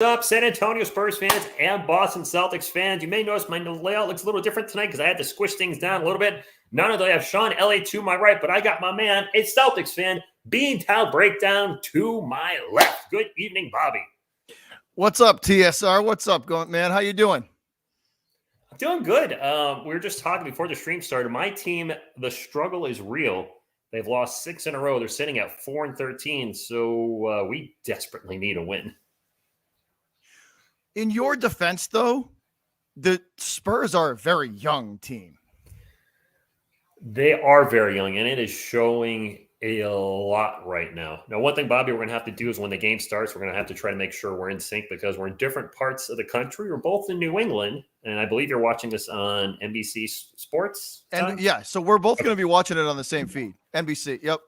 Up, San Antonio Spurs fans and Boston Celtics fans? You may notice my layout looks a little different tonight because I had to squish things down a little bit. Not only do I have Sean LA to my right, but I got my man, a Celtics fan, Bean Towel Breakdown to my left. Good evening, Bobby. What's up, TSR? What's up, man? How you doing? I'm doing good. We were just talking before the stream started. My team, the struggle is real. They've lost 6 in a row. They're sitting at 4-13, so we desperately need a win. In your defense, though, the Spurs are a very young team. They are very young, and it is showing a lot right now. Now, one thing, Bobby, we're going to have to do is when the game starts, we're going to have to try to make sure we're in sync because we're in different parts of the country. We're both in New England, and I believe you're watching this on NBC Sports. And yeah, so we're both going to be watching it on the same feed. NBC, yep.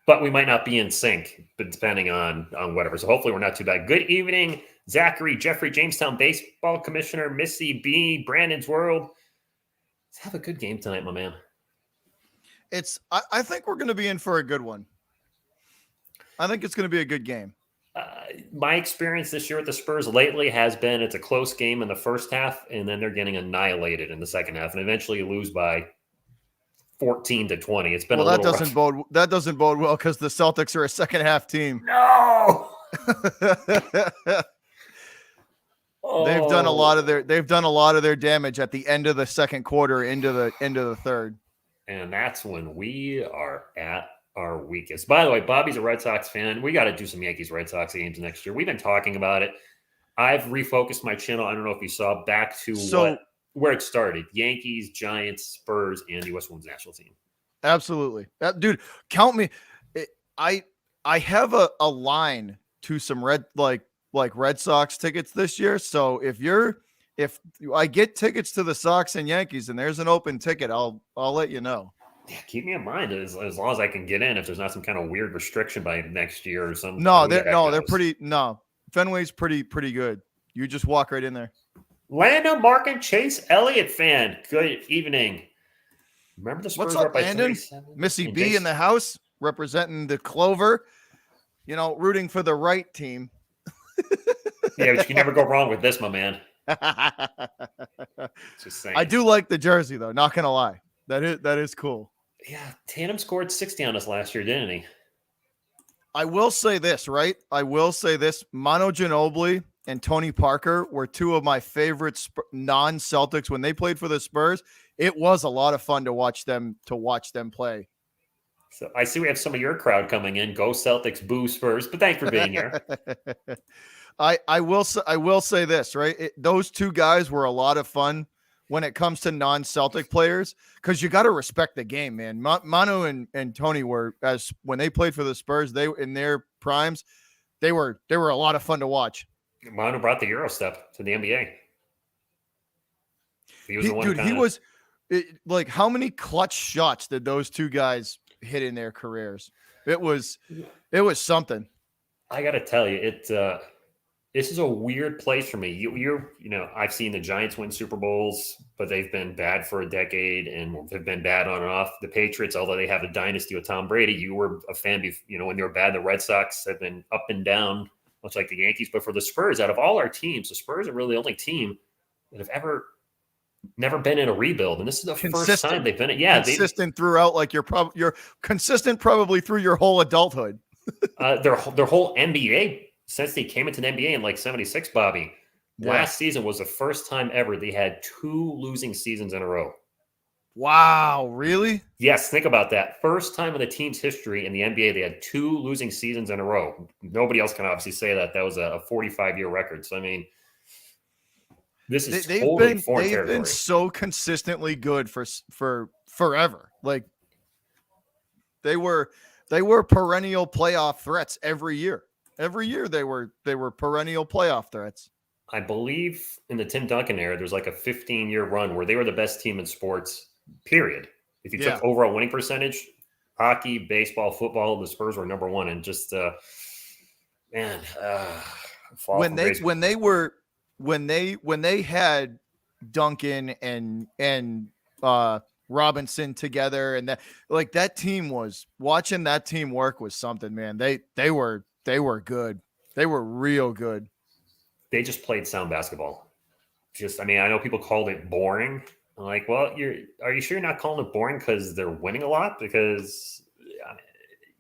But we might not be in sync, but depending on whatever. So hopefully we're not too bad. Good evening, Zachary, Jeffrey, Jamestown Baseball Commissioner, Missy B, Brandon's World. Let's have a good game tonight, my man. I think we're going to be in for a good one. I think it's going to be a good game. My experience this year with the Spurs lately has been it's a close game in the first half, and then they're getting annihilated in the second half, and eventually you lose by 14-20. It's been that doesn't bode well because the Celtics are a second half team. No. They've done a lot of their damage at the end of the second quarter into the third. And that's when we are at our weakest. By the way, Bobby's a Red Sox fan. We got to do some Yankees-Red Sox games next year. We've been talking about it. I've refocused my channel. I don't know if you saw back to where it started. Yankees, Giants, Spurs, and the U.S. Women's National Team. Absolutely. Dude, count me. I have a line to some Red Sox tickets this year. So if I get tickets to the Sox and Yankees and there's an open ticket, I'll let you know. Yeah, keep me in mind as long as I can get in. If there's not some kind of weird restriction by next year or something. Fenway's pretty good. You just walk right in there. Landon, Mark, and Chase Elliott fan. Good evening. Remember the Spurs? What's up, Landon? Missy B in the house representing the Clover. Rooting for the right team. Yeah, but you can never go wrong with this, my man. Just saying. I do like the jersey though. Not gonna lie, that is cool. Yeah, Tatum scored 60 on us last year, didn't he? I will say this, right? Manu Ginobili and Tony Parker were two of my favorite non-Celtics when they played for the Spurs. It was a lot of fun to watch them play. So I see we have some of your crowd coming in. Go Celtics, boo Spurs. But thanks for being here. I will say this, right? Those two guys were a lot of fun when it comes to non-Celtic players because you got to respect the game, man. Manu and Tony were when they played for the Spurs, they in their primes, they were a lot of fun to watch. Manu brought the Euro step to the NBA. He was how many clutch shots did those two guys hit in their careers? It was something. I got to tell you, this is a weird place for me. I've seen the Giants win Super Bowls, but they've been bad for a decade and they've been bad on and off. The Patriots, although they have a dynasty with Tom Brady, you were a fan, when they were bad. The Red Sox have been up and down, much like the Yankees. But for the Spurs, out of all our teams, the Spurs are really the only team that have never been in a rebuild. And this is the first time they've been consistent throughout, like you're consistent probably through your whole adulthood. Their whole NBA, since they came into the NBA in like 76, Bobby, last season was the first time ever they had 2 losing seasons in a row. Wow, really? Yes, think about that. First time in the team's history in the NBA, they had 2 losing seasons in a row. Nobody else can obviously say that. That was a 45-year record. So, I mean, this is totally foreign territory. They've been so consistently good for forever. Like, they were perennial playoff threats every year. Every year they were perennial playoff threats. I believe in the Tim Duncan era, there's like a 15-year run where they were the best team in sports, period. If you took overall winning percentage, hockey, baseball, football, the Spurs were number one. And just, when they had Duncan and Robinson together, and that team was watching that team work was something, man. They were good. They were real good. they just played sound basketball. I mean, I know people called it boring. I'm like, well, are you sure you're not calling it boring because they're winning a lot? Because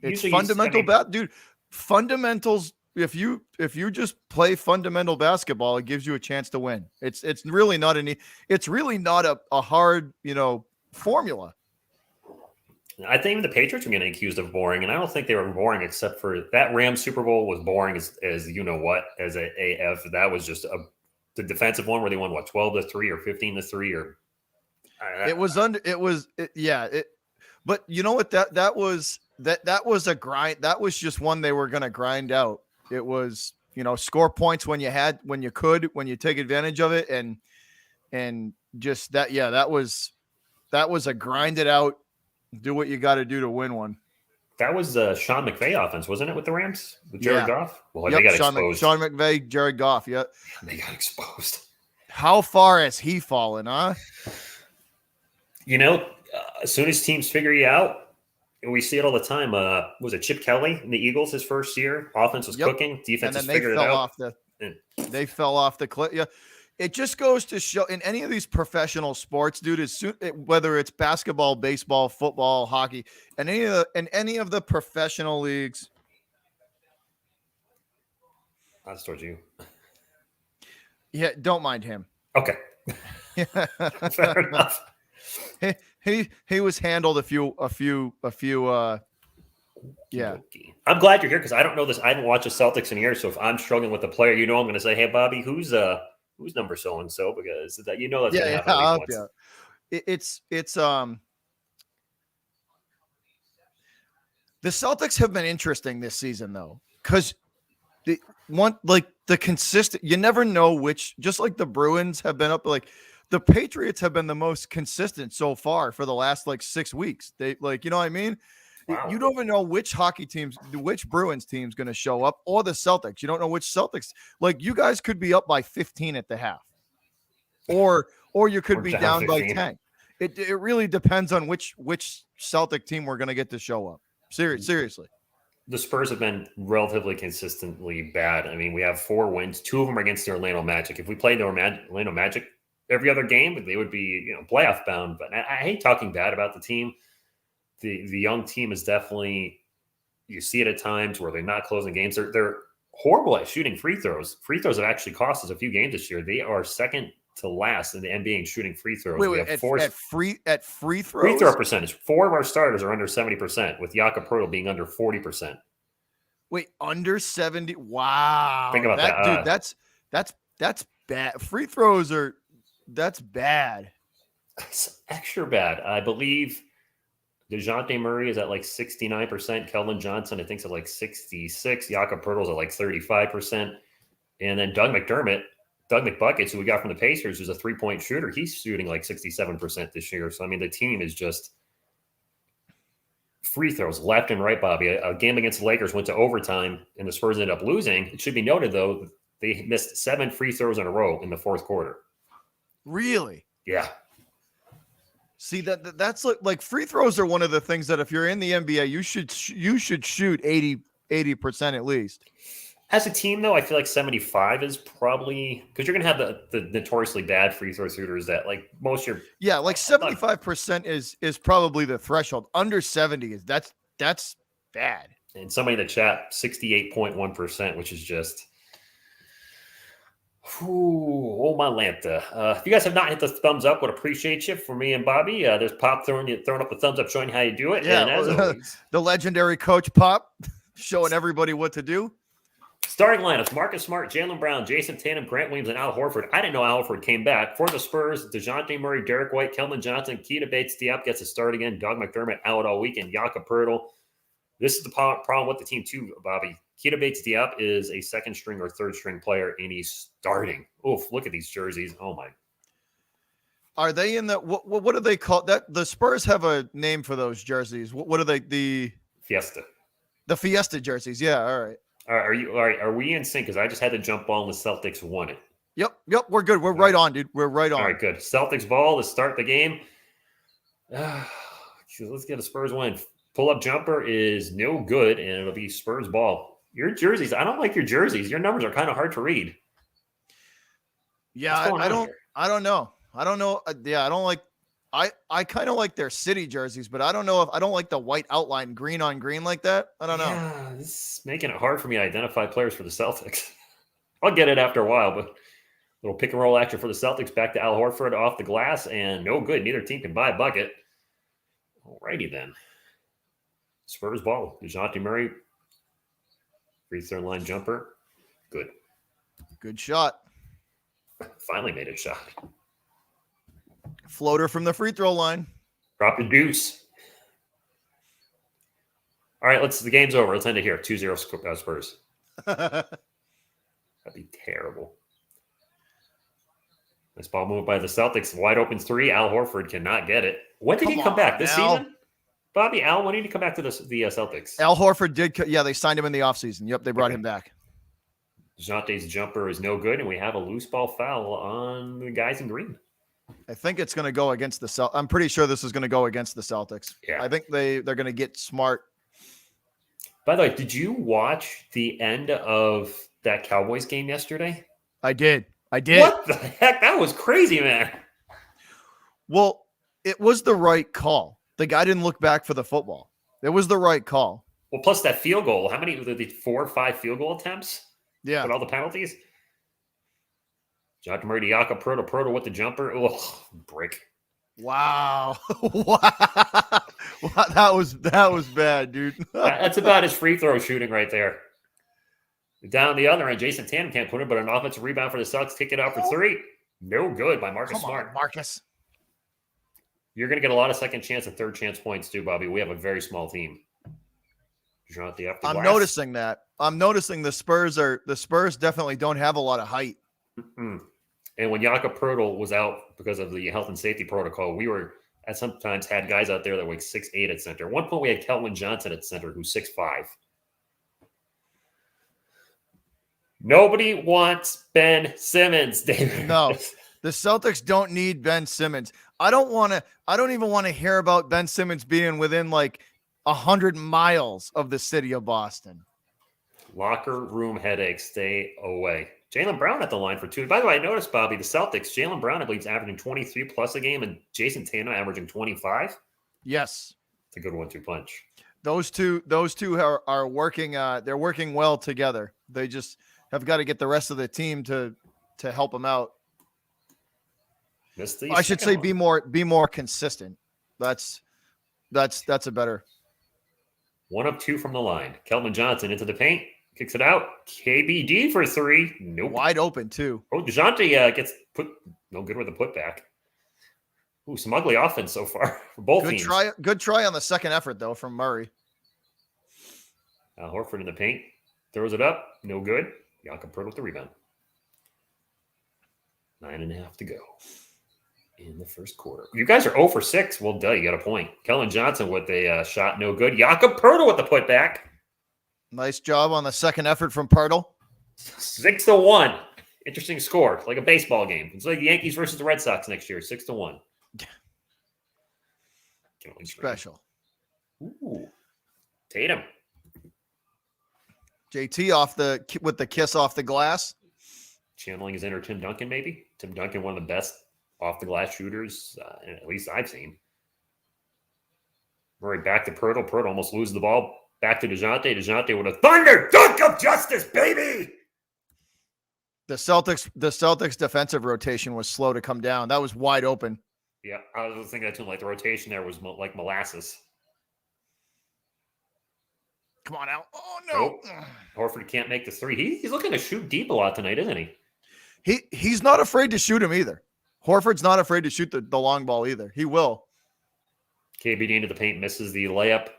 It's usually, fundamental, dude. Fundamentals. If you just play fundamental basketball, it gives you a chance to win. It's really not a hard formula. I think the Patriots are getting accused of boring, and I don't think they were boring except for that Rams Super Bowl was boring as you know what, as a AF. That was just the defensive one where they won 12-3 or 15-3 or. But you know what, that was a grind. That was just one they were going to grind out. It was, score points when you could, when you take advantage of it. And just that, that was a grind it out. Do what you got to do to win one. That was Sean McVay offense, wasn't it, with the Rams? With Jared Goff? Well, yep, they got exposed. Sean McVay, Jared Goff, yeah. They got exposed. How far has he fallen, huh? As soon as teams figure you out, and we see it all the time. Was it Chip Kelly in the Eagles his first year? Offense was cooking. Defense has figured it out. They fell off the cliff. Yeah. It just goes to show in any of these professional sports, dude, whether it's basketball, baseball, football, hockey, and any of the professional leagues. That's towards you. Yeah, don't mind him. Okay. Fair enough. He was handled a few. Yeah. I'm glad you're here because I don't know this. I haven't watched the Celtics in years, so if I'm struggling with the player, I'm going to say, "Hey, Bobby, who's number so and so?" Because that's going to happen. Yeah. It's the Celtics have been interesting this season though, because the consistent. You never know which. Just like the Bruins have been up, like the Patriots have been the most consistent so far for the last 6 weeks. They what I mean. Wow. You don't even know which Bruins team's going to show up, or the Celtics. You don't know which Celtics. You guys could be up by 15 at the half, or you could be down 15. By 10. It really depends on which Celtic team we're going to get to show up. Seriously. The Spurs have been relatively consistently bad. I mean, we have 4 wins. 2 of them are against the Orlando Magic. If we played the Orlando Magic every other game, they would be playoff bound. But I hate talking bad about the team. The young team is definitely, you see it at times where they're not closing games. They're horrible at shooting free throws. Free throws have actually cost us a few games this year. They are second to last in the NBA in shooting free throws. At free throws? Free throw percentage. 4 of our starters are under 70%, with Jakob Poeltl being under 40%. Wait, under 70? Wow. Think about that. Dude, that's bad. Free throws that's bad. It's extra bad. I believe DeJounte Murray is at 69%. Keldon Johnson, I think, is at 66%. Jakob Poeltl is at 35%. And then Doug McBuckets, who we got from the Pacers, who's a 3-point shooter, he's shooting 67% this year. So, I mean, the team is just free throws left and right, Bobby. A game against the Lakers went to overtime, and the Spurs ended up losing. It should be noted, though, they missed 7 free throws in a row in the fourth quarter. Really? Yeah. See, that's free throws are one of the things that if you're in the NBA, you should shoot 80% at least. As a team, though, I feel 75 is probably because you're going to have the notoriously bad free throw shooters that most of your 75% is probably the threshold. Under 70 is that's bad. And somebody in the chat 68.1%, which is just. Oh, my Lanta. If you guys have not hit the thumbs up, would appreciate you. For me and Bobby, there's Pop throwing up the thumbs up, showing how you do it. Yeah, and as always, the legendary Coach Pop showing everybody what to do. Starting lineups: Marcus Smart, Jaylen Brown, Jason Tatum, Grant Williams, and Al Horford. I didn't know Al Horford came back. For the Spurs, DeJounte Murray, Derek White, Keldon Johnson, Keita Bates-Diop gets a start again. Doug McDermott out all weekend. Jakob Poeltl. This is the problem with the team too, Bobby. Keita Bates-Diop is a second string or third string player, and he's starting. Oof, look at these jerseys. Oh, my. Are they in the what do they call that? The Spurs have a name for those jerseys. What are they? The Fiesta. The Fiesta jerseys. Yeah, all right. All right, are we in sync? Because I just had to jump ball and the Celtics won it. Yep, we're good. We're right on, dude. We're right on. All right, good. Celtics ball to start the game. Let's get a Spurs win. Pull-up jumper is no good, and it'll be Spurs ball. Your jerseys, I don't like your jerseys. Your numbers are kind of hard to read. Yeah, What's going I on don't. here? I don't know. I don't know. Yeah, I don't like. I kind of like their city jerseys, but I don't know if I don't like the white outline, green on green like that. I don't know. Yeah, this is making it hard for me to identify players for the Celtics. I'll get it after a while, but little pick and roll action for the Celtics. Back to Al Horford off the glass, and no good. Neither team can buy a bucket. Alrighty then. Spurs ball. DeJounte Murray. Free throw line jumper. Good. Good shot. Finally made a shot. Floater from the free throw line. Drop the deuce. All right, the game's over. Let's end it here. 2-0 Spurs. That'd be terrible. This ball moved by the Celtics. Wide open three. Al Horford cannot get it. When did he come back? This season? Bobby, Al, when did he come back to the Celtics? Al Horford did. Yeah, they signed him in the offseason. Yep, they brought him back. DeJounte's jumper is no good, and we have a loose ball foul on the guys in green. I think it's going to go against the Celtics. I'm pretty sure this is going to go against the Celtics. Yeah. I think they're going to get smart. By the way, did you watch the end of that Cowboys game yesterday? I did. What the heck? That was crazy, man. Well, it was the right call. The guy didn't look back for the football. It was the right call. Well, plus that field goal. How many? The 4 or 5 field goal attempts? Yeah. With all the penalties? John Murray, Proto with the jumper. Ugh, brick. Wow. Wow. That was bad, dude. That's about his free throw shooting right there. Down the other end, Jason Tatum can't put it, but an offensive rebound for the Celtics. Kick it out for 3. No good by Marcus Smart. Marcus. You're going to get a lot of second chance and third chance points too, Bobby. We have a very small team. I'm noticing that. I'm noticing the Spurs definitely don't have a lot of height. Mm-hmm. And when Jakob Poeltl was out because of the health and safety protocol, we were sometimes had guys out there that were like 6'8" at center. At one point, we had Kelvin Johnson at center, who's 6'5". Nobody wants Ben Simmons, David. No, the Celtics don't need Ben Simmons. I don't even want to hear about Ben Simmons being within like 100 miles of the city of Boston. Locker room headaches, stay away. Jaylen Brown at the line for 2. By the way, I noticed, Bobby, the Celtics, Jaylen Brown, I believe, is averaging 23 plus a game, and Jason Tatum averaging 25. Yes. It's a good 1-2 punch. Those two are working. They're working well together. They just have got to get the rest of the team to help them out. I should say be more consistent. That's a better. 1 of 2 from the line. Kelvin Johnson into the paint. Kicks it out. KBD for 3. Nope. Wide open, too. Oh, DeJounte gets put no good with the putback. Ooh, some ugly offense so far for both teams. Good try on the second effort, though, from Murray. Horford in the paint. Throws it up. No good. Jakob Poeltl with the rebound. 9.5 to go in the first quarter. You guys are 0 for 6. Well, duh, you got a point. Kelvin Johnson with a shot. No good. Jakob Poeltl with the putback. Nice job on the second effort from Poeltl. 6-1. Interesting score. Like a baseball game. It's like the Yankees versus the Red Sox next year. 6-1. Special. Ooh. Tatum. JT with the kiss off the glass. Channeling his inner Tim Duncan, maybe. Tim Duncan, one of the best off the glass shooters, at least I've seen. Murray back to Poeltl. Poeltl almost loses the ball. Back to DeJounte. DeJounte with a thunder dunk of justice, baby. The Celtics defensive rotation was slow to come down. That was wide open. Yeah, I was thinking that too. Like the rotation there was like molasses. Come on out. Oh no. Nope. Horford can't make the 3. He's looking to shoot deep a lot tonight, isn't he? He's not afraid to shoot him either. Horford's not afraid to shoot the long ball either. He will. KBD into the paint, misses the layup.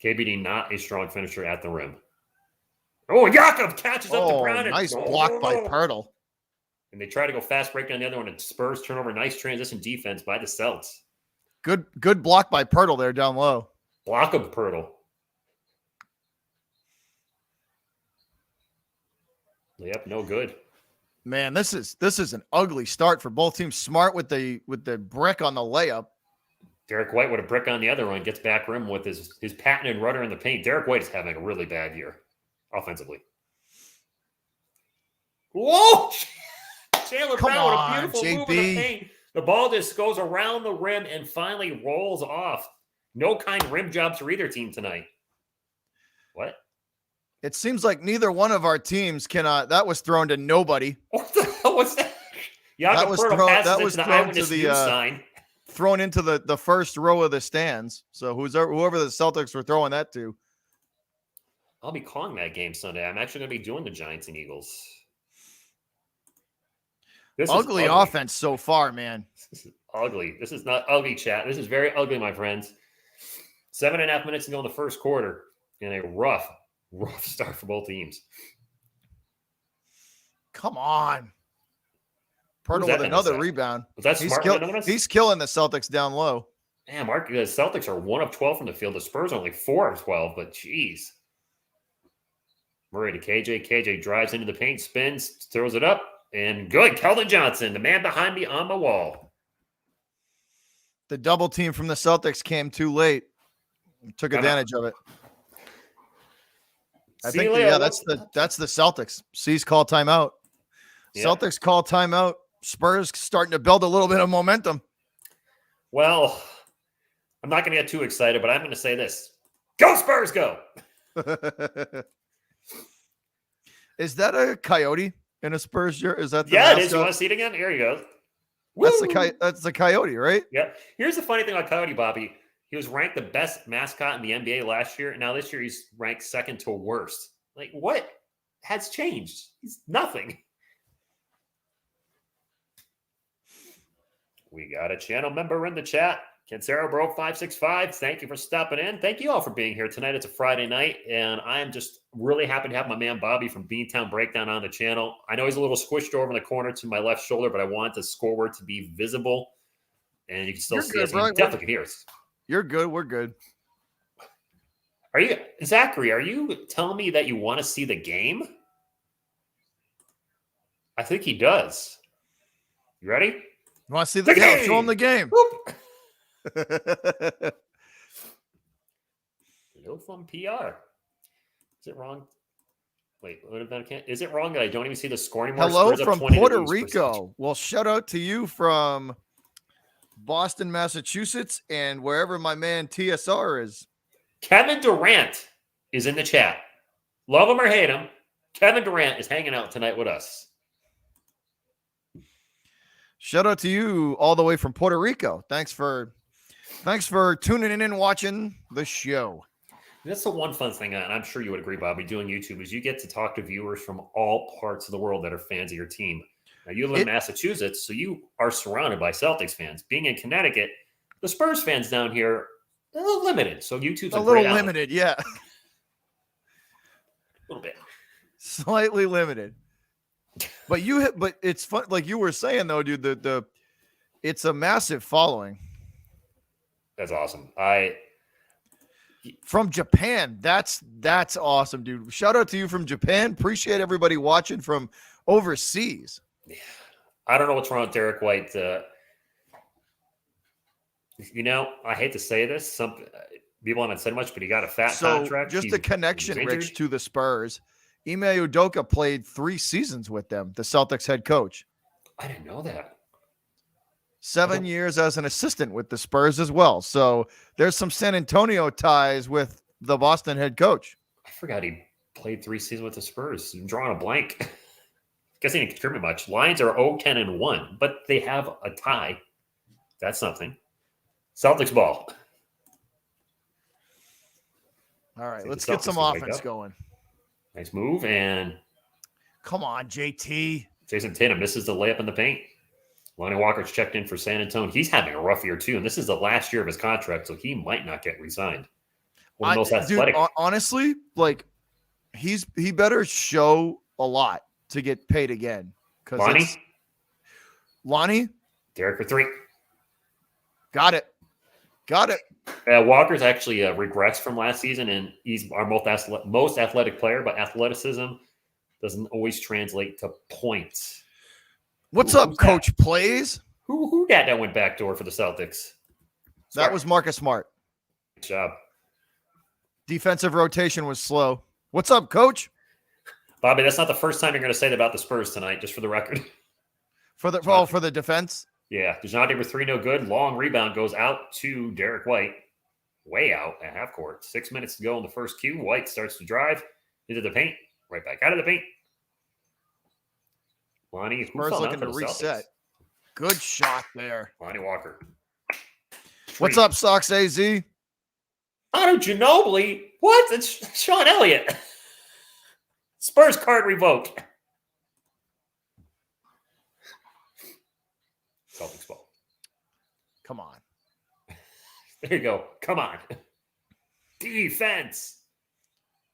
KBD not a strong finisher at the rim. Oh, Jakob catches up to Brown. Nice block by Poeltl. And they try to go fast break down the other one. And Spurs turnover. Nice transition defense by the Celts. Good block by Poeltl there down low. Block of Poeltl. Layup, no good. Man, this is an ugly start for both teams. Smart with the brick on the layup. Derek White with a brick on the other one, gets back rim with his patented rudder in the paint. Derek White is having a really bad year offensively. Whoa! Jaylen Brown with a beautiful move in the paint. The ball just goes around the rim and finally rolls off. No kind rim jobs for either team tonight. What? It seems like neither one of our teams cannot. That was thrown to nobody. What the hell was that? That was thrown to the sign. Thrown into the first row of the stands. So whoever the Celtics were throwing that to. I'll be calling that game Sunday. I'm actually going to be doing the Giants and Eagles. This ugly offense so far, man. This is ugly. This is not ugly, chat. This is very ugly, my friends. 7.5 minutes to go in the first quarter, and a rough start for both teams. Come on. Pirtle with another rebound. Was that smart? He's killing the Celtics down low. Man, Mark, the Celtics are 1 of 12 from the field. The Spurs are only 4 of 12, but geez. Murray to KJ. KJ drives into the paint, spins, throws it up, and good. Keldon Johnson, the man behind me on the wall. The double team from the Celtics came too late. Took advantage of it. I think that's the Celtics. C's call timeout. Yeah. Celtics call timeout. Spurs starting to build a little bit of momentum. Well, I'm not going to get too excited, but I'm going to say this. Go Spurs, go! Is that a coyote in a Spurs jersey? Is that the mascot? It is. You want to see it again? Here you go. That's the coyote, right? Yeah. Here's the funny thing about Coyote, Bobby. He was ranked the best mascot in the NBA last year, and now this year he's ranked second to worst. Like, what has changed? He's nothing. We got a channel member in the chat. Cancero Bro 565. Thank you for stopping in. Thank you all for being here tonight. It's a Friday night, and I'm just really happy to have my man Bobby from Beantown Breakdown on the channel. I know he's a little squished over in the corner to my left shoulder, but I want the scoreboard to be visible, and you can still see us. You definitely can hear us. You're good. We're good. Are you, Zachary, are you telling me that you want to see the game? I think he does. You ready? You want to see the game? Show him the game. Hello from PR. Is it wrong? Wait, is it wrong that I don't even see the score anymore? Hello from Puerto Rico. Well, shout out to you from Boston, Massachusetts, and wherever my man TSR is. Kevin Durant is in the chat. Love him or hate him, Kevin Durant is hanging out tonight with us. Shout out to you all the way from Puerto Rico. Thanks for tuning in and watching the show. That's the one fun thing, and I'm sure you would agree, Bobby, doing YouTube is you get to talk to viewers from all parts of the world that are fans of your team. Now, you live in Massachusetts, so you are surrounded by Celtics fans. Being in Connecticut, the Spurs fans down here, they're a little limited. So YouTube's a little limited, yeah. A little bit. Slightly limited. But it's fun, like you were saying though, dude, it's a massive following. That's awesome. From Japan. That's awesome, dude. Shout out to you from Japan. Appreciate everybody watching from overseas. Yeah. I don't know what's wrong with Derek White. I hate to say this. Some people haven't said much, but he got a fat contract. Just a connection, Rich, to the Spurs. Ime Udoka played 3 seasons with them, the Celtics head coach. I didn't know that. 7 years as an assistant with the Spurs as well. So there's some San Antonio ties with the Boston head coach. I forgot he played 3 seasons with the Spurs. I'm drawing a blank. Guess he didn't contribute much. Lions are 0-10-1, but they have a tie. That's something. Celtics ball. All right, let's get some offense going. Nice move, and come on, JT. Jason Tatum misses the layup in the paint. Lonnie Walker's checked in for San Antonio. He's having a rough year too, and this is the last year of his contract, so he might not get re-signed. One of the most athletic. Dude, honestly, like he better show a lot to get paid again. Lonnie, Derek for 3. Got it. Walker's actually regressed from last season, and he's our most athletic player, but athleticism doesn't always translate to points. What's up, Coach Plays? Who that went backdoor for the Celtics? That was Marcus Smart. Good job. Defensive rotation was slow. What's up, Coach? Bobby, that's not the first time you're going to say that about the Spurs tonight, just for the record. For the defense. Yeah, DeJounte with 3, no good. Long rebound goes out to Derek White. Way out at half court. 6 minutes to go in the first Q. White starts to drive into the paint. Right back out of the paint. Lonnie, who fell looking down for to the reset. Celtics? Good shot there. Lonnie Walker. What's up, Sox AZ? Manu Ginobili? What? It's Sean Elliott. Spurs card revoked. Celtics ball. Come on. There you go. Come on. Defense.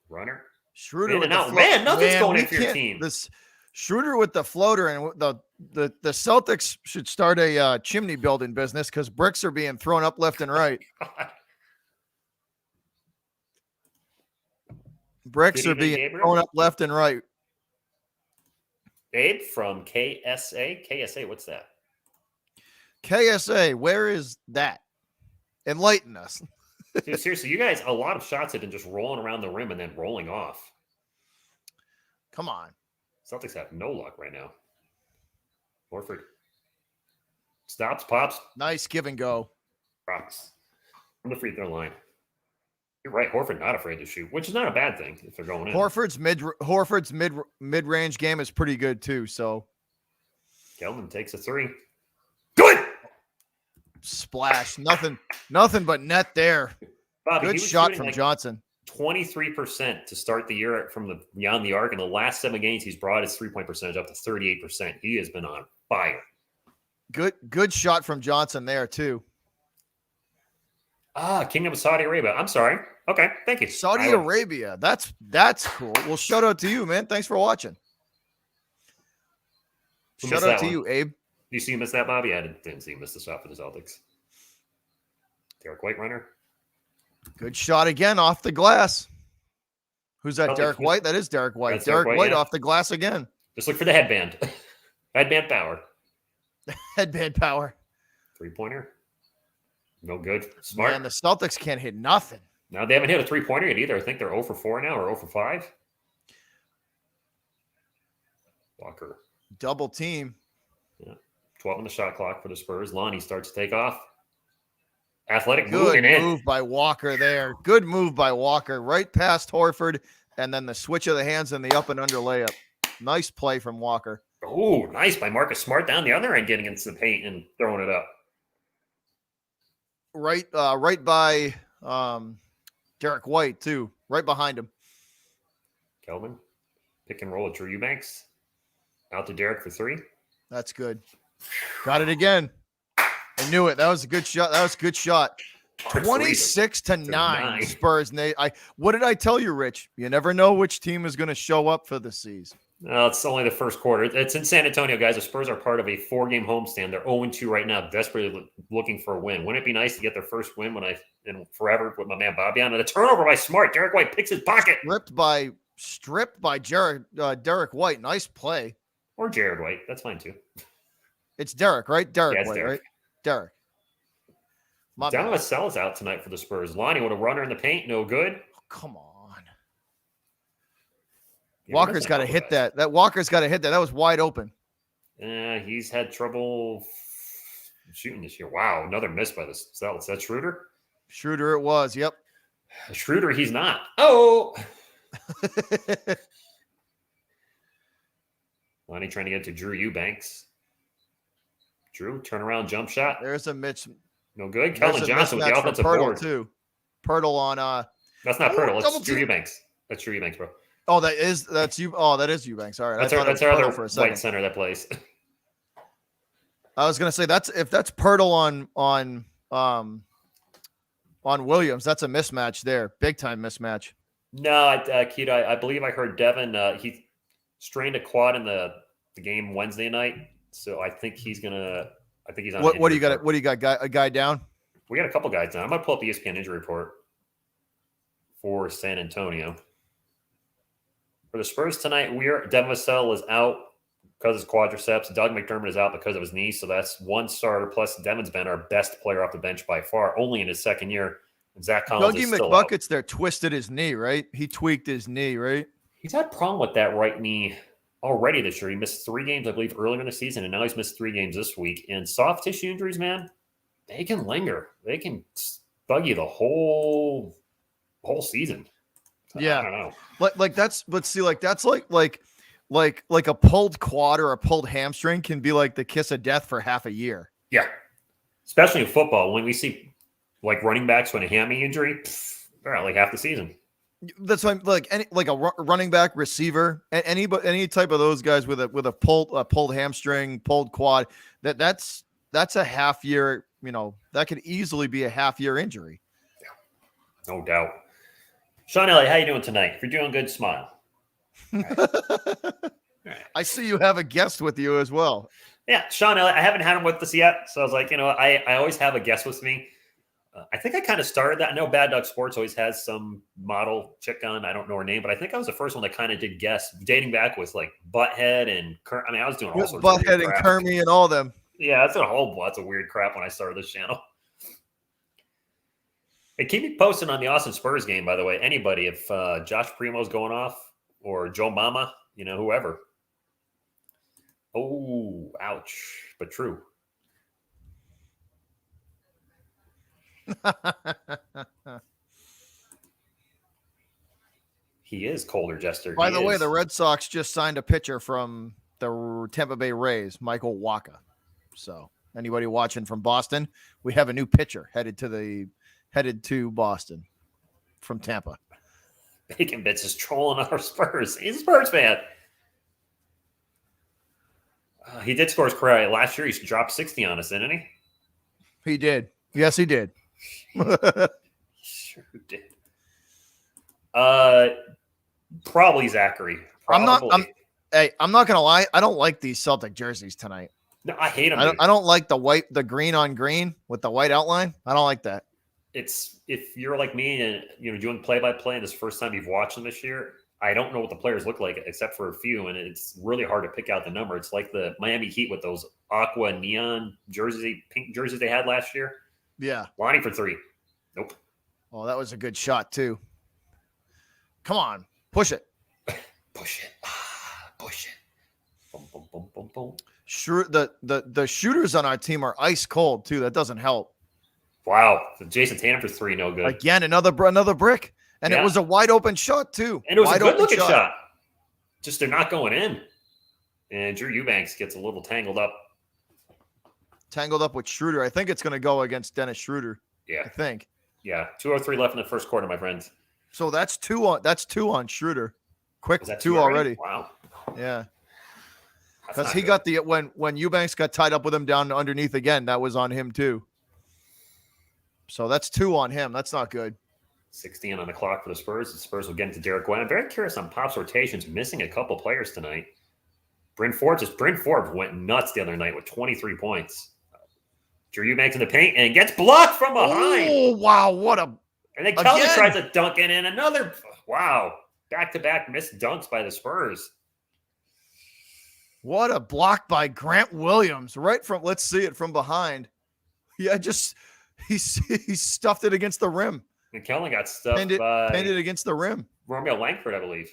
Runner. Schroeder in with and the out. Man, nothing's going in for your can't- team. This Schroeder with the floater, and the Celtics should start a chimney building business because bricks are being thrown up left and right. Bricks are being thrown up left and right. Abe from KSA. KSA, what's that? KSA, where is that? Enlighten us. Dude, seriously, you guys, a lot of shots have been just rolling around the rim and then rolling off. Come on. Celtics have no luck right now. Horford stops, pops, Nice give and go. rocks from the free throw line. You're right. Horford not afraid to shoot, which is not a bad thing if they're going in. Horford's mid-range game is pretty good too. So Kelman takes a 3. Good. splash. Nothing but net there. Bobby, Good shot from Johnson. 23% to start the year from the beyond the arc. In the last 7 games, he's brought his 3-point percentage up to 38%. He has been on fire. Good shot from Johnson there too. Kingdom of Saudi Arabia. I'm sorry. Okay, thank you. Saudi Arabia. That's cool. Well, shout out to you, man. Thanks for watching. Shout out to you, Abe. You see you miss that, Bobby? I didn't see you miss the shot for the Celtics. Derek White runner. Good shot again off the glass. Who's that? Celtics. Derek White? That is Derek White. That's Derek White yeah. off the glass again. Just look for the headband. Headband power. Headband power. 3-pointer. No good. Smart. Man, the Celtics can't hit nothing. No, they haven't hit a 3-pointer yet either. I think they're 0 for 4 now or 0 for 5. Walker. Double team. Yeah. 12 on the shot clock for the Spurs. Lonnie starts to take off. Athletic Good moving move by Walker there. Good move by Walker. Right past Horford, and then the switch of the hands and the up and under layup. Nice play from Walker. Oh, nice by Marcus Smart down the other end, getting into the paint and throwing it up. Right by Derek White too. Right behind him. Kelvin. Pick and roll at Drew Eubanks. Out to Derek for 3. That's good. Got it again. I knew it. That was a good shot. 26-9 Spurs. What did I tell you, Rich? You never know which team is going to show up for the season. No, it's only the first quarter. It's in San Antonio, guys. The Spurs are part of a 4-game homestand. They're 0-2 right now, desperately looking for a win. Wouldn't it be nice to get their first win in forever with my man Bobby on? And a turnover by Smart. Derek White picks his pocket. Stripped by Derek White. Nice play. Or Jared White. That's fine too. It's Derek, right? Derek Yeah, it's White, Derek. right? Derek. Donovan Sells out tonight for the Spurs. Lonnie with a runner in the paint. No good. Oh, come on. Yeah, Walker's got to hit that. Walker's got to hit that. That was wide open. He's had trouble shooting this year. Wow, another miss by the Celtics. That's Schroeder? Schroeder it was. Yep. Schroeder, he's not. Oh! Lonnie trying to get to Drew Eubanks. Drew, turnaround jump shot. There's a Mitch. No good. Kelvin Johnson with the offensive board. Too. Pirtle on That's not Pirtle. That's Drew Eubanks. That's Drew Eubanks, bro. Oh, that's you. Oh, that is Eubanks. All right. That's our other white center that plays. I was gonna say if that's Pirtle on Williams, that's a mismatch there. Big time mismatch. No, Keita, I believe I heard Devin. He strained a quad in the game Wednesday night, so I think he's gonna. I think he's on. What do you got? What do you got? A guy down? We got a couple guys down. I'm gonna pull up the ESPN injury report for San Antonio. For the Spurs tonight, Devin Vassell is out because of his quadriceps. Doug McDermott is out because of his knee, so that's one starter. Plus, Devin's been our best player off the bench by far, only in his second year. And Zach Collins is still out. McBuckets there twisted his knee, right? He tweaked his knee, right? He's had a problem with that right knee already this year. He missed 3 games, I believe, earlier in the season, and now he's missed 3 games this week. And soft tissue injuries, man, they can linger. They can bug you the whole season. Yeah, I don't know. Like that's, but see, like that's like a pulled quad or a pulled hamstring can be like the kiss of death for half a year. Yeah, especially in football when we see like running backs with a hammy injury, they're out like half the season. That's why, like a running back, receiver, any type of those guys with a pulled hamstring, pulled quad. That's a half year. You know, that could easily be a half year injury. Yeah, no doubt. Sean Elliott, how you doing tonight? If you're doing good, smile. All right. All right. I see you have a guest with you as well. Yeah, Sean Elliott. I haven't had him with us yet, so I was like, I always have a guest with me. I think I kind of started that. I know Bad Dog Sports always has some model chick on. I don't know her name, but I think I was the first one that kind of did guests, dating back with like Butthead and I was doing all sorts of Butthead and Kermie and all them. Yeah, that's a weird crap when I started this channel. Hey, keep me posted on the Austin Spurs game, by the way. Anybody, if Josh Primo's going off or Joe Mama, whoever. Oh, ouch, but true. He is colder, Jester. By the way, the Red Sox just signed a pitcher from the Tampa Bay Rays, Michael Wacha. So anybody watching from Boston, we have a new pitcher headed to Boston from Tampa. Bacon Bits is trolling our Spurs. He's a Spurs fan. He did score his career. Last year, he dropped 60 on us, didn't he? He did. Yes, he did. Sure did. Probably Zachary. Probably. I'm not gonna lie. I don't like these Celtic jerseys tonight. No, I hate them. I don't like the green on green with the white outline. I don't like that. It's if you're like me and doing play-by-play and this is the first time you've watched them this year, I don't know what the players look like except for a few, and it's really hard to pick out the number. It's like the Miami Heat with those aqua neon pink jerseys they had last year. Yeah. Lonnie for 3. Nope. Oh, that was a good shot too. Come on, push it. Push it. Push it. Boom, boom, boom, boom, boom. Sure, the shooters on our team are ice cold too. That doesn't help. Wow, Jason Tatum for 3, no good. Again, another brick, and It was a wide open shot too. And it was a good looking shot. Just they're not going in. And Drew Eubanks gets a little tangled up with Schroeder. I think it's going to go against Dennis Schroeder. Yeah, I think. Yeah, 2:03 left in the first quarter, my friends. So that's two on Schroeder. Quick 2 already. Wow. Yeah. Because he got when Eubanks got tied up with him down underneath again, that was on him too. So that's 2 on him. That's not good. 16 on the clock for the Spurs. The Spurs will get into Derek White. I'm very curious on Pop's rotations, missing a couple players tonight. Bryn Forbes went nuts the other night with 23 points. Drew Eubanks in the paint and gets blocked from behind. Oh, wow. And then Kelly tries to dunk it in. Another, wow. Back-to-back missed dunks by the Spurs. What a block by Grant Williams. Let's see it from behind. Yeah, he stuffed it against the rim. And Kelly got stuffed pinned it against the rim. Romeo Langford, I believe.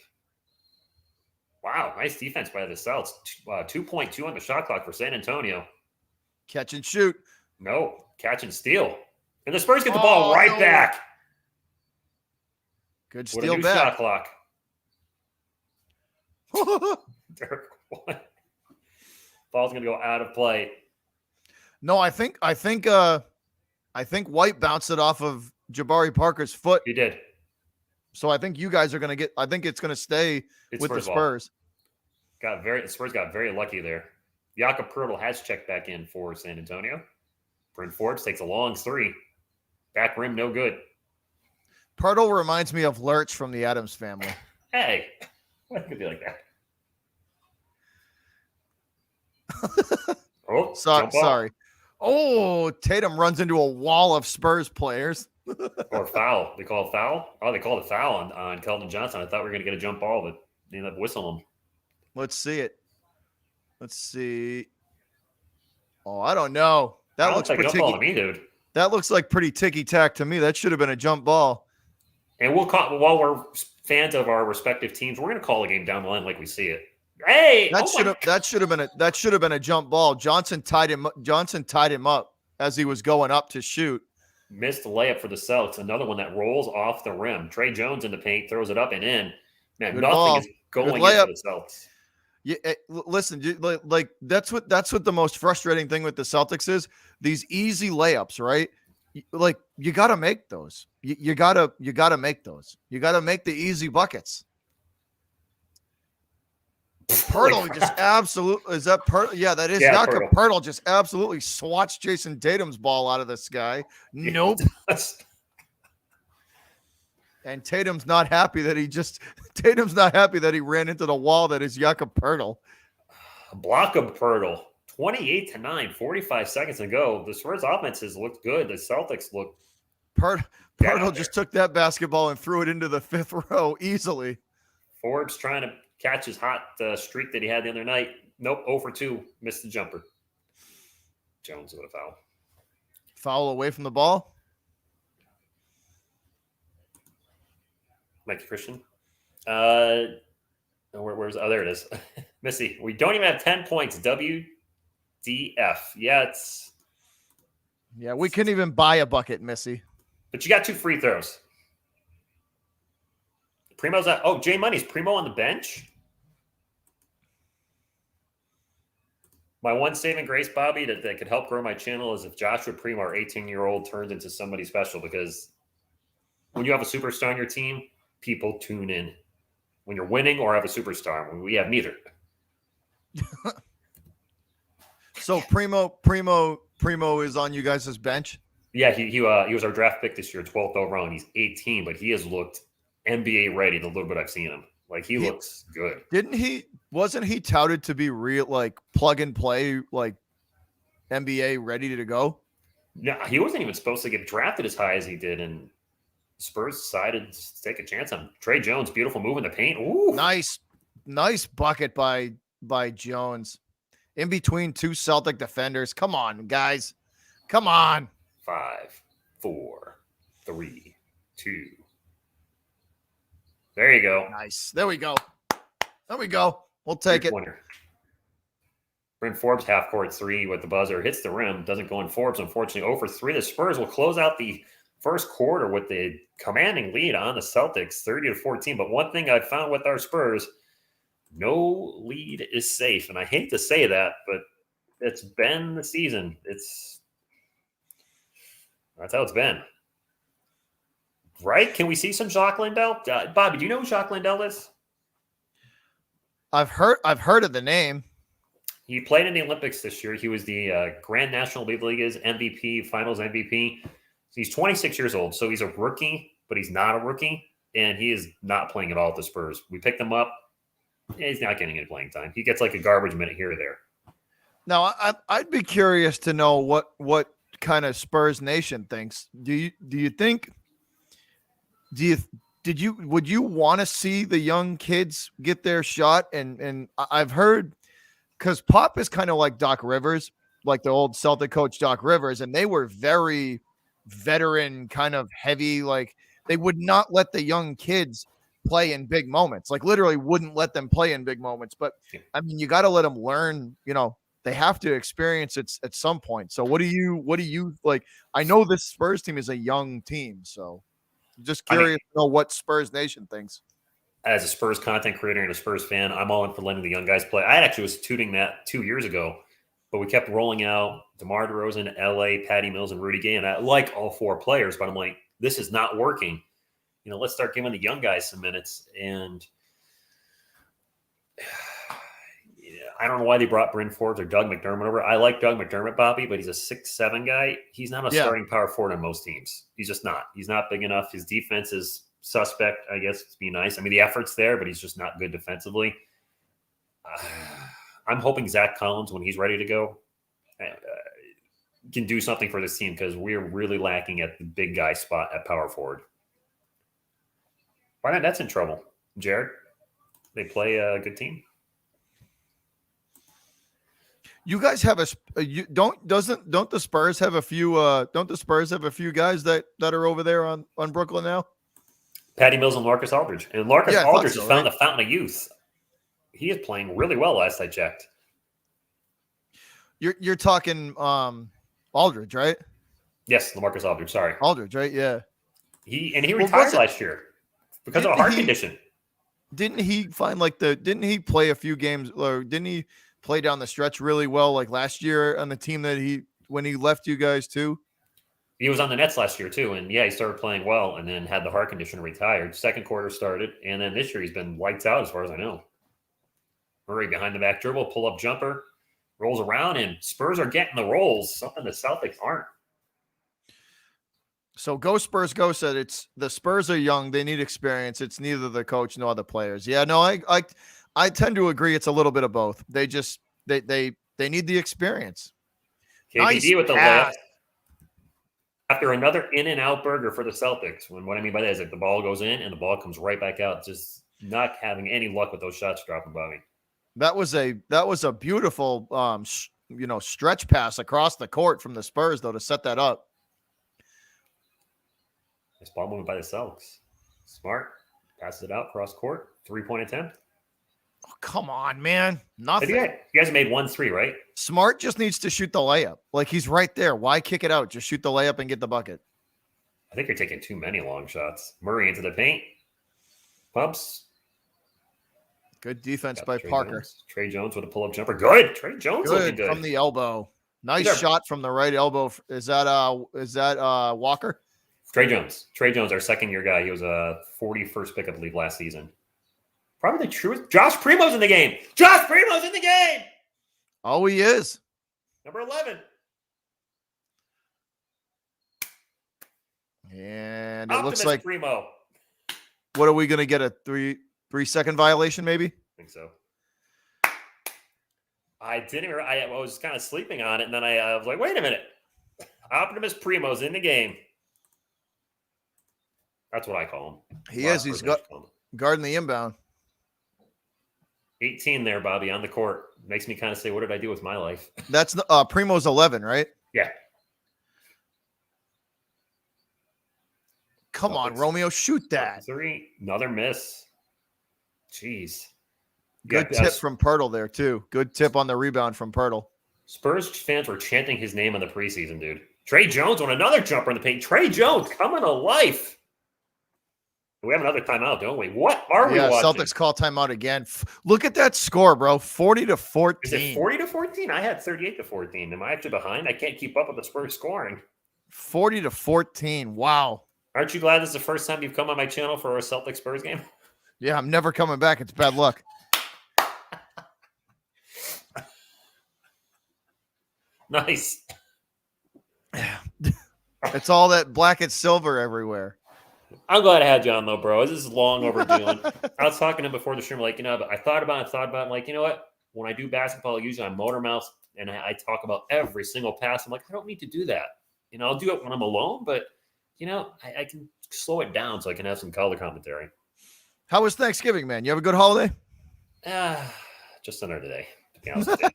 Wow, nice defense by the Celtics. 2.2 on the shot clock for San Antonio. Catch and shoot. No, catch and steal. And the Spurs get the ball back. Good steal back. Shot clock. Derek White. Ball's going to go out of play. No, I think White bounced it off of Jabari Parker's foot. He did. So I think you guys are going to get. I think it's going to stay with the Spurs. The Spurs got very lucky there. Jakob Poeltl has checked back in for San Antonio. Bryn Forbes takes a long 3. Back rim, no good. Poeltl reminds me of Lurch from the Addams Family. Hey, why could be like that? Oh, sorry. Oh, Tatum runs into a wall of Spurs players. Or foul. They call it foul? Oh, they called a foul on Keldon Johnson. I thought we were going to get a jump ball, but they ended up whistling him. Let's see it. Let's see. Oh, I don't know. That looks like a jump ball to me, dude. That looks like pretty ticky-tack to me. That should have been a jump ball. And we'll call, while we're fans of our respective teams, we're going to call a game down the line like we see it. Hey, That oh my! should have been a jump ball. Johnson tied him up as he was going up to shoot. Missed the layup for the Celtics. Another one that rolls off the rim. Trey Jones in the paint, throws it up and in. Man, Good nothing is ball. Good going in for layup. the Celtics. Yeah, listen, like that's what the most frustrating thing with the Celtics is. These easy layups, right? Like you got to make those. You got to make those. You got to make the easy buckets. Pirtle just absolutely is that Pirtle? Yeah, that is. Yeah, Jakob Pirtle. Pirtle just absolutely swats Jason Tatum's ball out of the sky. Nope. And Tatum's not happy that he ran into the wall that is Jakob Pirtle. Block of Pirtle. 28-9, 45 seconds to go. The Spurs offense has looked good. The Celtics look. Pirtle just took that basketball and threw it into the fifth row easily. Forbes trying to catch his hot streak that he had the other night. Nope, 0 for 2. Missed the jumper. Jones with a foul. Foul away from the ball. Mikey Christian. Where's there it is. Missy, we don't even have 10 points. WDF. Yeah, we couldn't even buy a bucket, Missy. But you got 2 free throws. Primo's at Jay Money's Primo on the bench. My one saving grace, Bobby, that could help grow my channel is if Joshua Primo, our 18-year-old, turns into somebody special, because when you have a superstar on your team, people tune in. When you're winning or have a superstar, when we have neither. So Primo is on you guys' bench? Yeah, he was our draft pick this year, 12th overall, and he's 18, but he has looked NBA ready the little bit I've seen him. Like he looks good. Wasn't he touted to be real, like plug and play, like NBA ready to go? No, he wasn't even supposed to get drafted as high as he did, and Spurs decided to take a chance on him. Trey Jones, beautiful move in the paint. Ooh. Nice bucket by Jones. In between 2 Celtic defenders. Come on, guys. Come on. 5, 4, 3, 2. There you go. Nice. There we go. We'll take it. Winner. Bryn Forbes half-court 3 with the buzzer. Hits the rim. Doesn't go in. Forbes, unfortunately, 0 for 3. The Spurs will close out the first quarter with the commanding lead on the Celtics, 30-14. But one thing I found with our Spurs, no lead is safe. And I hate to say that, but it's been the season. That's how it's been. Right? Can we see some Jacques Lindell? Bobby, do you know who Jacques Lindell is? I've heard of the name. He played in the Olympics this year. He was the Grand National League's MVP, Finals MVP. He's 26 years old, so he's a rookie, but he's not a rookie, and he is not playing at all at the Spurs. We picked him up. He's not getting any playing time. He gets like a garbage minute here or there. Now, I'd be curious to know what kind of Spurs Nation thinks. Would you want to see the young kids get their shot? And I've heard, because Pop is kind of like Doc Rivers, like the old Celtic coach Doc Rivers, and they were very veteran, kind of heavy. Like they would not let the young kids play in big moments. Like literally wouldn't let them play in big moments. But I mean, you got to let them learn. You know, they have to experience it at some point. So what do you like? I know this Spurs team is a young team, so just curious to know what Spurs Nation thinks. As a Spurs content creator and a Spurs fan, I'm all in for letting the young guys play. I actually was tooting that 2 years ago, but we kept rolling out DeMar DeRozan, LA, Patty Mills, and Rudy Gay. And I like all 4 players, but I'm like, this is not working. You know, let's start giving the young guys some minutes. And I don't know why they brought Bryn Forbes or Doug McDermott over. I like Doug McDermott, Bobby, but he's a 6'7" guy. He's not a starting power forward on most teams. He's just not. He's not big enough. His defense is suspect, I guess, to be nice. I mean, the effort's there, but he's just not good defensively. I'm hoping Zach Collins, when he's ready to go, can do something for this team, because we're really lacking at the big guy spot at power forward. Why not? That's in trouble. Jared, they play a good team. You guys have don't the Spurs have a few guys that are over there on Brooklyn now? Patty Mills and Larkus Aldridge. And Larkus Aldridge has found the fountain of youth. He is playing really well. Last I checked. You're talking Aldridge, right? Yes, LaMarcus Aldridge. Sorry, Aldridge, right? Yeah. he retired last year because of a heart condition. Didn't he find didn't he play a few games, or didn't he play down the stretch really well like last year on the team that when he left you guys too? He was on the Nets last year too, and yeah, he started playing well, and then had the heart condition, retired. Second quarter started, and then this year he's been wiped out as far as I know. Murray behind the back dribble, pull up jumper, rolls around, and Spurs are getting the rolls, something the Celtics aren't. So go Spurs go said it's the Spurs are young, they need experience. It's neither the coach nor the players. Yeah, no, I tend to agree. It's a little bit of both. They just they need the experience. KBD nice with the layup. After another in-and-out burger for the Celtics. What I mean by that is that the ball goes in and the ball comes right back out. Just not having any luck with those shots dropping by me. That was a beautiful stretch pass across the court from the Spurs though to set that up. Nice ball movement by the Celtics. Smart passes it out cross court. 3-point attempt. Oh, come on, man. Nothing. You guys made 1-3, right? Smart just needs to shoot the layup. Like he's right there. Why kick it out? Just shoot the layup and get the bucket. I think you're taking too many long shots. Murray into the paint. Pumps. Good defense by Parker. Tre Jones with a pull-up jumper. Good. Tre Jones looking good. From the elbow. Nice shot from the right elbow. Is that Walker? Tre Jones. Tre Jones, our second-year guy. He was a 41st pick, I believe, last season. Probably the truest. Josh Primo's in the game. Josh Primo's in the game. Oh, he is. Number 11. And it looks like Primo. What are we going to get? A 3-second violation, maybe? I think so. I was kind of sleeping on it, and then I was like, wait a minute. Optimus Primo's in the game. That's what I call him. He is. He's guarding the inbound. 18 there, Bobby, on the court. Makes me kind of say, what did I do with my life? That's Primo's 11, right? Yeah. Come on, Romeo, shoot that. 3, another miss. Jeez. Good tip from Pirtle there, too. Good tip on the rebound from Pirtle. Spurs fans were chanting his name in the preseason, dude. Tre Jones on another jumper in the paint. Tre Jones coming to life. We have another timeout, don't we? What are we watching? Celtics call timeout again. Look at that score, bro. 40-14. Is it 40-14? I had 38-14. Am I actually behind? I can't keep up with the Spurs scoring. 40-14. Wow. Aren't you glad this is the first time you've come on my channel for a Celtics Spurs game? Yeah, I'm never coming back. It's bad luck. Nice. It's all that black and silver everywhere. I'm glad I had you on, though, bro. This is long overdue. I was talking to him before the stream, like, but I thought about it, like, you know what? When I do basketball, usually I'm motor mouth, and I talk about every single pass. I'm like, I don't need to do that. I'll do it when I'm alone, but, I can slow it down so I can have some color commentary. How was Thanksgiving, man? You have a good holiday? Just another day, to be honest with you.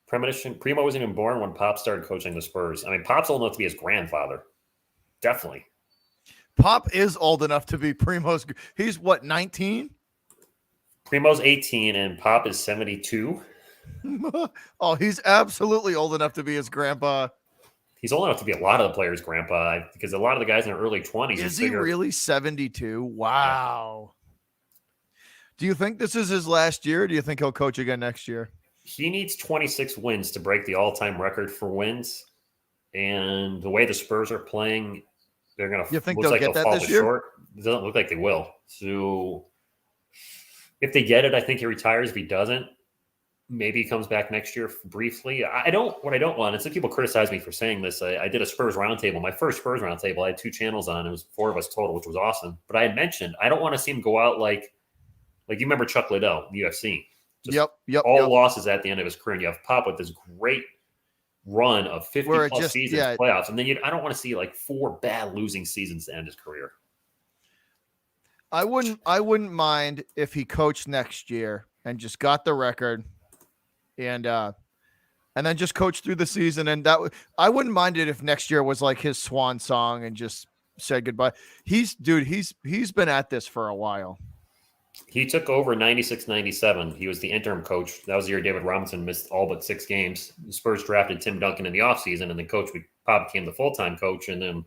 Primo wasn't even born when Pop started coaching the Spurs. I mean, Pop's old enough to be his grandfather. Definitely. Pop is old enough to be Primo's. He's what, 19? Primo's 18 and Pop is 72. Oh, he's absolutely old enough to be his grandpa. He's old enough to be a lot of the players' grandpa because a lot of the guys in their early 20s. Is he really 72? Wow. Yeah. Do you think this is his last year? Or do you think he'll coach again next year? He needs 26 wins to break the all-time record for wins. And the way the Spurs are playing, they're going to. You think they'll get that this year? Short. It doesn't look like they will. So if they get it, I think he retires. If he doesn't, maybe he comes back next year briefly. What I don't want, and some people criticize me for saying this. I did a Spurs roundtable. My first Spurs roundtable, I had 2 channels on. It was 4 of us total, which was awesome. But I had mentioned I don't want to see him go out like you remember Chuck Liddell, UFC. Yep. Losses at the end of his career. And you have Pop with this great run of 50-plus seasons, playoffs. And then I don't want to see like 4 bad losing seasons to end his career. I wouldn't mind if he coached next year and just got the record and then just coached through the season. And I wouldn't mind it if next year was like his swan song and just said goodbye. He's been at this for a while. He took over 96-97. He was the interim coach. That was the year David Robinson missed all but 6 games. The Spurs drafted Tim Duncan in the offseason, and then Pop became the full-time coach, and then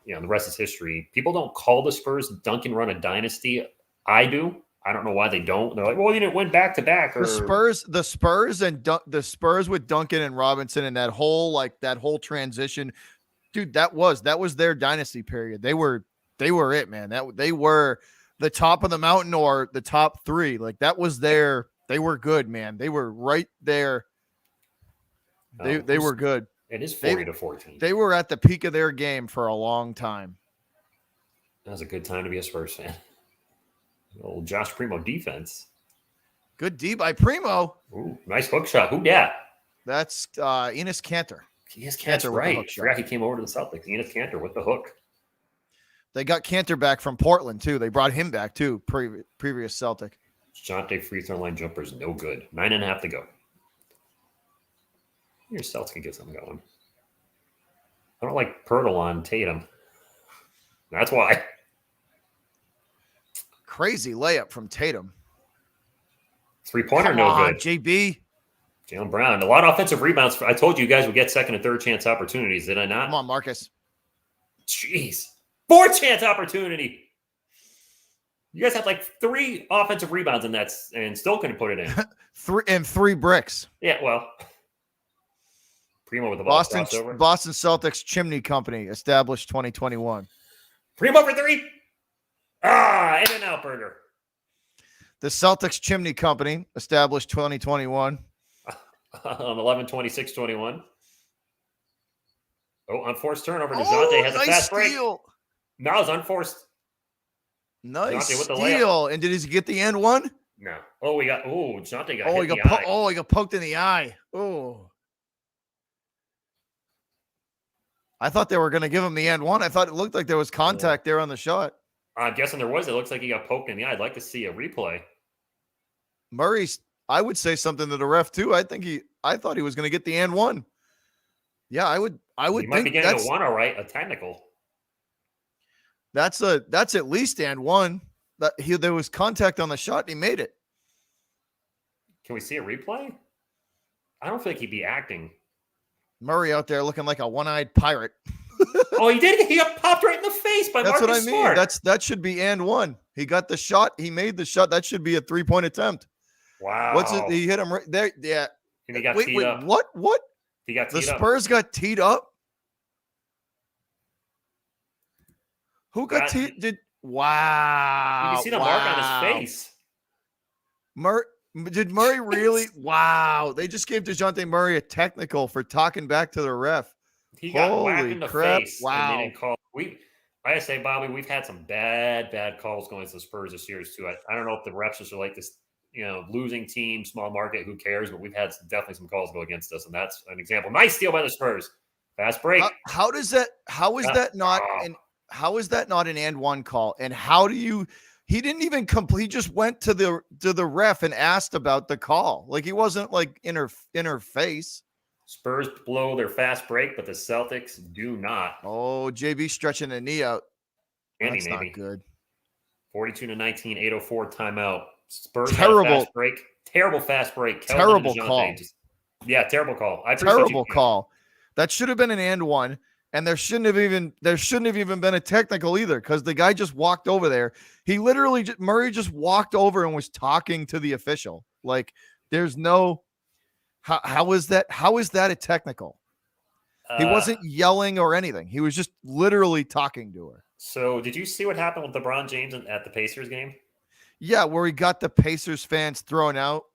the rest is history. People don't call the Spurs Duncan run a dynasty. I do. I don't know why they don't. They're like, well, you didn't win back-to-back. The Spurs the Spurs with Duncan and Robinson and that whole transition, dude, that was their dynasty period. They were it, man. They were the top of the mountain or the top 3. Like that was they were good, man. They were right there. They were good. It is 40-14. They were at the peak of their game for a long time. That was a good time to be a Spurs fan. Old Josh Primo defense. Good D by Primo. Ooh, nice hook shot. Who dat? That's Enes Kanter. Enes Kanter, right. I forgot he came over to the Celtics. Enes Kanter with the hook. They got Kanter back from Portland, too. They brought him back, too, previous Celtic. Jonte free throw line jumper is no good. 9.5 to go. Your Celtics can get something going. I don't like Pirtle on Tatum. That's why. Crazy layup from Tatum. 3-pointer, no good. JB. Jaylen Brown. A lot of offensive rebounds. I told you guys would get second and third chance opportunities. Did I not? Come on, Marcus. Jeez. 4th chance opportunity. You guys had like 3 offensive rebounds in that and still couldn't put it in. 3 bricks. Yeah, well. Primo with the ball crossover. Boston Celtics Chimney Company, established 2021. Primo for 3. In-N-Out burger. The Celtics Chimney Company, established 2021. On 11-26-21. Oh, unforced turnover. DeJounte has a fast break. No, it's unforced. Nice steal. And did he get the end one? No. DeJounte got hit in the eye. He got poked in the eye. Oh. I thought they were going to give him the end one. I thought it looked like there was contact there on the shot. I'm guessing there was. It looks like he got poked in the eye. I'd like to see a replay. I would say something to the ref too. I thought he was going to get the and one. Yeah, I would He might be getting a one, all right, a technical. That's at least and one. There was contact on the shot and he made it. Can we see a replay? I don't think he'd be acting. Murray out there looking like a one-eyed pirate. Oh, he did. He got popped right in the face by Marcus That's what I mean. Smart. That should be and one. He got the shot. He made the shot. That should be a 3-point attempt. Wow. What's it? He hit him right there. Yeah. And he got teed up. What? He got teed up. The Spurs got teed up? Who got teed? Wow. You can see the mark on his face. Did Murray really? Wow. They just gave DeJounte Murray a technical for talking back to the ref. He got whacked in the face. Wow. And they didn't call. I gotta say, Bobby, we've had some bad calls going to the Spurs this year too. I don't know if the refs just are like this, losing team, small market, who cares? But we've had definitely some calls go against us, and that's an example. Nice steal by the Spurs. Fast break. How is that not an and one call? And how do you? He didn't even complete. He just went to the ref and asked about the call. Like he wasn't like in her face. Spurs blow their fast break, but the Celtics do not. Oh, JB stretching the knee out. That's not good. 42-19, 8:04 timeout. Spurs terrible fast break. Terrible fast break. Terrible call. Terrible call. Terrible call. That should have been an and one, and there shouldn't have even been a technical either because the guy just walked over there. He literally Murray just walked over and was talking to the official. Like there's no. How is that a technical? He wasn't yelling or anything. He was just literally talking to her. So did you see what happened with LeBron James at the Pacers game? Yeah, where he got the Pacers fans thrown out.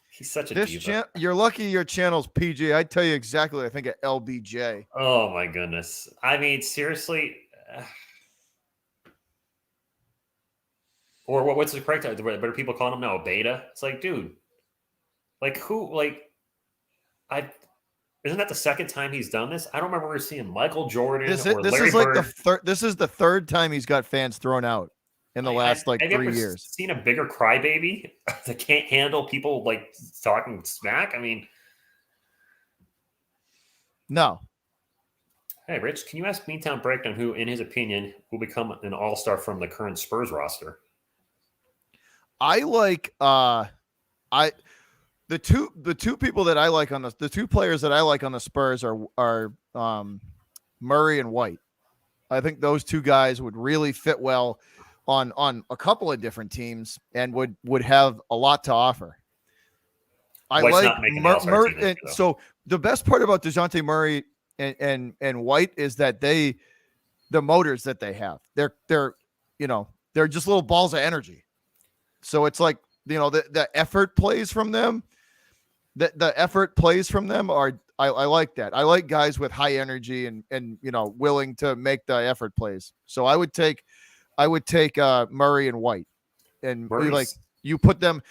He's such a diva. You're lucky your channel's PG. I tell you exactly what I think of LBJ. Oh, my goodness. I mean, seriously. Or what's the correct? Better people calling him now a beta? It's like, dude. Like who? Like. Isn't that the second time he's done this? I don't remember seeing Michael Jordan this or Larry is like Bird. This is the third time he's got fans thrown out in the last 3 years. Seen a bigger crybaby that can't handle people like talking smack? I mean, no. Hey, Rich, can you ask Meantown Breakdown who, in his opinion, will become an all-star from the current Spurs roster? I like the two people that I like on the two players that I like on the Spurs are Murray and White. I think those two guys would really fit well on a couple of different teams and would have a lot to offer. I White's like not making the All-Star team this year, though. so the best part about DeJounte Murray and White is that the motors that they have, they're they're just little balls of energy. So it's like, the effort plays from them. The effort plays from them are I like that. I like guys with high energy and willing to make the effort plays. So I would take Murray and White, and you put them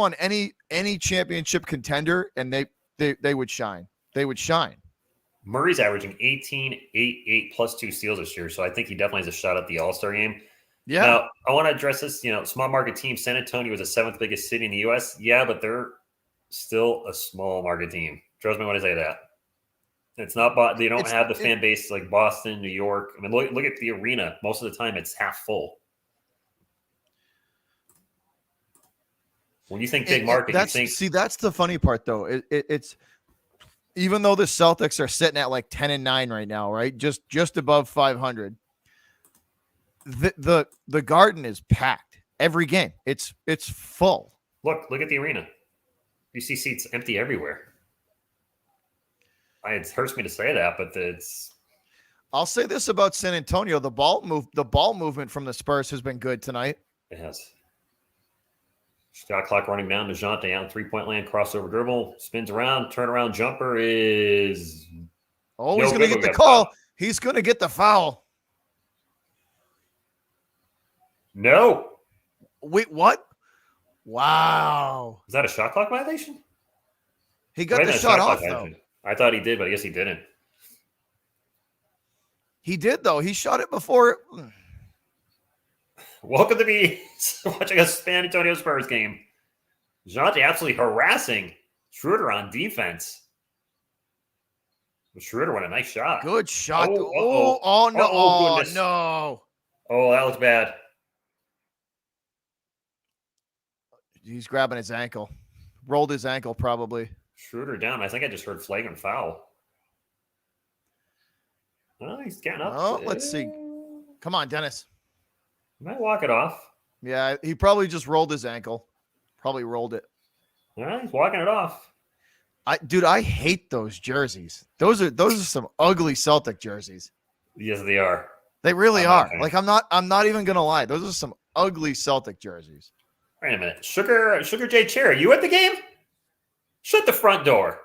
on any championship contender, and they would shine. They would shine. Murray's averaging 18, 8 plus 2 steals this year, so I think he definitely has a shot at the All-Star game. Yeah. Now, I want to address this. Small market team. San Antonio was the 7th biggest city in the U.S. Yeah, but they're still a small market team. Trust me when I say that. It's not. They don't have the fan base like Boston, New York. I mean, look at the arena. Most of the time, it's half full. When you think big market, that's the funny part, though. It's even though the Celtics are sitting at like 10-9 right now, right? Just above 500. The Garden is packed every game. It's full. Look at the arena. You see seats empty everywhere. It hurts me to say that, but it's. I'll say this about San Antonio: the ball movement from the Spurs has been good tonight. It has. Shot clock running down. DeJounte out 3-point land, crossover dribble, spins around, turnaround jumper is. Oh, he's going to get the call. He's going to get the foul. No. Wait, what? Wow. Is that a shot clock violation? He got the shot off, though. I thought he did, but I guess he didn't. He did, though. He shot it before. Welcome to me watching a San Antonio Spurs game. DeJounte absolutely harassing Schroeder on defense. Schroeder won a nice shot. Good shot. Oh, no. Oh, no. Oh, that looks bad. He's grabbing his ankle. Rolled his ankle, probably. Schroeder down. I think I just heard flagrant foul. Oh, he's getting up. Oh, let's see. Come on, Dennis. He might walk it off. Yeah, he probably just rolled his ankle. Probably rolled it. All right, he's walking it off. I hate those jerseys. Those are some ugly Celtic jerseys. Yes, they are. They really are. Like, I'm not even gonna lie. Those are some ugly Celtic jerseys. Wait a minute. Sugar J. Cherry, you at the game? Shut the front door.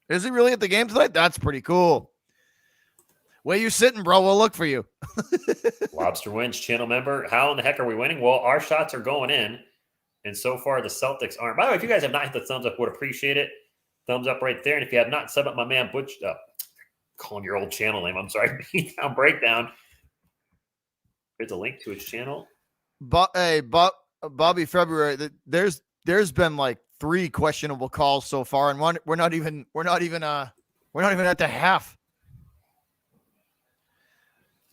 Is he really at the game tonight? That's pretty cool. Where you sitting, bro? We'll look for you. Lobster wins, channel member. How in the heck are we winning? Well, our shots are going in, and so far the Celtics aren't. By the way, if you guys have not hit the thumbs up, would appreciate it. Thumbs up right there. And if you have not, sub up my man Butch. Calling your old channel name. I'm sorry. Beatdown Breakdown. There's a link to his channel. But hey, Bobby February. There's been like 3 questionable calls so far, and we're not even at the half.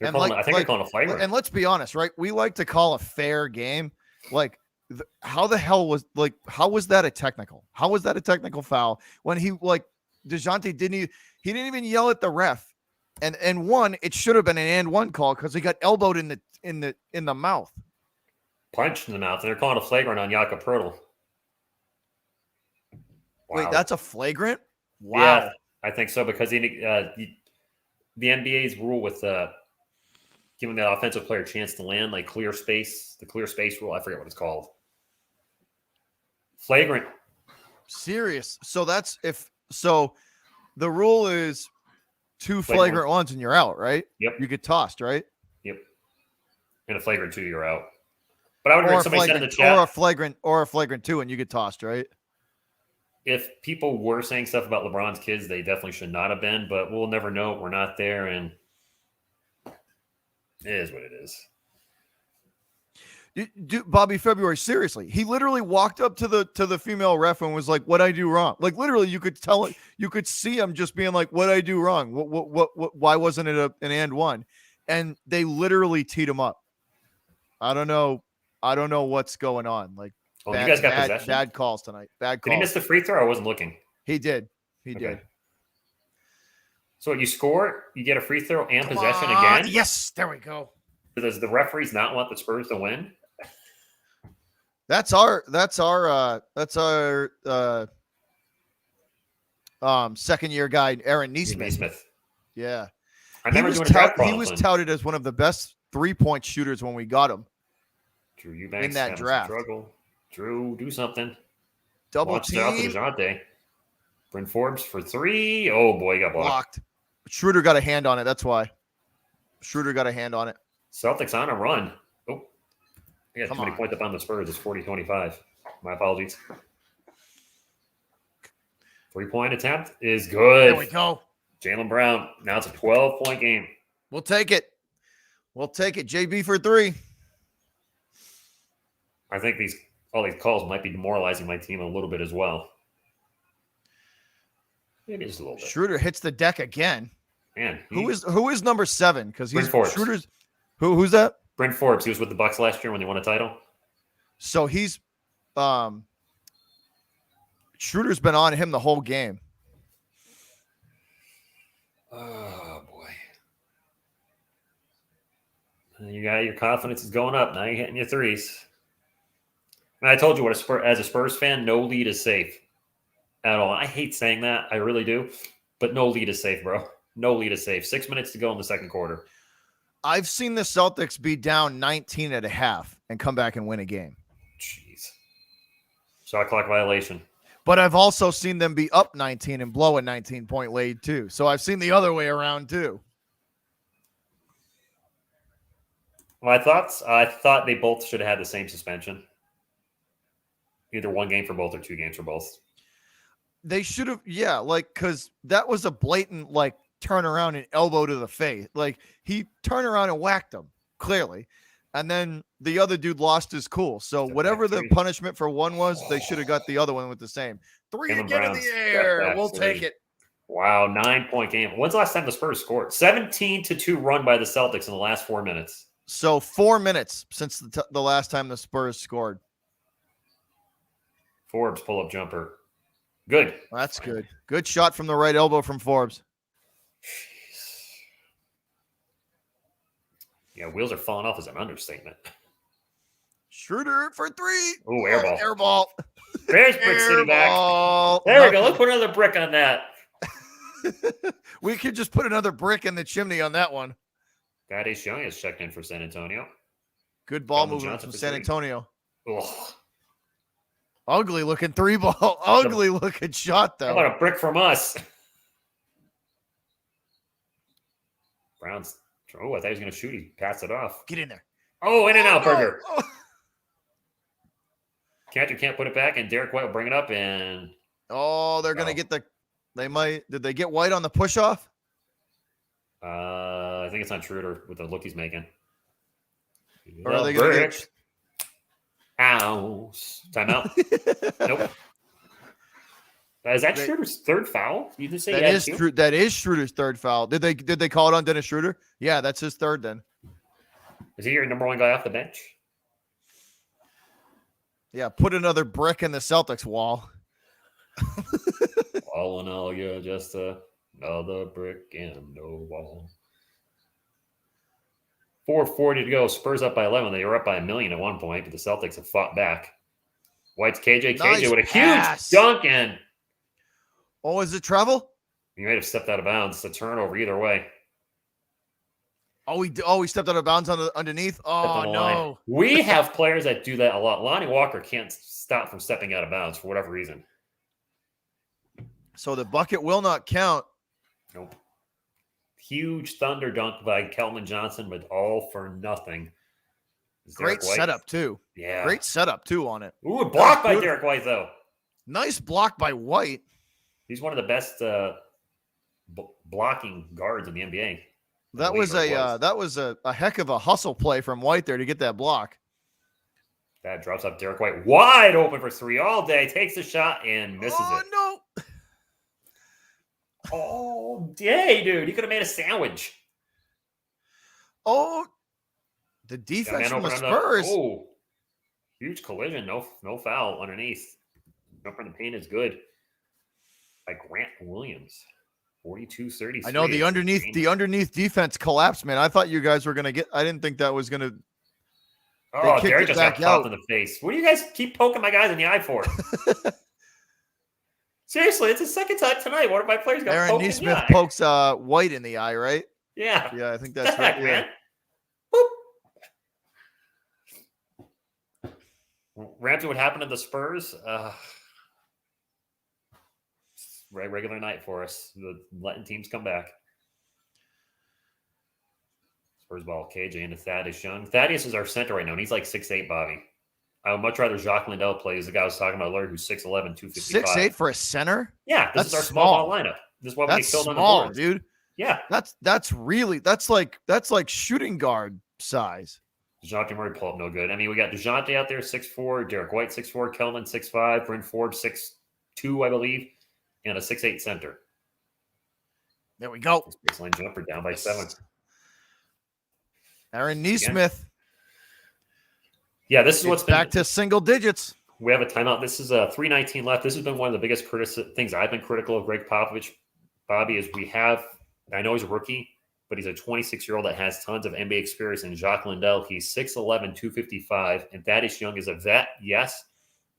I think they're calling a flagrant. And let's be honest, right? We like to call a fair game. Like, how was that a technical? How was that a technical foul when DeJounte didn't even yell at the ref, and one, it should have been an and one call because he got elbowed in the mouth, punched in the mouth, and they're calling a flagrant on Jakob Poeltl. Wow. Wait, that's a flagrant? Wow. Yeah, I think so because the NBA's rule with giving that offensive player a chance to land, like the clear space rule. I forget what it's called. Flagrant. Serious. So the rule is 2 flagrant ones and you're out, right? Yep. You get tossed, right? Yep. And a flagrant 2, you're out. But I would agree. Somebody said in the chat, or a flagrant 2, and you get tossed, right? If people were saying stuff about LeBron's kids, they definitely should not have been. But we'll never know. We're not there, and it is what it is. Bobby February, seriously, he literally walked up to the female ref and was like, "What'd I do wrong?" Like, literally, you could tell it. You could see him just being like, "What'd I do wrong? What? Why wasn't it an and one?" And they literally teed him up. I don't know I don't know what's going on. Like Oh, you guys got possession? bad calls tonight. Bad calls. Did he miss the free throw? I wasn't looking. He did. He did. So you score, you get a free throw and Come possession on. again? Yes, there we go. Does the referees not want the Spurs to win? That's our second year guy, Aaron Neesmith. Yeah. I remember doing a draft he was touted as one of the best 3-point shooters when we got him. Drew Eubanks in that draft. Struggle. Drew, do something. Double Watch team. out for DeJounte. Bryn Forbes for 3. Oh, boy, he got blocked. Schroeder got a hand on it. That's why. Schroeder got a hand on it. Celtics on a run. Oh, I got too many points up on the Spurs. It's 40-25. My apologies. 3-point attempt is good. There we go. Jaylen Brown. Now it's a 12-point game. We'll take it. JB for 3. I think all these calls might be demoralizing my team a little bit as well. Maybe just a little bit. Schroeder hits the deck again. Man, who is number 7? Because he's Schroeder's. Who's that? Bryn Forbes. He was with the Bucks last year when they won a title. So he's Schroeder's been on him the whole game. Oh boy. You got your confidence is going up. Now you're hitting your threes. And I told you as a Spurs fan, no lead is safe at all. I hate saying that. I really do. But no lead is safe, bro. No lead is safe. 6 minutes to go in the second quarter. I've seen the Celtics be down 19 at a half and come back and win a game. Jeez. Shot clock violation. But I've also seen them be up 19 and blow a 19-point lead too. So I've seen the other way around too. My thoughts? I thought they both should have had the same suspension. Either 1 game for both or 2 games for both. They should have, yeah, like, because that was a blatant, like, turn around and elbow to the face. Like, he turned around and whacked him, clearly. And then the other dude lost his cool. So whatever the punishment for one was, they should have got the other one with the same. 3 again in the air. We'll take it. Wow, 9-point game. When's the last time the Spurs scored? 17-2 run by the Celtics in the last 4 minutes. So 4 minutes since the last time the Spurs scored. Forbes pull-up jumper. Good. That's good. Good shot from the right elbow from Forbes. Jeez. Yeah, wheels are falling off is an understatement. Schroeder for 3. Oh, air ball. Air ball. There's Brick City back. There we go. Let's put another brick on that. We could just put another brick in the chimney on that one. Thaddeus Young has checked in for San Antonio. Good ball movement from San Antonio. Ugh. Ugly looking 3 ball. Ugly looking shot, though. How about a brick from us? Brown's. Oh, I thought he was going to shoot. He passed it off. Get in there. Oh, in and out, Burger. Oh. Catcher can't put it back, and Derek White will bring it up. And they're going to get the. They might. Did they get White on the push off? I think it's on Schroeder with the look he's making. Or are they going to get? Ow. Timeout. Nope. Is that Schroeder's third foul? You just say that is Schroeder's third foul. Did they call it on Dennis Schroeder? Yeah, that's his third then. Is he your number 1 guy off the bench? Yeah, put another brick in the Celtics wall. All in all, you're just another brick in the wall. 4:40 to go. Spurs up by 11. They were up by 1 million at one point, but the Celtics have fought back. White's KJ. Nice KJ with a pass. huge dunk in. Oh, is it travel? He might have stepped out of bounds. It's a turnover either way. He stepped out of bounds underneath. Oh, no. Line. We have players that do that a lot. Lonnie Walker can't stop from stepping out of bounds for whatever reason. So the bucket will not count. Nope. Huge thunder dunk by Kelvin Johnson, but all for nothing. Great setup, too. Yeah. Great setup, too, on it. Ooh, blocked by Derek White, though. Nice block by White. He's one of the best blocking guards in the NBA. That was a heck of a hustle play from White there to get that block. That drops up Derek White wide open for 3 all day. Takes the shot and misses it. No. Oh, yay, dude. You could have made a sandwich. Oh, the defense from the Spurs. Huge collision. No foul underneath. Jumper in the paint is good. By Grant Williams. 42-33. I know the underneath defense collapsed, man. I thought you guys were gonna get. I didn't think that was gonna. Oh, Derek just got popped in the face. What do you guys keep poking my guys in the eye for? Seriously, it's the second time tonight. One of my players got poked in the eye. Aaron Nesmith pokes White in the eye, right? Yeah. Yeah, I think that's right. Man. Ramsey, what happened to the Spurs? Regular night for us. Letting teams come back. Spurs ball, KJ into Thaddeus Young. Thaddeus is our center right now, and he's like 6'8", Bobby. I would much rather Jacques Lindell play as the guy I was talking about earlier, who's 6'11", 255. 6'8" for a center? Yeah, this is our small ball lineup. This is what we get killed on the boards. Dude. Yeah. That's like shooting guard size. DeJounte Murray pull up no good. I mean, we got DeJounte out there, 6'4", Derek White, 6'4", Kelman, 6'5", Bryn Ford, 6'2", I believe, and a 6'8" center. There we go. Baseline jumper down by 7. Aaron Nesmith. Yeah, this is what's back to single digits. We have a timeout. This is 3:19 left. This has been one of the biggest things I've been critical of Greg Popovich, Bobby, is I know he's a rookie, but he's a 26-year-old that has tons of NBA experience. And Jacques Lindell, he's 6'11", 255. And Thaddeus Young is a vet, yes,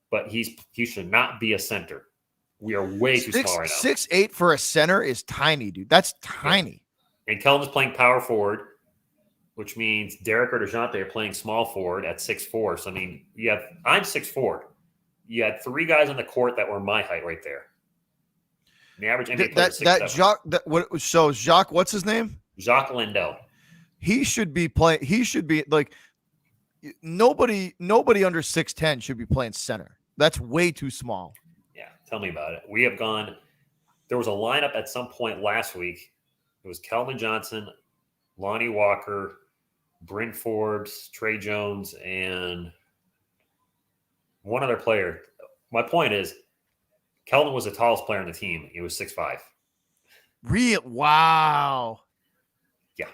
but he should not be a center. We are way too small right now. 6'8" for a center is tiny, dude. That's tiny. Yeah. And Kellen's playing power forward, which means Derek or DeJounte are playing small forward at 6'4". So, I mean, I'm 6'4". You had 3 guys on the court that were my height right there. And the average NBA player is 6'7". Jacques, what's his name? Jacques Lindell. He should be playing. He should be like nobody under 6'10" should be playing center. That's way too small. Yeah, tell me about it. We have gone. There was a lineup at some point last week. It was Kelvin Johnson, Lonnie Walker, Bryn Forbes, Trey Jones, and one other player. My point is, Kelvin was the tallest player on the team. He was 6'5". Wow. Yeah.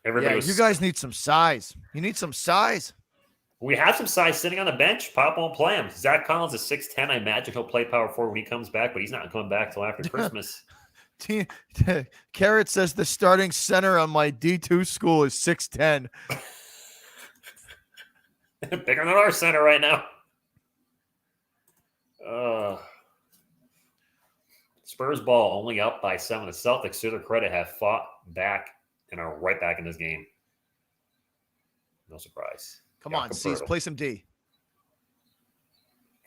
You guys need some size. You need some size. We have some size sitting on the bench. Pop won't play him. Zach Collins is 6'10". I imagine he'll play power forward when he comes back, but he's not coming back till after Christmas. Carrot says the starting center on my D2 school is 6'10". Bigger than our center right now. Spurs ball only up by 7. The Celtics, to their credit, have fought back and are right back in this game. No surprise. Come on, C's, play some D.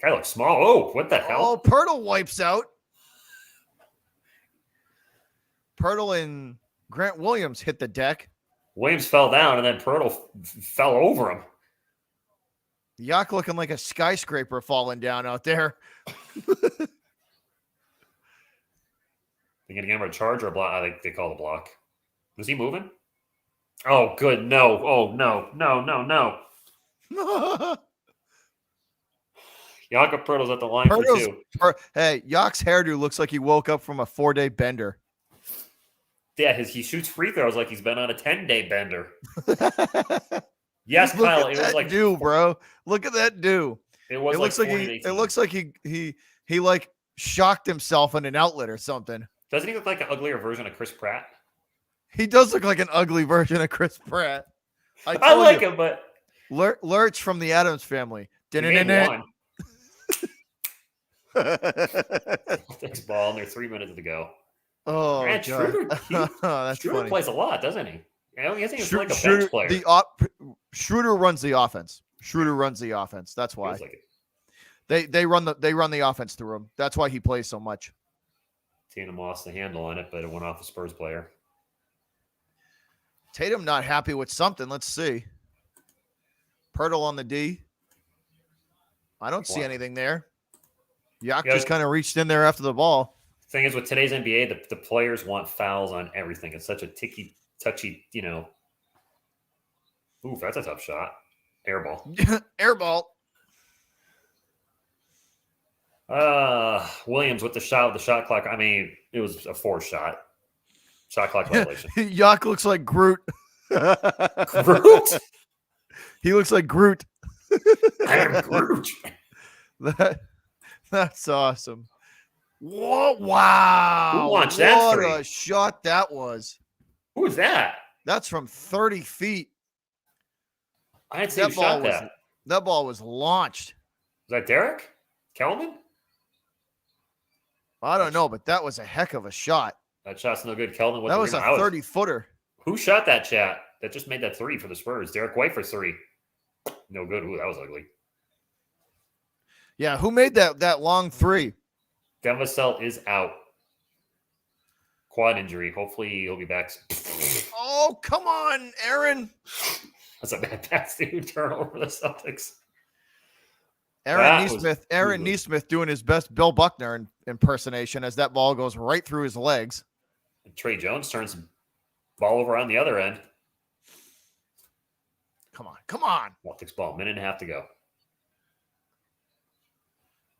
Guy looks small. Oh, what the hell? Oh, Pirtle wipes out. Pirtle and Grant Williams hit the deck. Williams fell down, and then Pirtle fell over him. Yak looking like a skyscraper falling down out there. They're going to give him a charge or a block. I think they call the block. Was he moving? Oh, good. No. Oh, no. Jakob Pirtle's at the line for 2. Hey, Yak's hairdo looks like he woke up from a 4-day bender. Yeah, he shoots free throws like he's been on a 10-day bender. Yes, Kyle. It was like bro. Look at that do. It looks like he like shocked himself in an outlet or something. Doesn't he look like an uglier version of Chris Pratt? He does look like an ugly version of Chris Pratt. I like him, but Lurch from the Addams Family. Thanks, ball, and there's 3 minutes to go. Oh, man, Schroeder, that's Schroeder funny. Plays a lot, doesn't he? I think he's like a bench player. Schroeder runs the offense. That's why they run the offense through him. That's why he plays so much. Tatum lost the handle on it, but it went off the Spurs player. Tatum not happy with something. Let's see. Pirtle on the D. I don't see anything there. Yak just kind of reached in there after the ball. Thing is, with today's NBA, the players want fouls on everything. It's such a touchy, Ooh, that's a tough shot. Airball. Airball. Williams with the shot clock. I mean, it was a 4 shot. Shot clock violation. Yak looks like Groot. Groot? He looks like Groot. I am Groot. That's awesome. Whoa, wow. Who launched that What three? a shot that was. Who was that? That's from 30 feet. I didn't see who shot that. That ball was launched. Was that Derek Kelman? I don't know, but that was a heck of a shot. That shot's no good. Kelman. That was a 30-footer. Who shot that chat? That just made that three for the Spurs. Derek White for three. No good. Ooh, that was ugly. Yeah, who made that long three? Devasel is out. Quad injury. Hopefully he'll be back. Oh, come on, Aaron. That's a bad pass, dude. Turnover for the Celtics. Aaron Neesmith doing his best Bill Buckner impersonation as that ball goes right through his legs. And Trey Jones turns the ball over on the other end. Come on. Celtics ball. Minute and a half to go.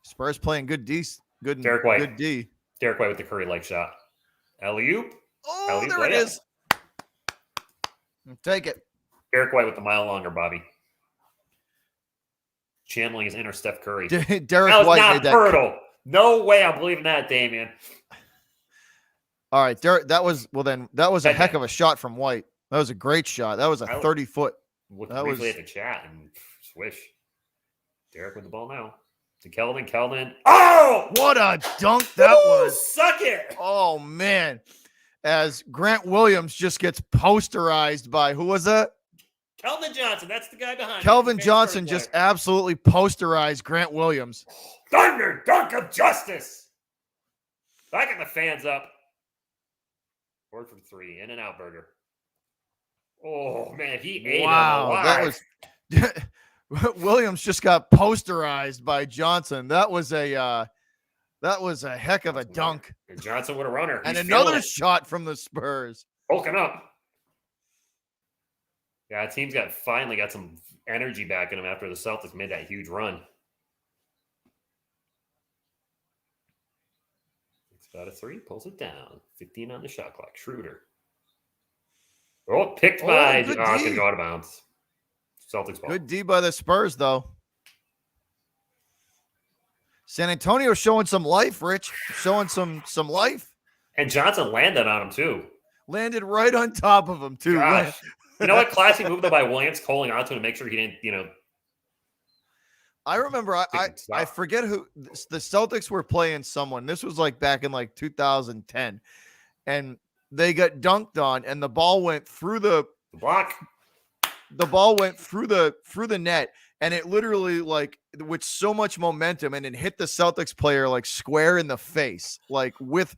Spurs playing good D. Good Derek White. Good D. Derek White with the Curry-like shot. Alley-oop. Oh, Alley-oop, there it is. Take it. Derek White with the mile longer, Bobby. Channeling his inner Steph Curry. Derek that was White not made that. fertile. No way I'm believing that, Damian. All right, Derek. That was a heck of a shot from White. That was a great shot. That was a 30-foot. Looked briefly at the chat and swish. Derek with the ball now. To Keldon. Keldon. Oh! What a dunk that was. Suck it. Oh, man. As Grant Williams just gets posterized by, who was that? Kelvin Johnson. That's the guy behind Kelvin Johnson just absolutely posterized Grant Williams. Thunder dunk of justice. Backing the fans up. Word for three. In and out burger. Oh, man. He ate him alive. That was... Williams just got posterized by Johnson. That was a heck of a dunk. And Johnson with a runner. And another shot from the Spurs. Hulking up. Yeah, team's finally got some energy back in them after the Celtics made that huge run. 6 out of 3, pulls it down. 15 on the shot clock. Schroeder. Oh, picked by. It's going to go out of bounds. Celtics ball. Good D by the Spurs, though. San Antonio showing some life, Rich. Showing some life. And Johnson landed on him, too. Landed right on top of him, too. Gosh. You know what? Classy move, though, by Williams, calling onto him to make sure he didn't, I remember, I forget who. The Celtics were playing someone. This was back in 2010. And they got dunked on, and the ball went through the block. The ball went through the net, and it literally with so much momentum, and it hit the Celtics player square in the face, with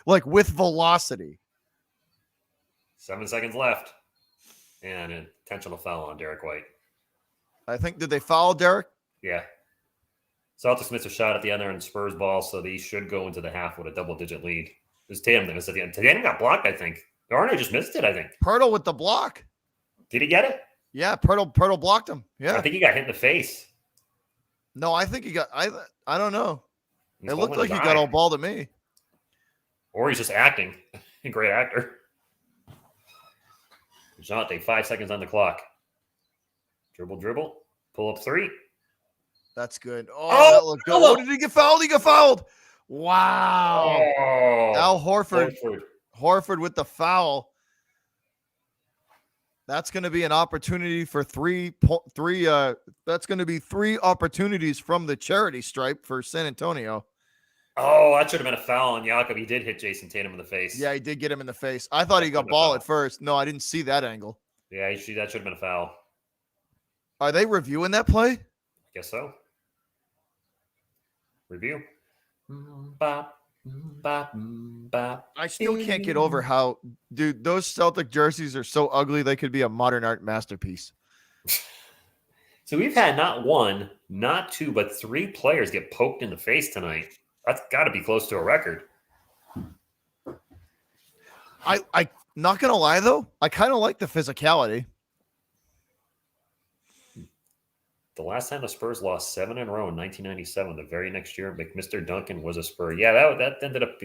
velocity. 7 seconds left, and an intentional foul on Derek White. I think, did they foul Derek? Yeah. Celtics missed a shot at the end there in Spurs ball, so they should go into the half with a double-digit lead. It was Tatum that missed at the end. Tatum got blocked, I think. Garner just missed it, I think. Pirtle with the block. Did he get it? Yeah, Pirtle blocked him. Yeah. I think he got hit in the face. No, I think he got I don't know. He's it looked like he got all ball to me. Or he's just acting. Great actor. Jonte, 5 seconds on the clock. Dribble. Pull up 3. That's good. Oh, that looked good. Oh, did he get fouled? He got fouled. Wow. Oh, Al Horford with the foul. That's going to be an opportunity for three. That's going to be 3 opportunities from the charity stripe for San Antonio. Oh, that should have been a foul on Jakob. He did hit Jason Tatum in the face. Yeah, he did get him in the face. I thought he got ball at first. No, I didn't see that angle. Yeah, that should have been a foul. Are they reviewing that play? I guess so. Review. Bop. I still can't get over how, dude, those Celtic jerseys are so ugly they could be a modern art masterpiece. So we've had not 1, not 2, but 3 players get poked in the face tonight. That's got to be close to a record. I not gonna lie though, I kind of like the physicality. The last time the Spurs lost 7 in a row in 1997, the very next year, Mr. Duncan was a Spur. Yeah, that ended up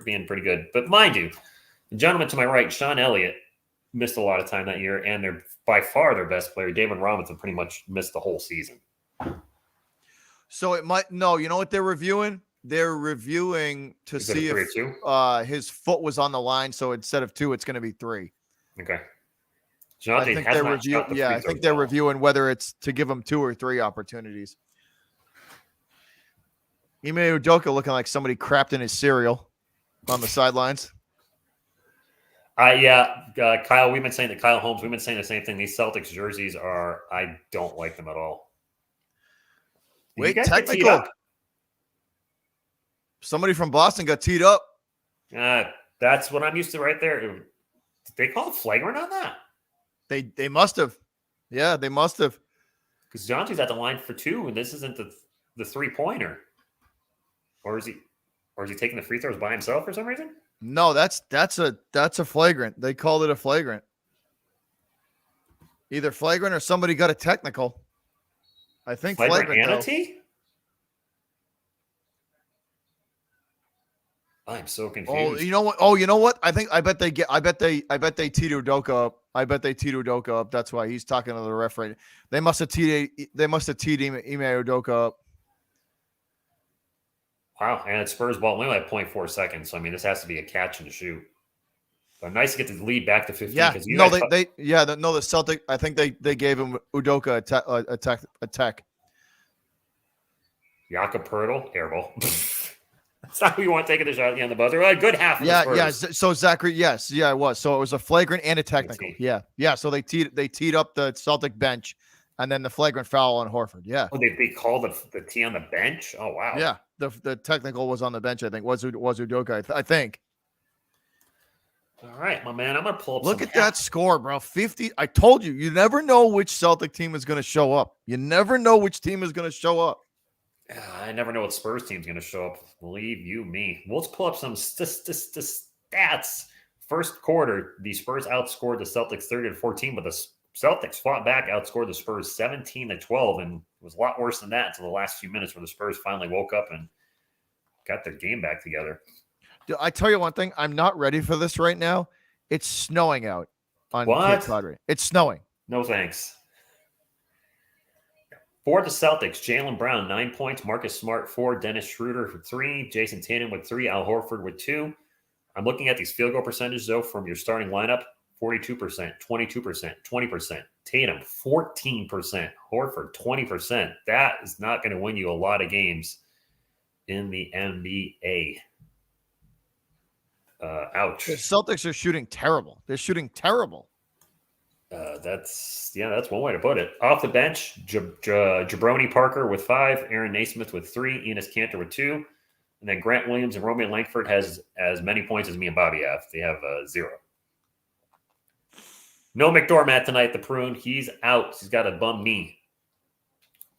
being pretty good. But mind you, the gentleman to my right, Sean Elliott, missed a lot of time that year, and they're by far their best player, David Robinson, pretty much missed the whole season. So it might no. You know what they're reviewing? They're reviewing to Is it see a 3 if or 2? his foot was on the line. So instead of 2, it's going to be 3. Okay. I Jonte think has they're not review. shot the Yeah, free I throws think they're well. reviewing whether it's to give him 2 or 3 opportunities. Ime Udoka looking like somebody crapped in his cereal on the sidelines. Kyle, we've been saying that Kyle Holmes, we've been saying the same thing. These Celtics jerseys I don't like them at all. Did you Wait, guys get teed technical. up? Somebody from Boston got teed up. That's what I'm used to right there. Did they call it flagrant on that? They must have. Yeah, they must have. Because Jonte's at the line for 2, and this isn't the 3-pointer. Or is he taking the free throws by himself for some reason? No, that's a flagrant. They called it a flagrant. Either flagrant or somebody got a technical. I think flagrant and though. a T? I'm so confused. Oh, you know what? I bet they teed Udoka up. I bet they teed Udoka up. That's why he's talking to the referee. They must have teed Ime Udoka up. Wow, and it's Spurs ball. We only have 0.4 seconds. So I mean, this has to be a catch and a shoot. But nice to get the lead back to 15. Yeah, The Celtic. I think they gave him Udoka a tech. Jakob Pertl, airball. That's not who you want taking the shot on the buzzer. Well, a good half of the Spurs. So Zachary, it was. So it was a flagrant and a technical. Yeah. So they teed up the Celtic bench, and then the flagrant foul on Horford. Yeah. Oh, they called the T on the bench. Oh wow. Yeah. The technical was on the bench. I think was Udoka. I think. All right, my man. I'm gonna pull up. Look at that score, bro. 50. I told you. You never know which Celtic team is going to show up. You never know which team is going to show up. I never know what Spurs team's going to show up. Believe you me. Let's pull up some stats. First quarter, the Spurs outscored the Celtics 30-14, but the Celtics fought back, outscored the Spurs 17-12, and it was a lot worse than that until the last few minutes where the Spurs finally woke up and got their game back together. I tell you one thing, I'm not ready for this right now. It's snowing out on Cape Cod. It's snowing. No thanks. For the Celtics, Jaylen Brown, 9 points. Marcus Smart, 4. Dennis Schroeder for 3. Jason Tatum with 3. Al Horford with 2. I'm looking at these field goal percentages, though, from your starting lineup. 42%, 22%, 20%. Tatum, 14%. Horford, 20%. That is not going to win you a lot of games in the NBA. Ouch. The Celtics are shooting terrible. They're shooting terrible. That's one way to put it. Off the bench, Jabroni Parker with 5, Aaron Naismith with 3, Enes Kanter with 2, and then Grant Williams and Romeo Langford has as many points as me and Bobby have. They have 0. No McDormand tonight, the prune. He's out. He's got a bum knee.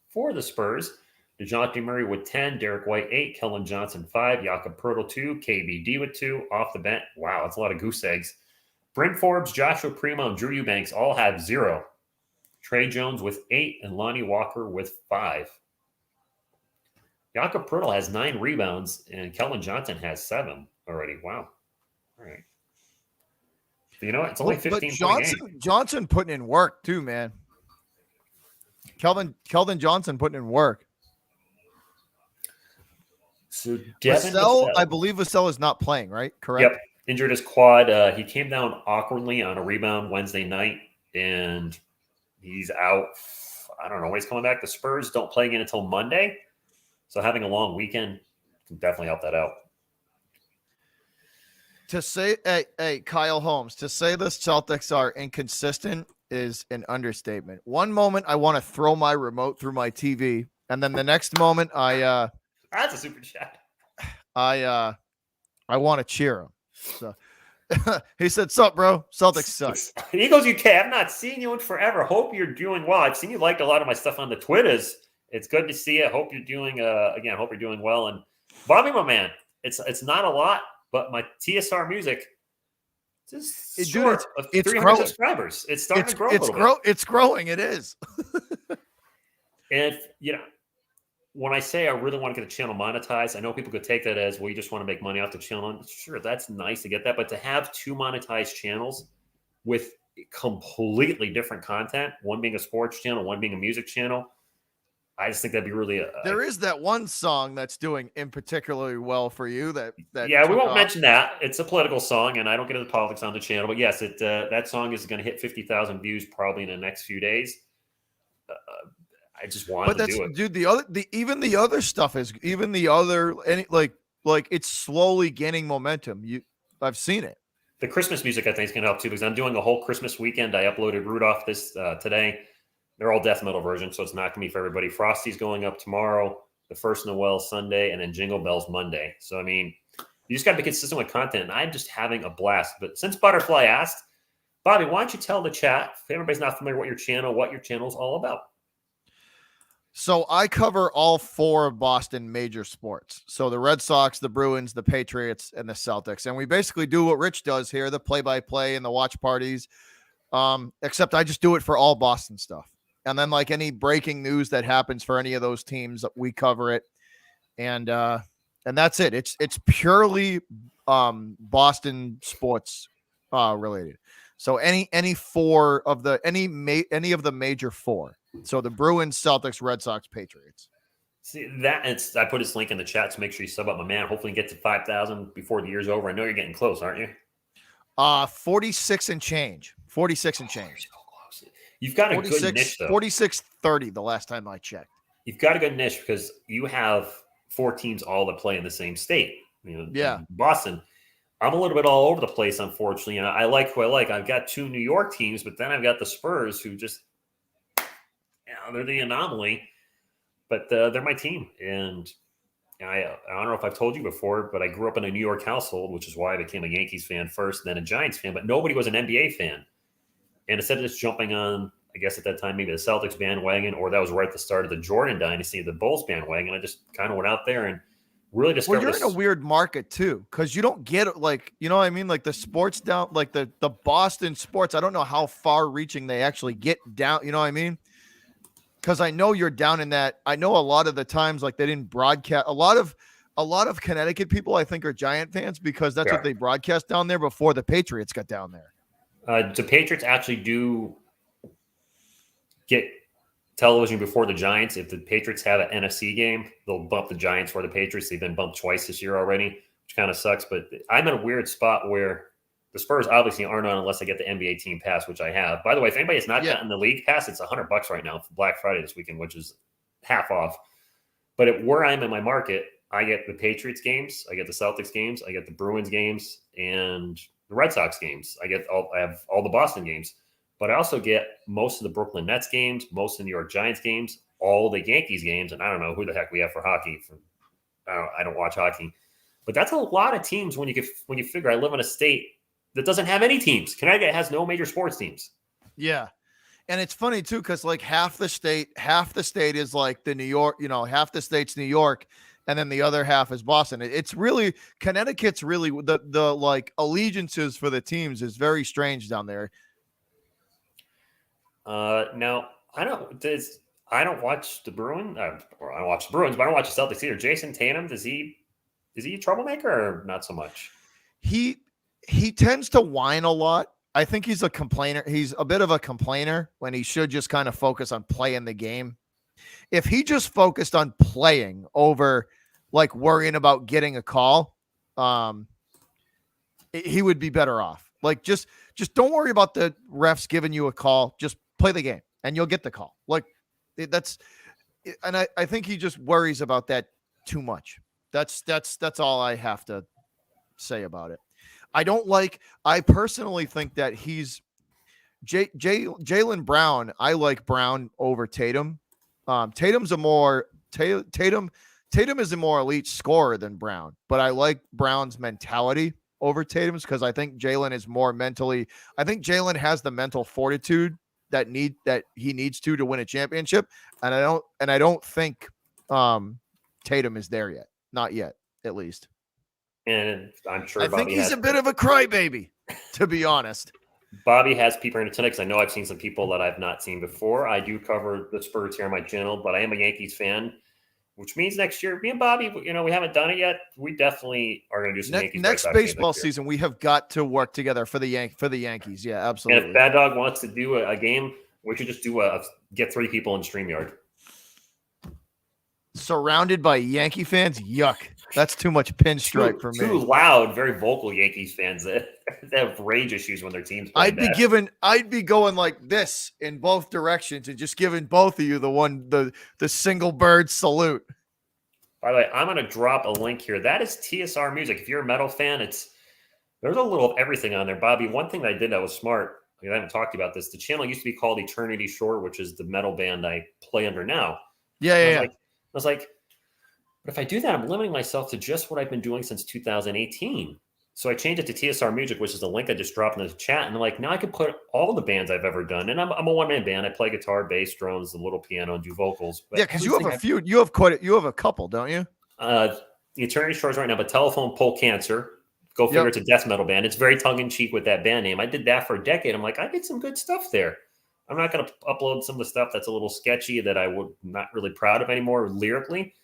For the Spurs, DeJounte Murray with 10, Derek White 8, Kellen Johnson 5, Jakob Pertl 2, KBD with 2. Off the bench, wow, that's a lot of goose eggs. Bryn Forbes, Joshua Primo, and Drew Eubanks all have 0. Trey Jones with 8 and Lonnie Walker with 5. Jakob Pertl has 9 rebounds and Kellen Johnson has 7 already. Wow. All right. You know what? It's only 15 points. Johnson putting in work too, man. Kelvin Johnson putting in work. So Vassell, I believe Vassell is not playing, right? Correct. Yep. Injured his quad. He came down awkwardly on a rebound Wednesday night, and he's out. I don't know when he's coming back. The Spurs don't play again until Monday, so having a long weekend can definitely help that out. To say, hey, Kyle Holmes, to say the Celtics are inconsistent is an understatement. One moment I want to throw my remote through my TV, and then the next moment that's a super chat. I want to cheer him. So he said, "Sup, bro? Celtics suck." He goes, "UK, I've not seen you in forever. Hope you're doing well. I've seen you liked a lot of my stuff on the Twitters. It's good to see you. Hope you're doing hope you're doing well." And Bobby, my man, it's not a lot, but my TSR music just short of 300 growing. subscribers. It's starting to grow a little bit. It's growing. It is. And when I say I really want to get the channel monetized, I know people could take that as, well, you just want to make money off the channel. Sure, that's nice to get that. But to have 2 monetized channels with completely different content, one being a sports channel, one being a music channel, I just think that'd be really. There is that one song that's doing in particularly well for you that Yeah, we took won't off. mention that. It's a political song, and I don't get into politics on the channel. But yes, that song is going to hit 50,000 views probably in the next few days. I just wanted But to that's do it. dude. The other stuff is even the other like it's slowly gaining momentum. I've seen it. The Christmas music I think is going to help too because I'm doing a whole Christmas weekend. I uploaded Rudolph this today. They're all death metal versions, so it's not going to be for everybody. Frosty's going up tomorrow, the first Noel Sunday, and then Jingle Bells Monday. So I mean, you just got to be consistent with content. And I'm just having a blast. But since Butterfly asked, Bobby, why don't you tell the chat if everybody's not familiar with what your channel is all about? So I cover all 4 of Boston major sports. So the Red Sox, the Bruins, the Patriots, and the Celtics. And we basically do what Rich does here, the play-by-play and the watch parties. Except I just do it for all Boston stuff. And then like any breaking news that happens for any of those teams, we cover it. And that's it. It's purely Boston sports related. So any of the major 4. So the Bruins, Celtics, Red Sox, Patriots. See I put his link in the chat, so make sure you sub up my man. Hopefully, you get to 5,000 before the year's over. I know you're getting close, aren't you? 46 and change. 46 and change. So close. You've got a good niche, though. 46-30 the last time I checked. You've got a good niche because you have 4 teams all that play in the same state. Yeah, Boston. I'm a little bit all over the place, unfortunately. And I like who I like. I've got 2 New York teams, but then I've got the Spurs, who just they're the anomaly, but they're my team. And I don't know if I've told you before, but I grew up in a New York household, which is why I became a Yankees fan first, then a Giants fan. But nobody was an NBA fan. And instead of just jumping on, I guess at that time, maybe the Celtics bandwagon, or that was right at the start of the Jordan dynasty, the Bulls bandwagon, I just kind of went out there and really discovered. Well, you're in a weird market too, because you don't get like, you know what I mean? Like the sports down, like the Boston sports, I don't know how far reaching they actually get down. You know what I mean? Because I know you're down in that. I know a lot of the times, like they didn't broadcast a lot of Connecticut people, I think, are Giant fans because that's what they broadcast down there before the Patriots got down there. The Patriots actually do get television before the Giants. If the Patriots have an NFC game, they'll bump the Giants for the Patriots. They've been bumped twice this year already, which kind of sucks. But I'm in a weird spot where the Spurs obviously aren't on unless I get the NBA team pass, which I have. By the way, if anybody has not gotten the league pass, it's $100 right now for Black Friday this weekend, which is half off. But where I'm in my market, I get the Patriots games, I get the Celtics games, I get the Bruins games, and the Red Sox games. I have all the Boston games. But I also get most of the Brooklyn Nets games, most of the New York Giants games, all the Yankees games, and I don't know who the heck we have for hockey. I don't watch hockey, but that's a lot of teams when you figure I live in a state that doesn't have any teams. Connecticut has no major sports teams. Yeah, and it's funny too because like half the state is like the New York, half the state's New York, and then the other half is Boston. It's really Connecticut's really the like allegiances for the teams is very strange down there. Now I don't watch the Bruins. I watch the Bruins, but I don't watch the Celtics either. Jason Tatum, is he a troublemaker or not so much? He tends to whine a lot. I think he's a complainer. He's a bit of a complainer when he should just kind of focus on playing the game. If he just focused on playing over like worrying about getting a call, he would be better off. Like just don't worry about the refs giving you a call. Just play the game and you'll get the call. Like and I think he just worries about that too much. That's all I have to say about it. I personally think that he's Jaylen Brown. I like Brown over Tatum. Tatum is a more elite scorer than Brown, but I like Brown's mentality over Tatum's because I think Jaylen is more mentally. I think Jaylen has the mental fortitude that he needs to win a championship, and I don't think Tatum is there yet. Not yet, at least. And I'm sure I think he's a bit of a crybaby, to be honest. Bobby has people in tonight because I know I've seen some people that I've not seen before. I do cover the Spurs here on my channel, but I am a Yankees fan, which means next year, me and Bobby, we haven't done it yet. We definitely are going to do some Yankees. Next baseball season, we have got to work together for the Yankees. Yeah, absolutely. And if Bad Dog wants to do a game, we should just get 3 people in StreamYard. surrounded by Yankee fans. Yuck. That's too much pinstripe for me. Too loud, very vocal Yankees fans that have rage issues when their team's playing I'd be going like this in both directions and just giving both of you the single bird salute. By the way, I'm going to drop a link here. That is TSR Music. If you're a metal fan, there's a little of everything on there. Bobby, one thing that I did that was smart, I haven't talked about this. The channel used to be called Eternity Shore, which is the metal band I play under now. Yeah. I was like, but if I do that, I'm limiting myself to just what I've been doing since 2018. So I changed it to TSR Music, which is the link I just dropped in the chat. And I'm like, now I could put all the bands I've ever done. And I'm a one-man band. I play guitar, bass, drums, a little piano, and do vocals. But yeah, because you have a couple, don't you? The Eternity Shores right now, but Telephone Pole Cancer. Go figure, It's a death metal band. It's very tongue-in-cheek with that band name. I did that for a decade. I'm like, I did some good stuff there. I'm not going to upload some of the stuff that's a little sketchy that I would not really proud of anymore lyrically.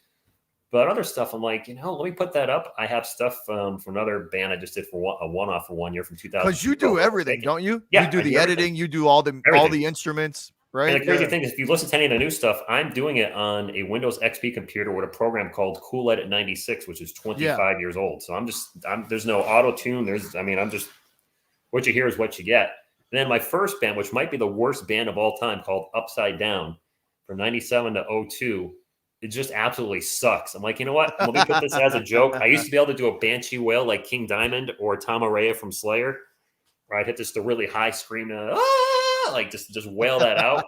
But other stuff, I'm like, let me put that up. I have stuff from another band I just did for a one-off for 1 year from 2000. Because you do everything, don't you? Yeah, you do the editing. You do all the instruments, right? And the crazy thing is, if you listen to any of the new stuff, I'm doing it on a Windows XP computer with a program called Cool Edit 96, which is 25 years old. So there's no auto tune. I'm just what you hear is what you get. And then my first band, which might be the worst band of all time, called Upside Down, from 97 to 02. It just absolutely sucks. I'm like, you know what? Let me put this as a joke. I used to be able to do a banshee wail like King Diamond or Tom Araya from Slayer, where I'd hit just a really high scream, like just wail that out.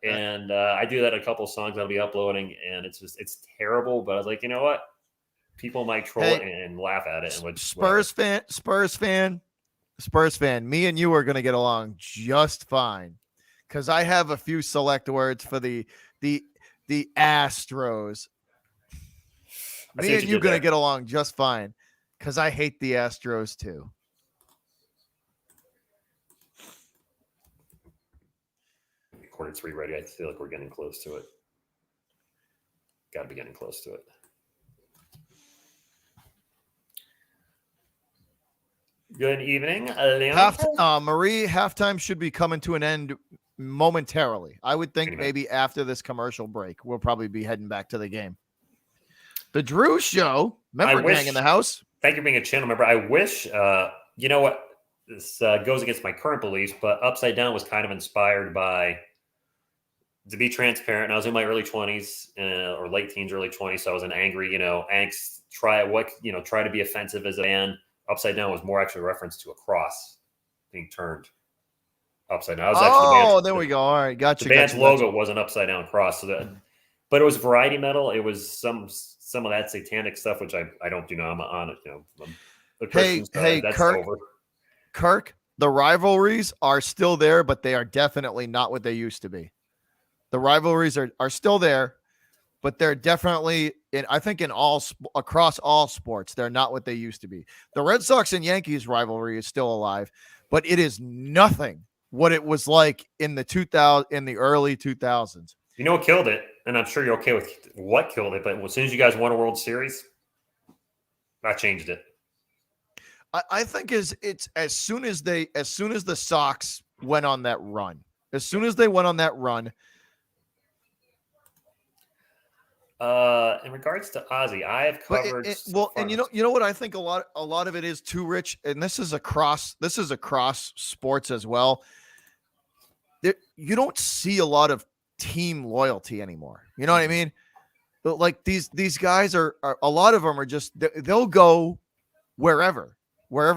And I do that in a couple of songs I'll be uploading, and it's terrible. But I was like, you know what? People might troll it and laugh at it. And Spurs fan. Me and you are going to get along just fine, because I have a few select words for the Astros. Me and you going to get along just fine, because I hate the Astros too. Quarter 3 ready. I feel like we're getting close to it. Got to be getting close to it. Good evening, Leon. Marie, halftime should be coming to an end momentarily. I would think maybe after this commercial break, we'll probably be heading back to the game. The Drew Show, gang in the house. Thank you for being a channel member. I wish, you know what, this goes against my current beliefs, but Upside Down was kind of inspired by, to be transparent, I was in my early 20s or late teens, early 20s, so I was an angry, angst, try to be offensive as a band. Upside Down was more actually a reference to a cross being turned upside down. There we go. All right, gotcha. The band's logo was an upside down cross, but it was variety metal. It was some of that satanic stuff, which I don't do now. I'm on it. Hey, that's Kirk. over. Kirk, the rivalries are still there, but they are definitely not what they used to be. The rivalries are still there, but they're definitely across all sports. They're not what they used to be. The Red Sox and Yankees rivalry is still alive, but it is nothing what it was like in the early 2000s. You know what killed it, and I'm sure you're okay with what killed it, but as soon as you guys won a World Series, that changed it. I think it's as soon as the Sox went on that run. As soon as they went on that run. In regards to Ozzy, I have covered. And you know what I think a lot of it is too, Rich, and this is across sports as well. You don't see a lot of team loyalty anymore. You know what I mean? But like these guys are a lot of them are just they'll go wherever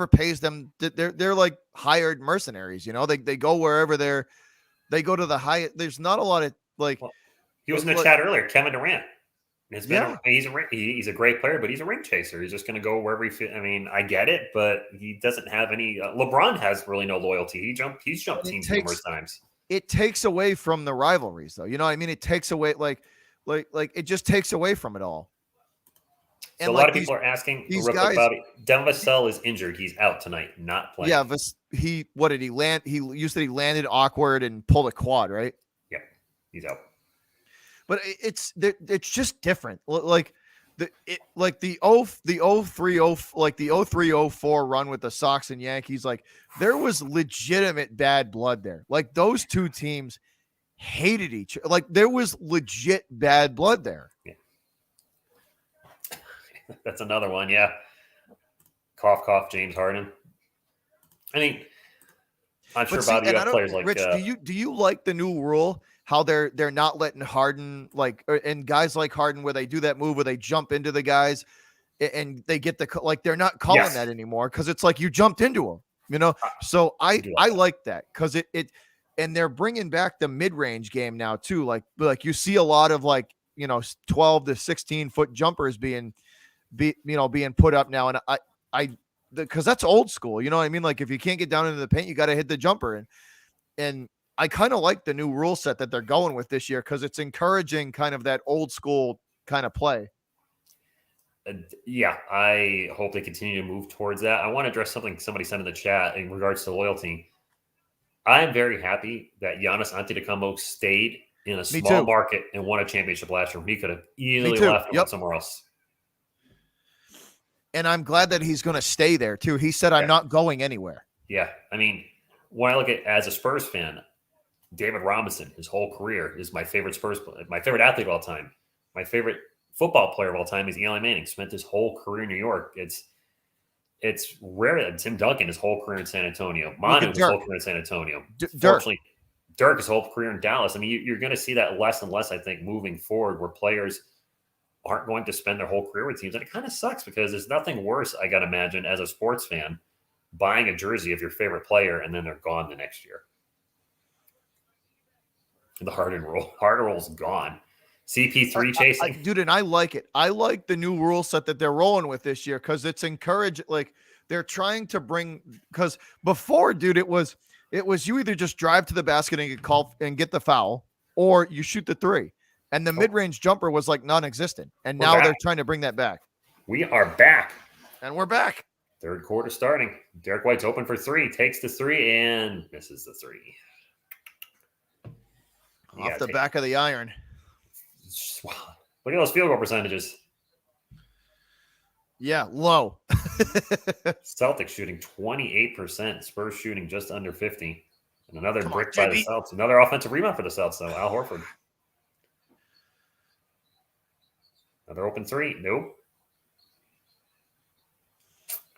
pays them. They're like hired mercenaries. They go wherever they go to the highest. There's not a lot of like. Well, he was in the chat earlier, Kevin Durant. He's a great player, but he's a ring chaser. He's just going to go wherever he fits. I mean, I get it, but he doesn't have any. LeBron has really no loyalty. He's jumped teams numerous times. It takes away from the rivalries, though. You know what I mean? It takes away like it just takes away from it all. And so a lot of people are asking. These guys, Devin Vassell is injured. He's out tonight, not playing. Yeah, what did he land? He landed awkward and pulled a quad, right? Yeah, he's out. But it's just different. Like the 03-04 run with the Sox and Yankees, like there was legitimate bad blood there. Like those two teams hated each other. Like there was legit bad blood there. Yeah. That's another one. Yeah. Cough, cough, James Harden. I mean, I'm sure, But see, Bobby, you and I have don't, players like Rich, do you like the new rule? How they're not letting Harden and guys like Harden where they do that move where they jump into the guys and they get like they're not calling yes, that anymore because it's like you jumped into them. I So I do I like that. like that because it and they're bringing back the mid range game now too. Like you see a lot of 12 to 16 foot jumpers being put up now, and I because that's old school. You know what I mean? Like if you can't get down into the paint, you got to hit the jumper, and I kind of like the new rule set that they're going with this year because it's encouraging kind of that old school kind of play. Yeah, I hope they continue to move towards that. I want to address something somebody sent in the chat in regards to loyalty. I am very happy that Giannis Antetokounmpo stayed in a Me small too. market and won a championship last year. He could have Me easily too. left and Yep. went somewhere else. And I'm glad that he's going to stay there too. He said, "I'm Yeah. not going anywhere." Yeah. I mean, when I look at as a Spurs fan, David Robinson, his whole career is my favorite Spurs player, my favorite athlete of all time. My favorite football player of all time is Eli Manning. Spent his whole career in New York. It's rare that Tim Duncan, his whole career in San Antonio. Look Manu, at his whole Dirk. career in San Antonio. Dirk. Fortunately, Dirk, his whole career in Dallas. I mean, you're going to see that less and less, I think, moving forward, where players aren't going to spend their whole career with teams. And it kind of sucks because there's nothing worse, I got to imagine, as a sports fan, buying a jersey of your favorite player and then they're gone the next year. The Harden rule's gone. CP3 chasing. Dude, and I like it. I like the new rule set that they're rolling with this year because it's encouraged. Like they're trying to bring because before, dude, it was you either just drive to the basket and get called and get the foul, or you shoot the three. And the mid-range jumper was like non-existent. And now they're trying to bring that back. We are back. And we're back. Third quarter starting. Derek White's open for three, takes the three and misses the three. Off the back of the iron. Wow. Look at those field goal percentages. Yeah, low. Celtics shooting 28%. Spurs shooting just under 50. And another brick by the Celtics. Another offensive rebound for the Celtics, though. Al Horford. Another open three. Nope.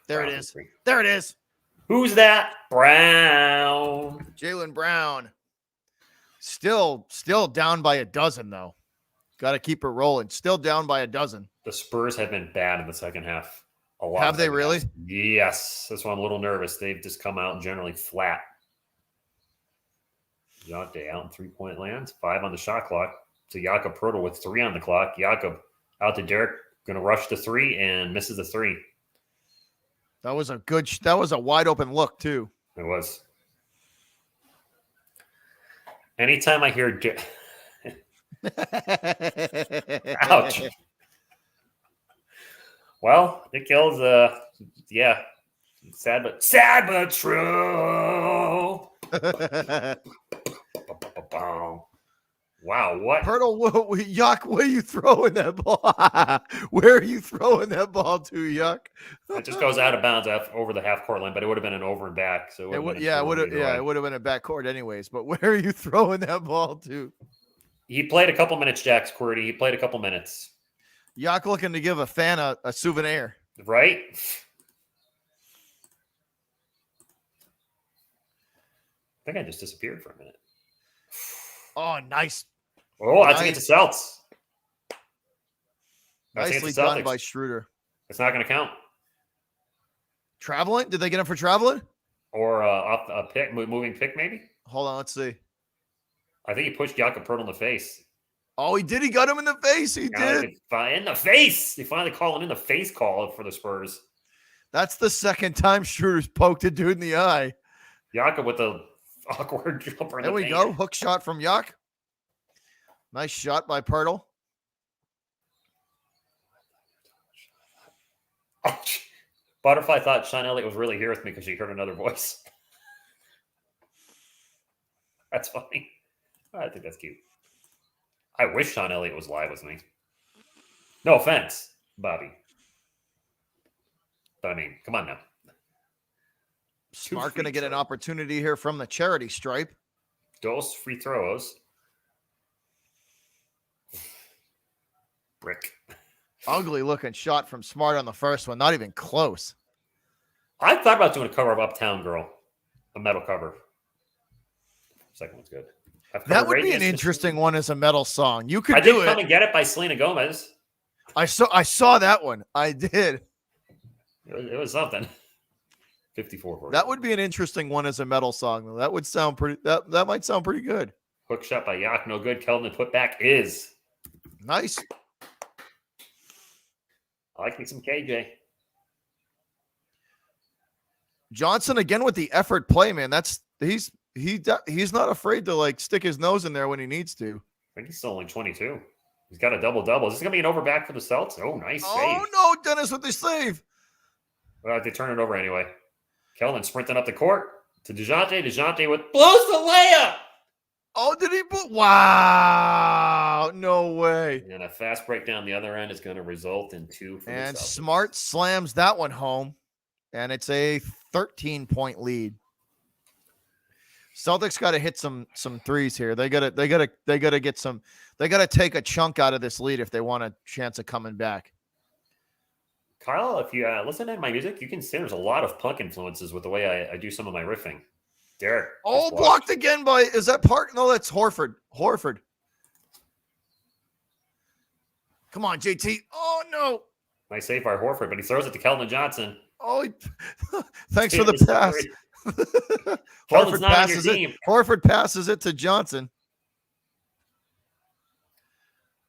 There it is. There it is. Who's that? Brown. Jaylen Brown. Still down by a dozen, though. Got to keep it rolling. Still down by a dozen. The Spurs have been bad in the second half. A lot. Have they really? Yes. That's why I'm a little nervous. They've just come out generally flat. Jonte out in three-point land. 5 on the shot clock. To Jakob Poeltl with 3 on the clock. Jakob out to Derek. Going to rush the 3 and misses the 3. That was a wide open look, too. It was. Anytime I hear ouch. Well, it kills yeah. Sad but true. Wow, what? Poeltl, Yuck, where are you throwing that ball? Where are you throwing that ball to, Yuck? It just goes out of bounds over the half court line, but it would have been an over and back. So it would have been a back court anyways. But where are you throwing that ball to? He played a couple minutes, Jax Quirty. He played a couple minutes. Yuck looking to give a fan a souvenir. Right? I think I just disappeared for a minute. Oh, nice. Oh, that's against the Celtics. Nicely done by Schroeder. It's not going to count. Traveling? Did they get him for traveling? Or a pick, moving pick, maybe? Hold on, let's see. I think he pushed Jakob Poeltl in the face. Oh, he did. He got him in the face. He did. In the face. They finally call him in the face call for the Spurs. That's the second time Schroeder's poked a dude in the eye. Jakob with the awkward jumper. There we go. Hook shot from Yuck. Nice shot by Poeltl. Butterfly thought Sean Elliott was really here with me because she heard another voice. That's funny. I think that's cute. I wish Sean Elliott was live with me. No offense, Bobby. But I mean, come on now. Smart going to get an opportunity here from the charity stripe. Dos free throws. Brick. Ugly looking shot from Smart on the first one. Not even close. I thought about doing a cover of Uptown Girl, a metal cover. Second one's good. That would be an interesting one as a metal song. You could I do did it. Come and Get It by Selena Gomez. I saw that one. I did. It was something. 54. That would be an interesting one as a metal song, though. That would sound pretty. That might sound pretty good. Hook shot by Yak, no good. Kelvin put back is nice. I like me some KJ. Johnson again with the effort play, man. He's not afraid to like stick his nose in there when he needs to. I think he's still only 22. He's got a double-double. Is this going to be an over back for the Celtics? Oh, nice save. Oh, no, Dennis with the save. Well, they turn it over anyway. Kelvin sprinting up the court to DeJounte. DeJounte blows the layup. Oh, did he? Wow. No way. And a fast break down the other end is going to result in 2 for and the Celtics. Smart slams that one home, and it's a 13-point lead. Celtics got to hit some threes here. They got to take a chunk out of this lead if they want a chance of coming back. Kyle, if you listen to my music, you can see there's a lot of punk influences with the way I do some of my riffing. Derek. Oh, blocked again by, is that Park? No, that's Horford. Come on, JT. Oh, no. Nice save by Horford, but he throws it to Keldon Johnson. Oh, thanks for the pass. Horford passes it to Johnson.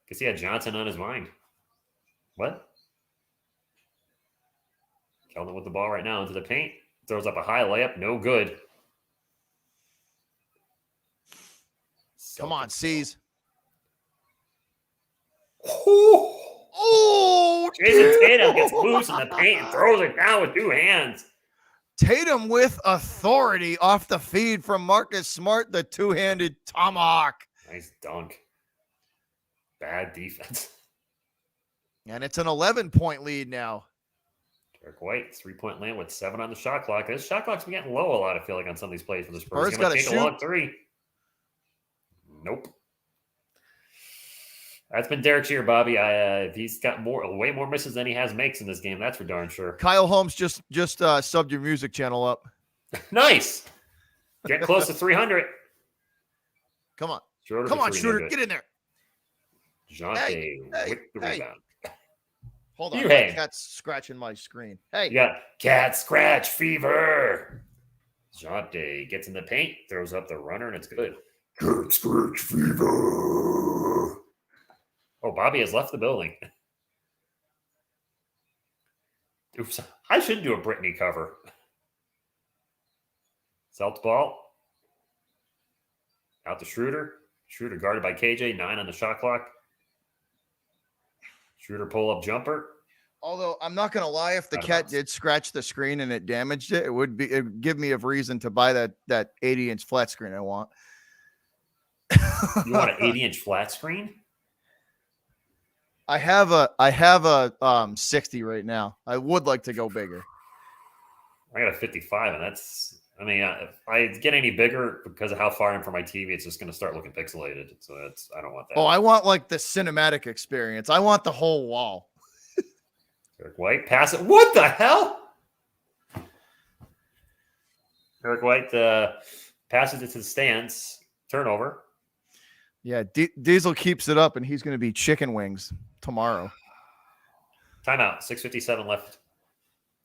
Because he had Johnson on his mind. What? Keldon with the ball right now into the paint. Throws up a high layup. No good. Come on, C's. Oh, Jason Tatum gets loose in the paint and throws it down with 2 hands. Tatum with authority off the feed from Marcus Smart, the 2-handed tomahawk. Nice dunk. Bad defense. And it's an 11-point lead now. Derek White, 3-point land with 7 on the shot clock. This shot clock's been getting low a lot, I feel like, on some of these plays for the Spurs. Spurs got to take shoot. A long 3. Nope. That's been Derek's year, Bobby. He's got way more misses than he has makes in this game. That's for darn sure. Kyle Holmes just subbed your music channel up. Nice. Get close to 300. Come on. Schroeder Come on, Schroeder. Get in there. Jonte with the rebound. Hold on. My cat's scratching my screen. Hey. You got cat scratch fever. Jonte gets in the paint, throws up the runner, and it's good. Cat scratch fever. Oh, Bobby has left the building. Oops. I should do a Britney cover. Celtics ball. Out to Schroeder. Schroeder guarded by KJ. 9 on the shot clock. Schroeder pull-up jumper. Although I'm not going to lie, if the cat did scratch the screen and it damaged it, it would give me a reason to buy that 80-inch flat screen I want. You want an 80-inch flat screen? I have a 60 right now. I would like to go bigger. I got a 55, and that's. I mean, if I get any bigger because of how far I'm from my TV, it's just going to start looking pixelated. So I don't want that. Oh, I want like the cinematic experience. I want the whole wall. Derek White pass it. What the hell? Derek White passes it to the stands. Turnover. Yeah, Diesel keeps it up, and he's going to be chicken wings tomorrow. Timeout. 6:57 left.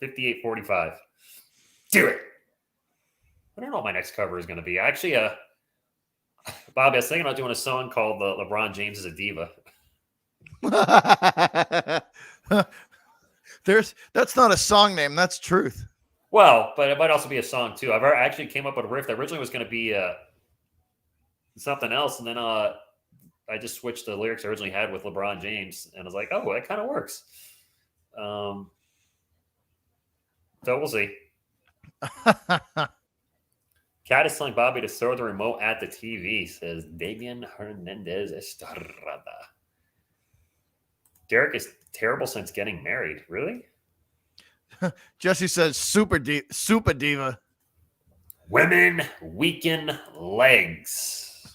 58-45. Do it. I don't know what my next cover is going to be. Actually, Bobby, I was thinking about doing a song called LeBron James is a Diva. That's not a song name. That's truth. Well, but it might also be a song, too. I've actually came up with a riff that originally was going to be something else, and then I just switched the lyrics I originally had with LeBron James, and I was like, oh, that kind of works. So we'll see. Cat is telling Bobby to throw the remote at the TV, says Damian Hernandez Estrada. Derek is terrible since getting married. Really? Jesse says super diva. Women weaken legs.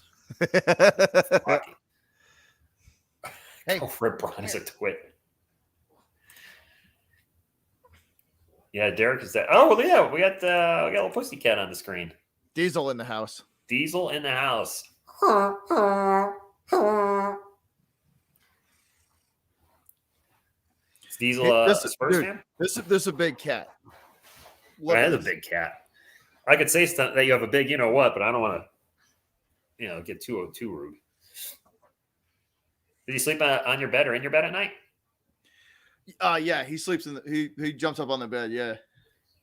Hey, go for it, Bronze a twit. Yeah, Derek is that. Oh, well, yeah, we got a little pussycat on the screen. Diesel in the house. Diesel in the house. Is Diesel a Spurs fan? This is a big cat. That is a big cat. I could say that you have a big, you know what, but I don't want to, get too rude. Did you sleep on your bed or in your bed at night? Yeah, he sleeps he jumps up on the bed. Yeah.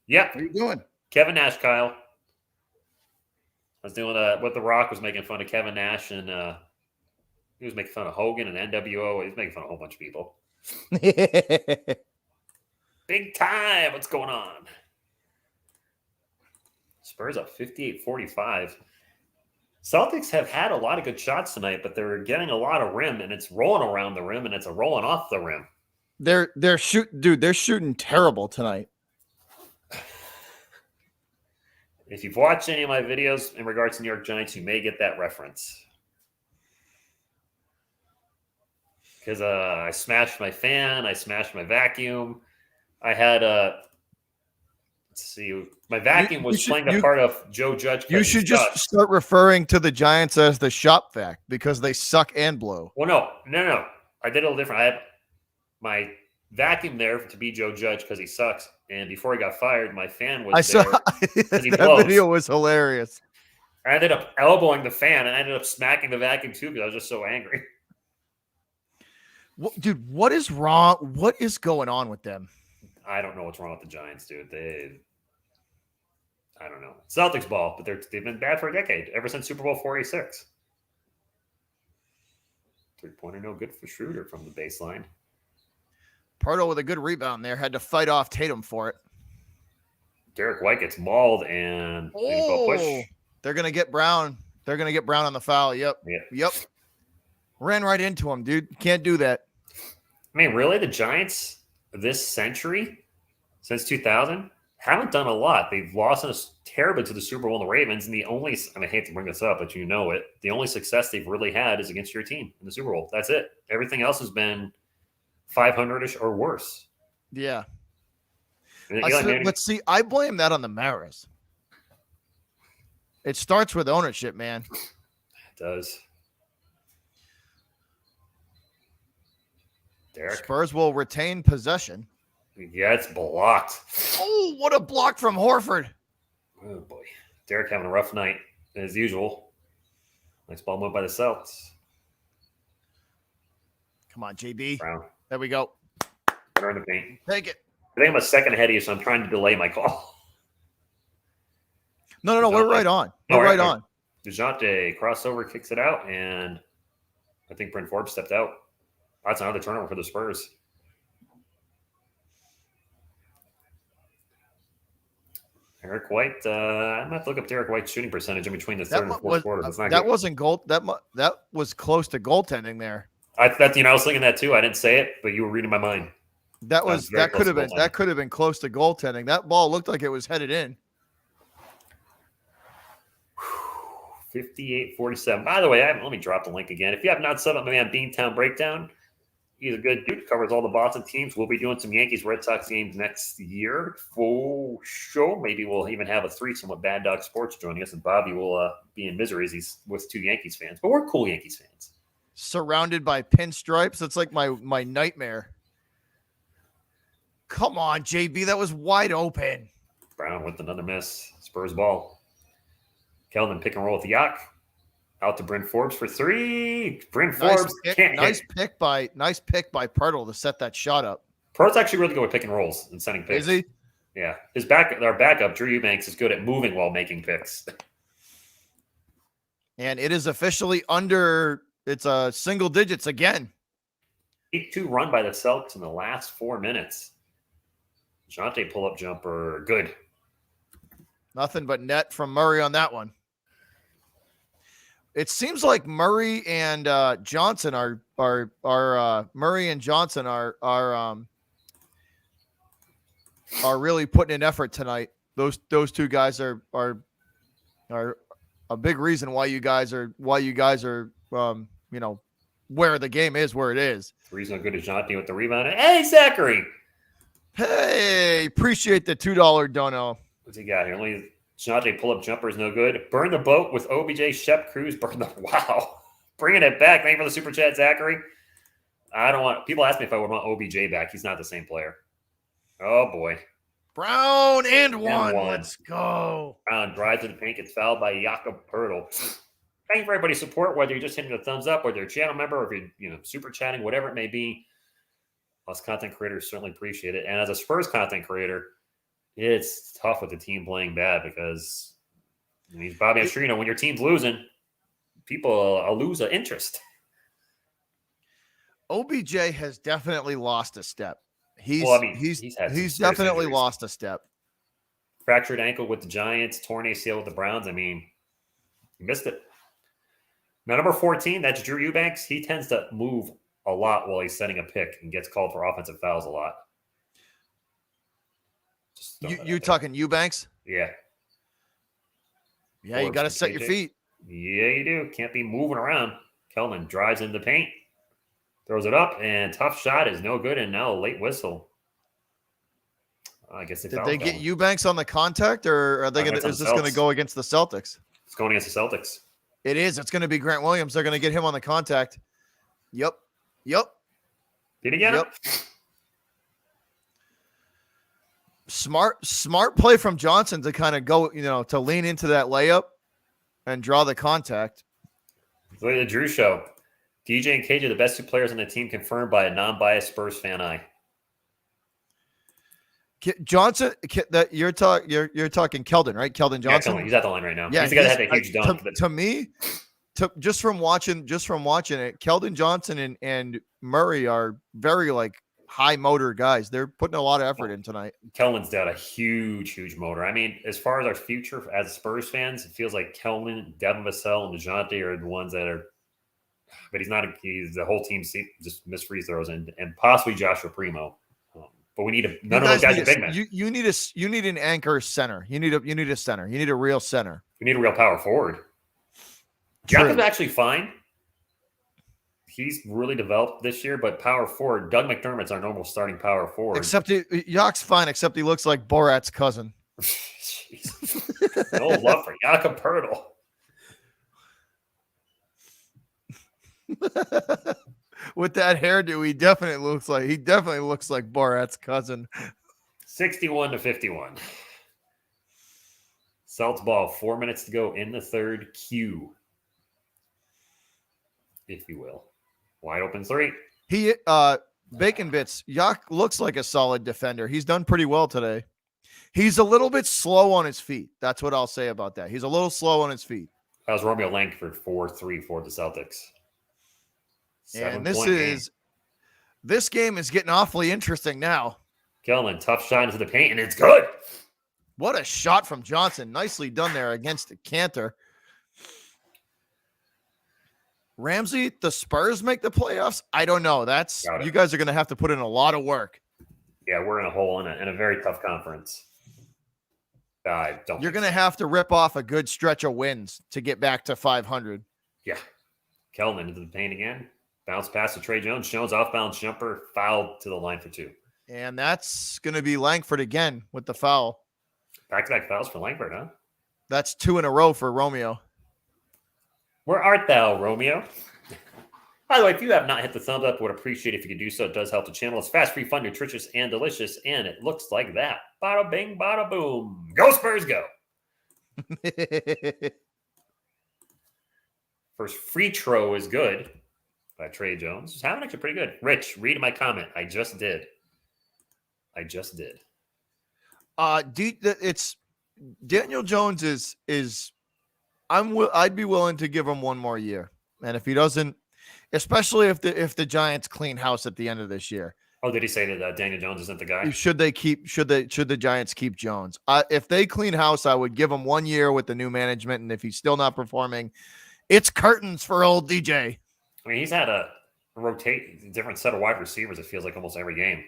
Yeah. What are you doing? Kevin Nash, Kyle. I was doing what The Rock was making fun of Kevin Nash, and he was making fun of Hogan and NWO. He was making fun of a whole bunch of people. Big time. What's going on? Spurs up 58-45. Celtics have had a lot of good shots tonight, but they're getting a lot of rim, and it's rolling around the rim, and it's a rolling off the rim. They're shooting terrible tonight. If you've watched any of my videos in regards to New York Giants, you may get that reference. Because I smashed my fan, I smashed my vacuum. I had my vacuum was playing the part of Joe Judge. You should just start referring to the Giants as the shop vac because they suck and blow. Well, no. I did a little different. I had my vacuum there to be Joe Judge because he sucks. And before he got fired, my fan was there because he that blows. video was hilarious. I ended up elbowing the fan, and I ended up smacking the vacuum too because I was just so angry. Dude, what is wrong? What is going on with them? I don't know what's wrong with the Giants, dude. I don't know. Celtics ball, but they've been bad for a decade, ever since Super Bowl 46. 3-pointer, no good for Schroeder from the baseline. Pardo with a good rebound there. Had to fight off Tatum for it. Derek White gets mauled and push. They're going to get Brown. They're going to get Brown on the foul. Yep. Ran right into him, dude. Can't do that. I mean, really, the Giants this century, since 2000, haven't done a lot. They've lost terribly to the Super Bowl and the Ravens, and I hate to bring this up, but you know it, the only success they've really had is against your team in the Super Bowl. That's it. Everything else has been 500-ish or worse. Yeah. Let's see. I blame that on the Maras. It starts with ownership, man. It does. Derek. Spurs will retain possession. Yeah, it's blocked. Oh, what a block from Horford. Oh, boy. Derek having a rough night, as usual. Nice ball moved by the Celtics. Come on, JB. Brown. There we go. Put her in the paint. Take it. I think I'm a second ahead of you, so I'm trying to delay my call. No. We're right on. We're right on. DeJounte crossover, kicks it out, and I think Bryn Forbes stepped out. That's another turnover for the Spurs. Derek White, I'm going to have to look up Derek White's shooting percentage in between the third and fourth quarter. That wasn't goal. That was close to goaltending there. I was thinking that too. I didn't say it, but you were reading my mind. That could have been close to goaltending. That ball looked like it was headed in. 58-47. By the way, let me drop the link again. If you have not set up my man Beantown Breakdown, he's a good dude. Covers all the Boston teams. We'll be doing some Yankees Red Sox games next year for sure. Maybe we'll even have a threesome with Bad Dog Sports joining us, and Bobby will be in misery as he's with two Yankees fans. But we're cool Yankees fans. Surrounded by pinstripes. That's like my nightmare. Come on, JB. That was wide open. Brown with another miss. Spurs ball. Keldon pick and roll with the Yak. Out to Bryn Forbes for three. Bryn Forbes can't nice hit. Nice pick by Pirtle to set that shot up. Pirtle's actually really good with pick and rolls and sending picks. Is he? Yeah. Our backup, Drew Eubanks, is good at moving while making picks. And it is officially under single digits again. 8-2 run by the Celtics in the last 4 minutes. Jante pull-up jumper, good. Nothing but net from Murray on that one. It seems like Murray and Johnson are really putting in effort tonight. Those two guys are a big reason why you guys are where the game is where it is. The reason I'm good as Jonty with the rebound. Hey, Zachary. Hey, appreciate the $2 dono. What's he got here? Only Shante pull-up jumper is no good. Burn the boat with OBJ, Shep, Cruz. Wow. Bringing it back. Thank you for the super chat, Zachary. I don't want – people ask me if I would want OBJ back. He's not the same player. Oh, boy. Brown and one. Let's go. Brown drives to the paint, gets fouled by Jakob Pertl. Thank you for everybody's support, whether you're just hitting the thumbs up, whether you're a channel member, or if you're super chatting, whatever it may be. Us content creators certainly appreciate it. And as a Spurs content creator, it's tough with the team playing bad because he's Bobby Astrino. When your team's losing, people lose an interest. OBJ has definitely lost a step. He's definitely lost a step. Fractured ankle with the Giants, torn ACL with the Browns. I mean, he missed it. Now, number 14, that's Drew Eubanks. He tends to move a lot while he's setting a pick and gets called for offensive fouls a lot. You talking Eubanks? Yeah. Yeah, you got to set your feet. Yeah, you do. Can't be moving around. Kelman drives into the paint, throws it up, and tough shot is no good, and now a late whistle. I guess did they get Eubanks on the contact, or are they going to? Is this going to go against the Celtics? It's going against the Celtics. It is. It's going to be Grant Williams. They're going to get him on the contact. Yep. Did he get it? Smart play from Johnson to kind of go, to lean into that layup and draw the contact. Look at the Drew show. DJ and KJ, the best two players on the team, confirmed by a non-biased Spurs fan eye. Johnson, that you're talking Keldon, right? Keldon Johnson. Yeah, he's at the line right now. Yeah, he's the guy that had a huge dunk. To me, just from watching it, Keldon Johnson and Murray are very high motor guys. They're putting a lot of effort in tonight. Kelman's got a huge motor. I mean, as far as our future as Spurs fans, it feels like Kelman, Devin Vassell, and DeJounte are the ones that are. But he's not. He's the whole team just miss free throws and possibly Joshua Primo. But we need none of those guys are big men. You need an anchor center. You need a center. You need a real center. We need a real power forward. Jacob's actually fine. He's really developed this year, but power forward, Doug McDermott's our normal starting power forward. Except Yak's fine, except he looks like Borat's cousin. No love for Jakob Pertl. With that hairdo, he definitely looks like Borat's cousin. 61-51. Celts ball, 4 minutes to go in the third Q, if you will. Wide open three. He Bacon Bits. Yak looks like a solid defender. He's done pretty well today. He's a little bit slow on his feet. That's what I'll say about that. He's a little slow on his feet. That was Romeo Langford 4-3 for the Celtics. And this game is getting awfully interesting now. Kelman, tough shot into the paint, and it's good. What a shot from Johnson. Nicely done there against Cantor. Ramsey, the Spurs make the playoffs? I don't know. You guys are going to have to put in a lot of work. Yeah, we're in a hole in a very tough conference. You're going to have to rip off a good stretch of wins to get back to 500. Yeah. Kelman into the paint again. Bounce pass to Trey Jones. Jones off-balance jumper. Fouled to the line for two. And that's going to be Langford again with the foul. Back-to-back fouls for Langford, huh? That's 2 in a row for Romeo. Where art thou, Romeo? By the way, if you have not hit the thumbs up, I would appreciate it if you could do so. It does help the channel. It's fast, free, fun, nutritious, and delicious. And it looks like that. Bada bing, bada boom. Go Spurs, go. First free throw is good by Trey Jones. He's having actually pretty good. Rich, read my comment. I just did. It's Daniel Jones I'd be willing to give him one more year. And if he doesn't, especially if the Giants clean house at the end of this year. Oh, did he say that Daniel Jones isn't the guy? Should the Giants keep Jones? If they clean house, I would give him 1 year with the new management. And if he's still not performing, it's curtains for old DJ. I mean, he's had a different set of wide receivers, it feels like, almost every game.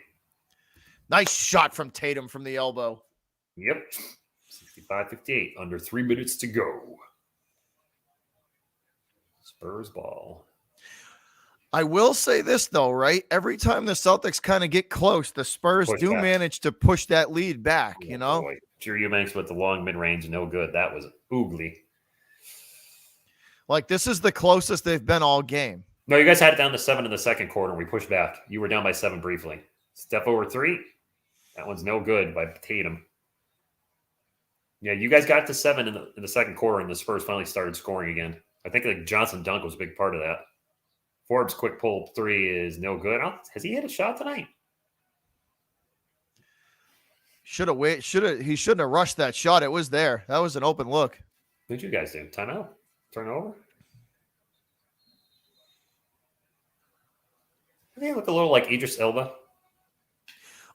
Nice shot from Tatum from the elbow. Yep. 65-58. Under 3 minutes to go. Spurs ball. I will say this though, right? Every time the Celtics kind of get close, the Spurs Push do back. manage to push that lead back, Oh, you know? boy. Drew Eubanks with the long mid-range, no good. That was oogly. Like this is the closest they've been all game. No, you guys had it down to 7 in the second quarter. We pushed back. You were down by 7 briefly. Step over 3. That one's no good by Tatum. Yeah, you guys got to 7 in the second quarter, and the Spurs finally started scoring again. I think the Johnson dunk was a big part of that. Forbes' quick pull 3 is no good. Has he hit a shot tonight? He shouldn't have rushed that shot. It was there. That was an open look. What did you guys do? Timeout? Turn over? They look a little like Idris Elba.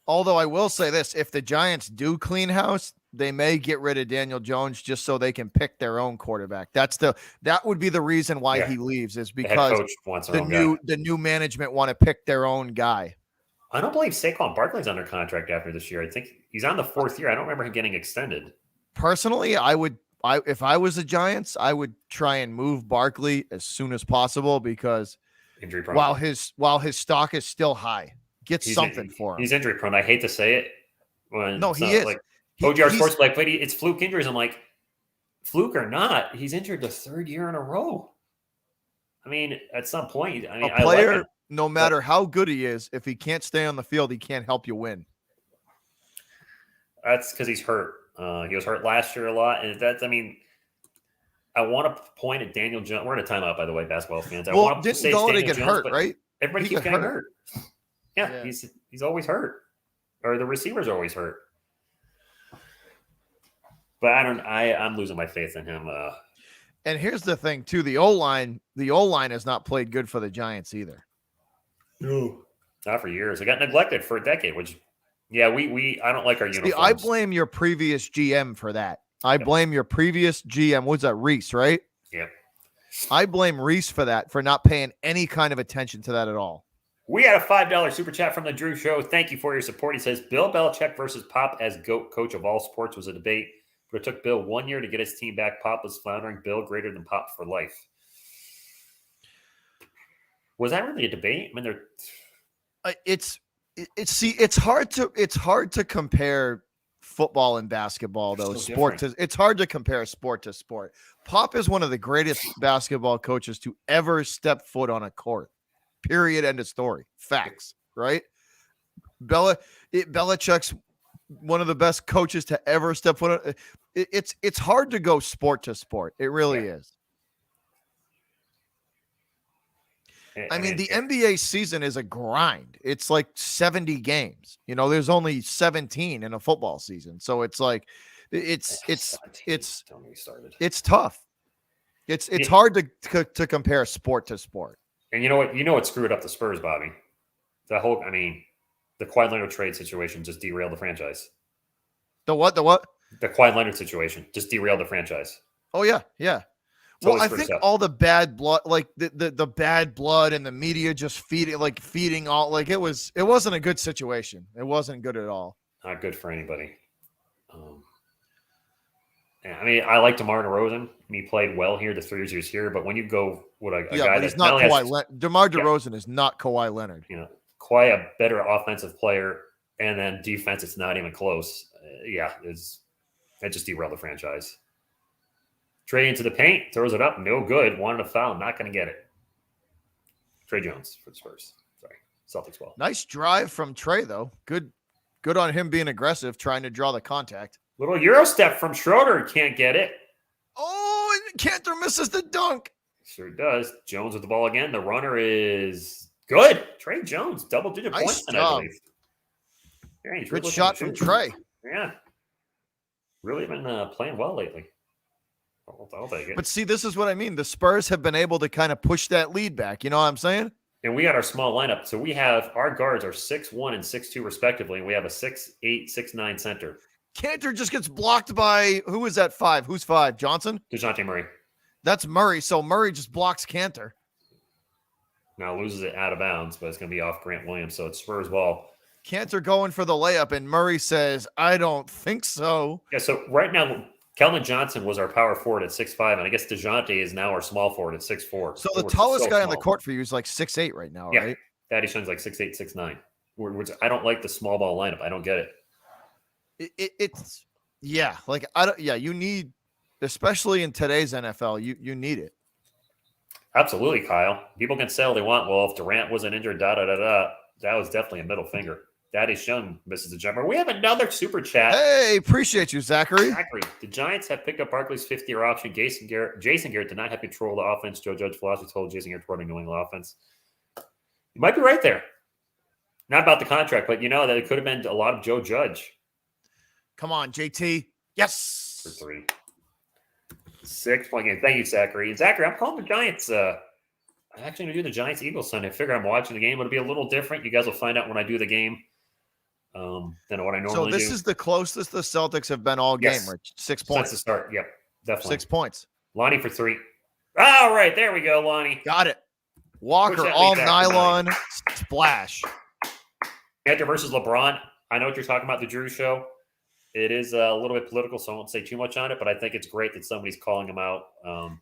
Although I will say this, if the Giants do clean house, they may get rid of Daniel Jones just so they can pick their own quarterback. That would be the reason why he leaves, is The head because coach wants their own guy. the new management want to pick their own guy. I don't believe Saquon Barkley's under contract after this year. I think he's on the 4th year. I don't remember him getting extended. Personally, if I was the Giants, I would try and move Barkley as soon as possible because Injury prone. while his stock is still high, get something for him. He's injury prone. I hate to say it. No, he is. Like, OGR Sports like, but it's fluke injuries. I'm like, fluke or not, he's injured the 3rd year in a row. I mean, at some point, I mean, a player, I like no matter how good he is, if he can't stay on the field, he can't help you win. That's because he's hurt. He was hurt last year a lot, and I want to point at Daniel Jones. We're in a timeout, by the way, basketball fans. I want to say Galladay get hurt, right? Everybody keeps getting hurt. Yeah, he's always hurt, or the receivers are always hurt. But I'm losing my faith in him. And here's the thing, too: the O-line has not played good for the Giants either. No, not for years. It got neglected for a decade. Which, yeah, I don't like our uniforms. I blame your previous GM for that. I blame your previous GM. What's that, Reese? Right? Yeah. I blame Reese for that, for not paying any kind of attention to that at all. We had a $5 super chat from the Drew Show. Thank you for your support. He says Bill Belichick versus Pop as GOAT coach of all sports was a debate, but it took Bill 1 year to get his team back. Pop was floundering. Bill greater than Pop for life. Was that really a debate? I mean, it's hard to compare football and basketball, though. It's hard to compare sport to sport. Pop is one of the greatest basketball coaches to ever step foot on a court. Period. End of story. Facts. Right? Belichick's one of the best coaches to ever step foot on. It's hard to go sport to sport. It really is. I mean, the NBA season is a grind. It's like 70 games. You know, there's only 17 in a football season. So it's like it's tough. It's hard to compare sport to sport. And you know what screwed up the Spurs, Bobby? The Kawhi Leonard trade situation just derailed the franchise. The what? The Kawhi Leonard situation just derailed the franchise. Oh yeah. Well, I think all the bad blood, like the bad blood and the media just feeding all, like it wasn't a good situation. It wasn't good at all. Not good for anybody. I mean, I like DeMar DeRozan, and he played well here the 3 years he was here. But when you go with a guy but he's not Kawhi Leonard. DeMar DeRozan is not Kawhi Leonard. You know, Kawhi a better offensive player, and then defense, it's not even close. That just derailed the franchise. Trey into the paint, throws it up, no good. Wanted a foul, not going to get it. Trey Jones for the Spurs. Sorry, Celtics ball. Nice drive from Trey, though. Good on him being aggressive, trying to draw the contact. Little Euro step from Schroeder, can't get it. Oh, and Cantor misses the dunk. Sure does. Jones with the ball again. The runner is good. Trey Jones, double-digit points tonight, I believe. Yeah, good shot from Trey. Yeah. Really been playing well lately. I'll take it. But see, this is what I mean. The Spurs have been able to kind of push that lead back. You know what I'm saying? And we got our small lineup. So we have our guards are 6'1" and 6'2" respectively. And we have a 6'8", 6'9" center. Cantor just gets blocked by, who is that 5? Who's 5? Johnson? DeJounte Murray. That's Murray. So Murray just blocks Cantor. Now loses it out of bounds, but it's going to be off Grant Williams. So it's Spurs ball. Cantor going for the layup, and Murray says, I don't think so. Yeah, so right now, Keldon Johnson was our power forward at 6'5", and I guess DeJounte is now our small forward at 6'4". So They the were tallest so guy on the small. court for you is like 6'8" right now, Yeah, right? Daddy Shun's like 6'8", 6'9". Which I don't like the small ball lineup. I don't get it. It's yeah, like I don't. Yeah, you need, especially in today's NFL, you need it. Absolutely, Kyle. People can say all they want. Well, if Durant wasn't injured, that was definitely a middle finger. Daddy Shun misses the jumper. We have another super chat. Hey, appreciate you, Zachary. The Giants have picked up Barkley's fifth-year option. Jason Garrett did not have control of the offense. Joe Judge philosophy told Jason Garrett to run a New England offense. You might be right there. Not about the contract, but that it could have been a lot of Joe Judge. Come on, JT. Yes. For 3. 6-point game. Thank you, Zachary. And Zachary, I'm calling the Giants. I'm actually going to do the Giants-Eagles Sunday. I figure I'm watching the game. It'll be a little different. You guys will find out when I do the game than what I normally do. So this is the closest the Celtics have been all game, Rich. 6 points. That's the start. Yep, definitely. 6 points. Lonnie for 3. All right, there we go, Lonnie. Got it. Walker, all nylon, splash. Panther versus LeBron. I know what you're talking about, the Drew Show. It is a little bit political, so I won't say too much on it, but I think it's great that somebody's calling him out.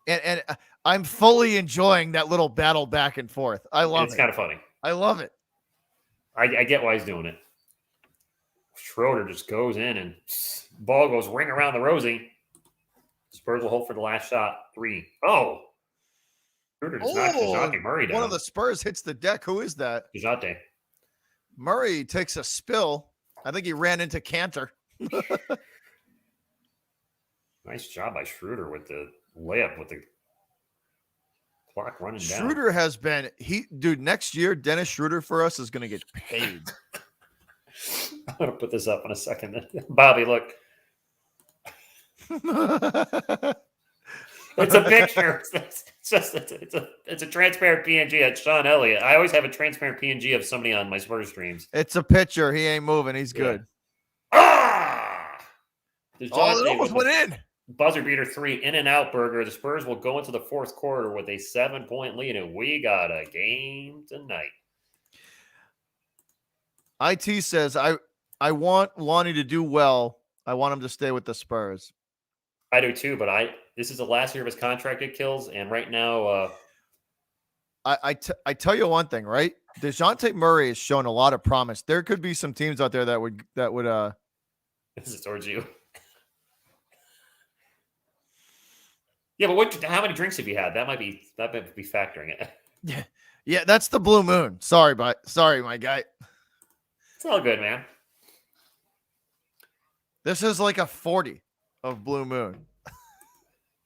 And I'm fully enjoying that little battle back and forth. I love it. It's kind of funny. I love it. I get why he's doing it. Schroeder just goes in and ball goes ring around the Rosie. Spurs will hold for the last shot. 3. Oh. Schroeder just knocked DeJounte Murray down. One of the Spurs hits the deck. Who is that? DeJounte. Murray takes a spill. I think he ran into Cantor. Nice job by Schroeder with the layup with the clock running down. Schroeder has been next year, Dennis Schroeder for us is going to get paid. I'm going to put this up in a second. Bobby, look. It's a picture. It's a transparent PNG. It's Sean Elliott. I always have a transparent PNG of somebody on my Spurs streams. It's a picture. He ain't moving. He's good. It almost went in. Buzzer beater 3, In-N-Out Burger. The Spurs will go into the fourth quarter with a 7-point lead, and we got a game tonight. IT says, I want Lonnie to do well. I want him to stay with the Spurs. I do too, but this is the last year of his contract it kills, and right now I tell you one thing, right? DeJounte Murray has shown a lot of promise. There could be some teams out there that would this is towards you. Yeah, but how many drinks have you had? That might be factoring it. Yeah, that's the blue moon. Sorry, my guy. It's all good, man. This is like a 40 of blue moon.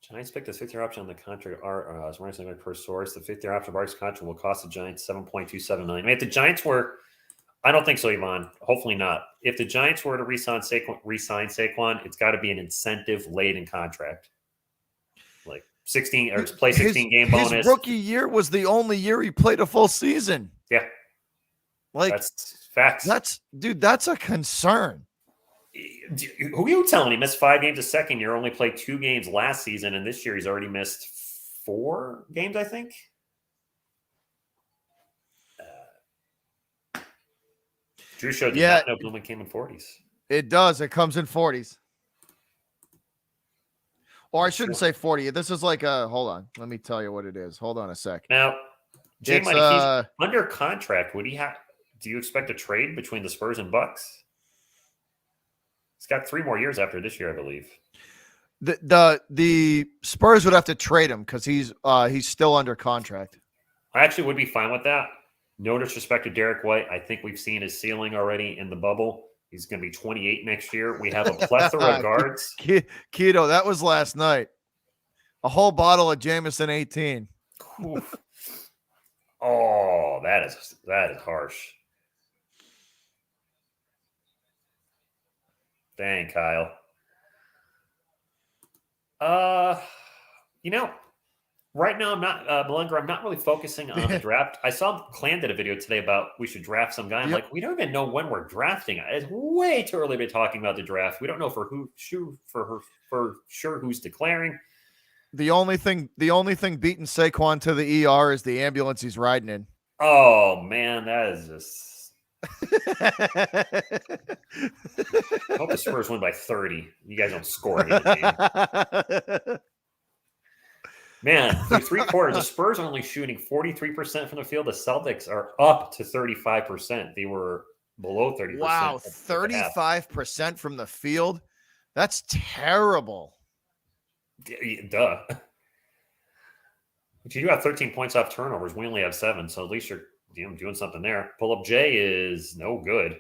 Giants picked this 5th-year option on the contract. As running per source, the 5th-year option of Barkley's contract will cost the Giants $7.27 million. I mean, if the Giants were, I don't think so, Yvonne. Hopefully not. If the Giants were to re-sign Saquon, it's got to be an incentive-laden contract. Like 16 or play 16 game bonus. His rookie year was the only year he played a full season. Yeah. Like that's facts. That's a concern. Who are you telling? He missed 5 games the second year, only played 2 games last season, and this year he's already missed 4 games, I think. Drew showed not know Blumen came in 40s. It does. It comes in 40s. Or I shouldn't say 40. This is like hold on. Let me tell you what it is. Hold on a sec. Now, Jay Money, he's under contract. Do you expect a trade between the Spurs and Bucks? He's got 3 more years after this year, I believe. The Spurs would have to trade him because he's still under contract. I actually would be fine with that. No disrespect to Derek White. I think we've seen his ceiling already in the bubble. He's going to be 28 next year. We have a plethora of guards. Keto, that was last night. A whole bottle of Jameson 18. Oof. Oh, that is harsh. Dang, Kyle. Right now I'm not Malinger. I'm not really focusing on the draft. I saw Clan did a video today about we should draft some guy. I'm like, we don't even know when we're drafting. It's way too early to be talking about the draft. We don't know for sure who's declaring. The only thing beating Saquon to the ER is the ambulance he's riding in. Oh man, that is just I hope the Spurs win by 30. You guys don't score any of the game. Man, through 3 quarters, the Spurs are only shooting 43% from the field. The Celtics are up to 35%. They were below 30%. Wow, 35% from the field. That's terrible. Duh. But you do have 13 points off turnovers. We only have 7, so at least you're doing something there. Pull-up J is no good.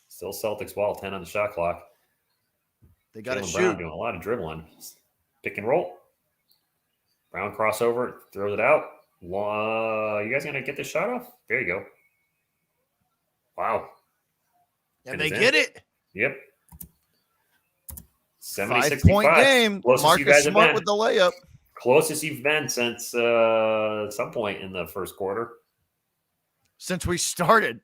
Still Celtics ball, 10 on the shot clock. They got to Jaylen shoot. Brown doing a lot of dribbling. Pick and roll. Brown crossover, throws it out. You guys going to get this shot off? There you go. Wow. And they get it. Yep. 5-point game. Marcus Smart with the layup. Closest you've been since some point in the first quarter. Since we started.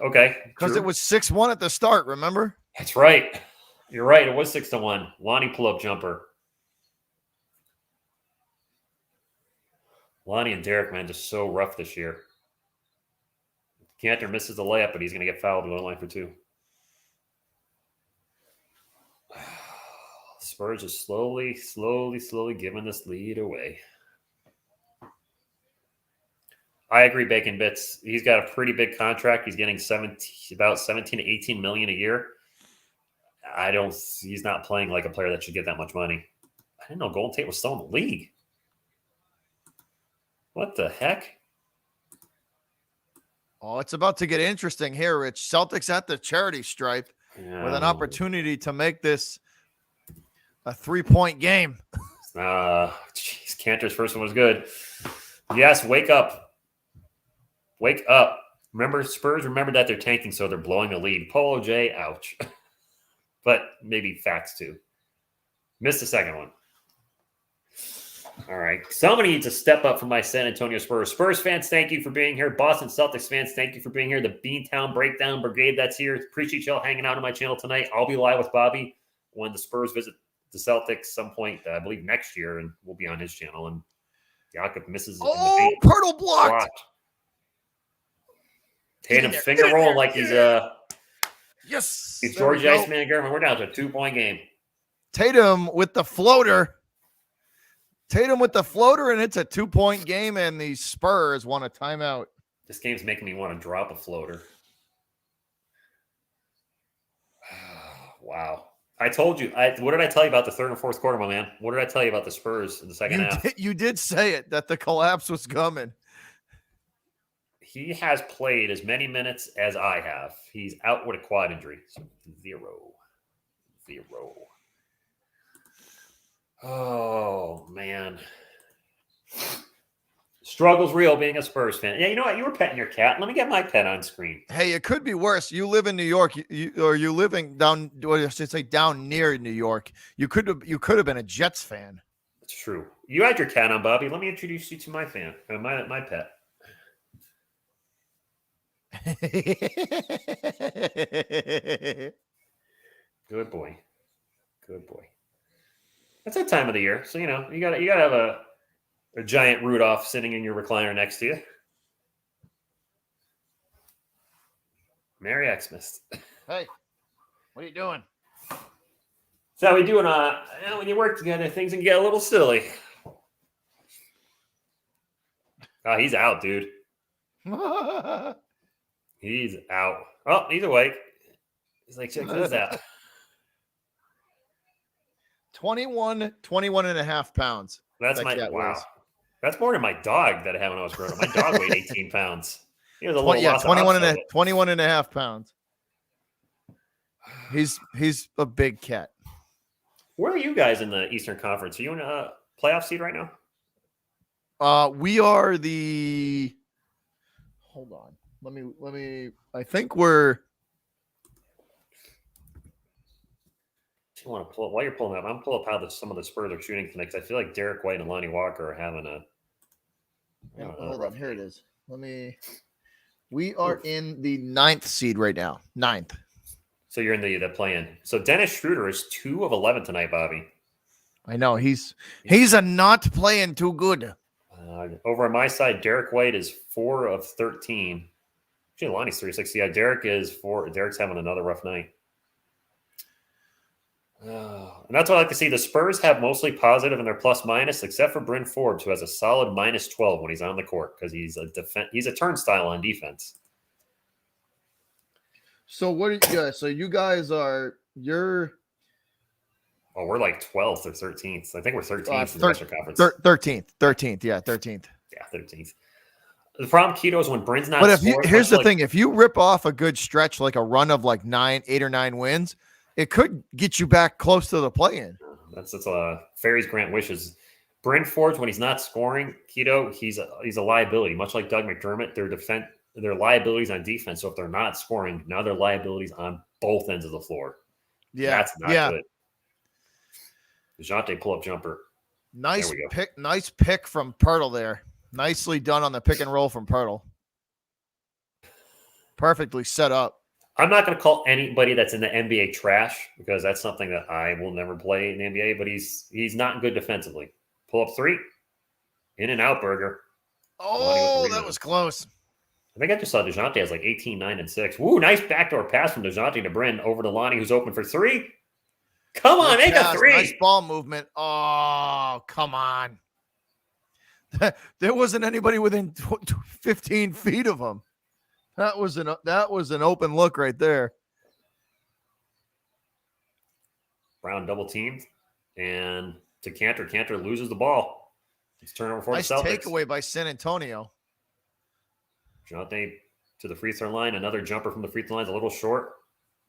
Okay. Because it was 6-1 at the start, remember? That's right. You're right. It was 6-1. Lonnie pull-up jumper. Lonnie and Derek, man, just so rough this year. Cantor misses the layup, but he's going to get fouled going line for 2. Spurs are slowly giving this lead away. I agree, Bacon Bits. He's got a pretty big contract. He's getting about 17 to 18 million a year. He's not playing like a player that should get that much money. I didn't know Golden Tate was still in the league. What the heck? Oh, it's about to get interesting here, Rich. Celtics at the charity stripe with an opportunity to make this a 3-point game. Jeez, Cantor's first one was good. Yes, wake up. Wake up. Remember, Spurs remember that they're tanking, so they're blowing the lead. Polo J, ouch. But maybe facts too. Missed the second one. All right. Somebody needs to step up for my San Antonio Spurs. Spurs fans, thank you for being here. Boston Celtics fans, thank you for being here. The Beantown Breakdown Brigade that's here. Appreciate y'all hanging out on my channel tonight. I'll be live with Bobby when the Spurs visit the Celtics some point, I believe next year, and we'll be on his channel. And Jakob misses. Pirtle blocked. Tatum finger roll like he's yes. He's George Iceman German. We're down to a 2-point game. Tatum with the floater. And it's a 2-point game, and the Spurs want a timeout. This game's making me want to drop a floater. Wow. I told you. What did I tell you about the third and fourth quarter, my man? What did I tell you about the Spurs in the second half? You did say it, that the collapse was coming. He has played as many minutes as I have. He's out with a quad injury. So 0. Oh, man. Struggle's real being a Spurs fan. Yeah, you know what? You were petting your cat. Let me get my pet on screen. Hey, it could be worse. You live in New York, you living down, or I should say down near New York. You could have been a Jets fan. It's true. You had your cat on, Bobby. Let me introduce you to my my pet. Good boy. That's that time of the year, so you gotta have a giant Rudolph sitting in your recliner next to you. Merry Xmas. Hey, what are you doing? So how we doing? When you work together, things can get a little silly. Oh, he's out, dude. He's out. Oh, he's awake. He's like, check this out. 21 and a half pounds. That's wow. That's more than my dog that I had when I was growing up. My dog weighed 18 pounds. He was a little 21 and a half pounds. He's a big cat. Where are you guys in the Eastern Conference? Are you in a playoff seed right now? We are the. Hold on. Let me. I think we're. I want to pull while you're pulling up. I'm pull up how some of the Spurs are shooting tonight because I feel like Derek White and Lonnie Walker are having a. Hold on, here it is. We are in the 9th seed right now. 9th. So you're in the play-in. So Dennis Schroeder is 2 of 11 tonight, Bobby. I know he's a not playing too good. Over on my side, Derek White is 4 of 13. Actually, Lonnie's 360. Yeah, Derek is 4. Derek's having another rough night. And that's what I like to see. The Spurs have mostly positive in their plus minus, except for Bryn Forbes, who has a solid minus 12 when he's on the court because he's a turnstile on defense. So so you guys you're Oh, we're like 12th or 13th. I think we're 13th in the Western Conference. 13th. Yeah, 13th. Yeah, 13th. The problem, Keto, is when Bryn's not. But here's the thing: if you rip off a good stretch, like a run of like 8 or 9 wins, it could get you back close to the play-in. That's fairies grant wishes. Bryn Forbes, when he's not scoring, Keto, he's a liability. Much like Doug McDermott, they're liabilities on defense. So if they're not scoring, now they're liabilities on both ends of the floor. Yeah, that's not good. DeJounte pull-up jumper. Nice pick from Pirtle there. Nicely done on the pick and roll from Pirtle. Perfectly set up. I'm not going to call anybody that's in the NBA trash because that's something that I will never play in the NBA, but he's not good defensively. Pull up 3. In and out burger. Oh, that was close. I think I just saw DeJounte has like 18, 9, and 6. Woo, nice backdoor pass from DeJounte to Bryn over to Lonnie, who's open for 3. Come on, make a 3. Nice ball movement. Oh, come on. There wasn't anybody within 15 feet of him. That was an open look right there. Brown double teamed, and to Cantor. Cantor loses the ball. It's turnover for the Celtics. Nice takeaway by San Antonio. DeJounte to the free throw line. Another jumper from the free throw line is a little short,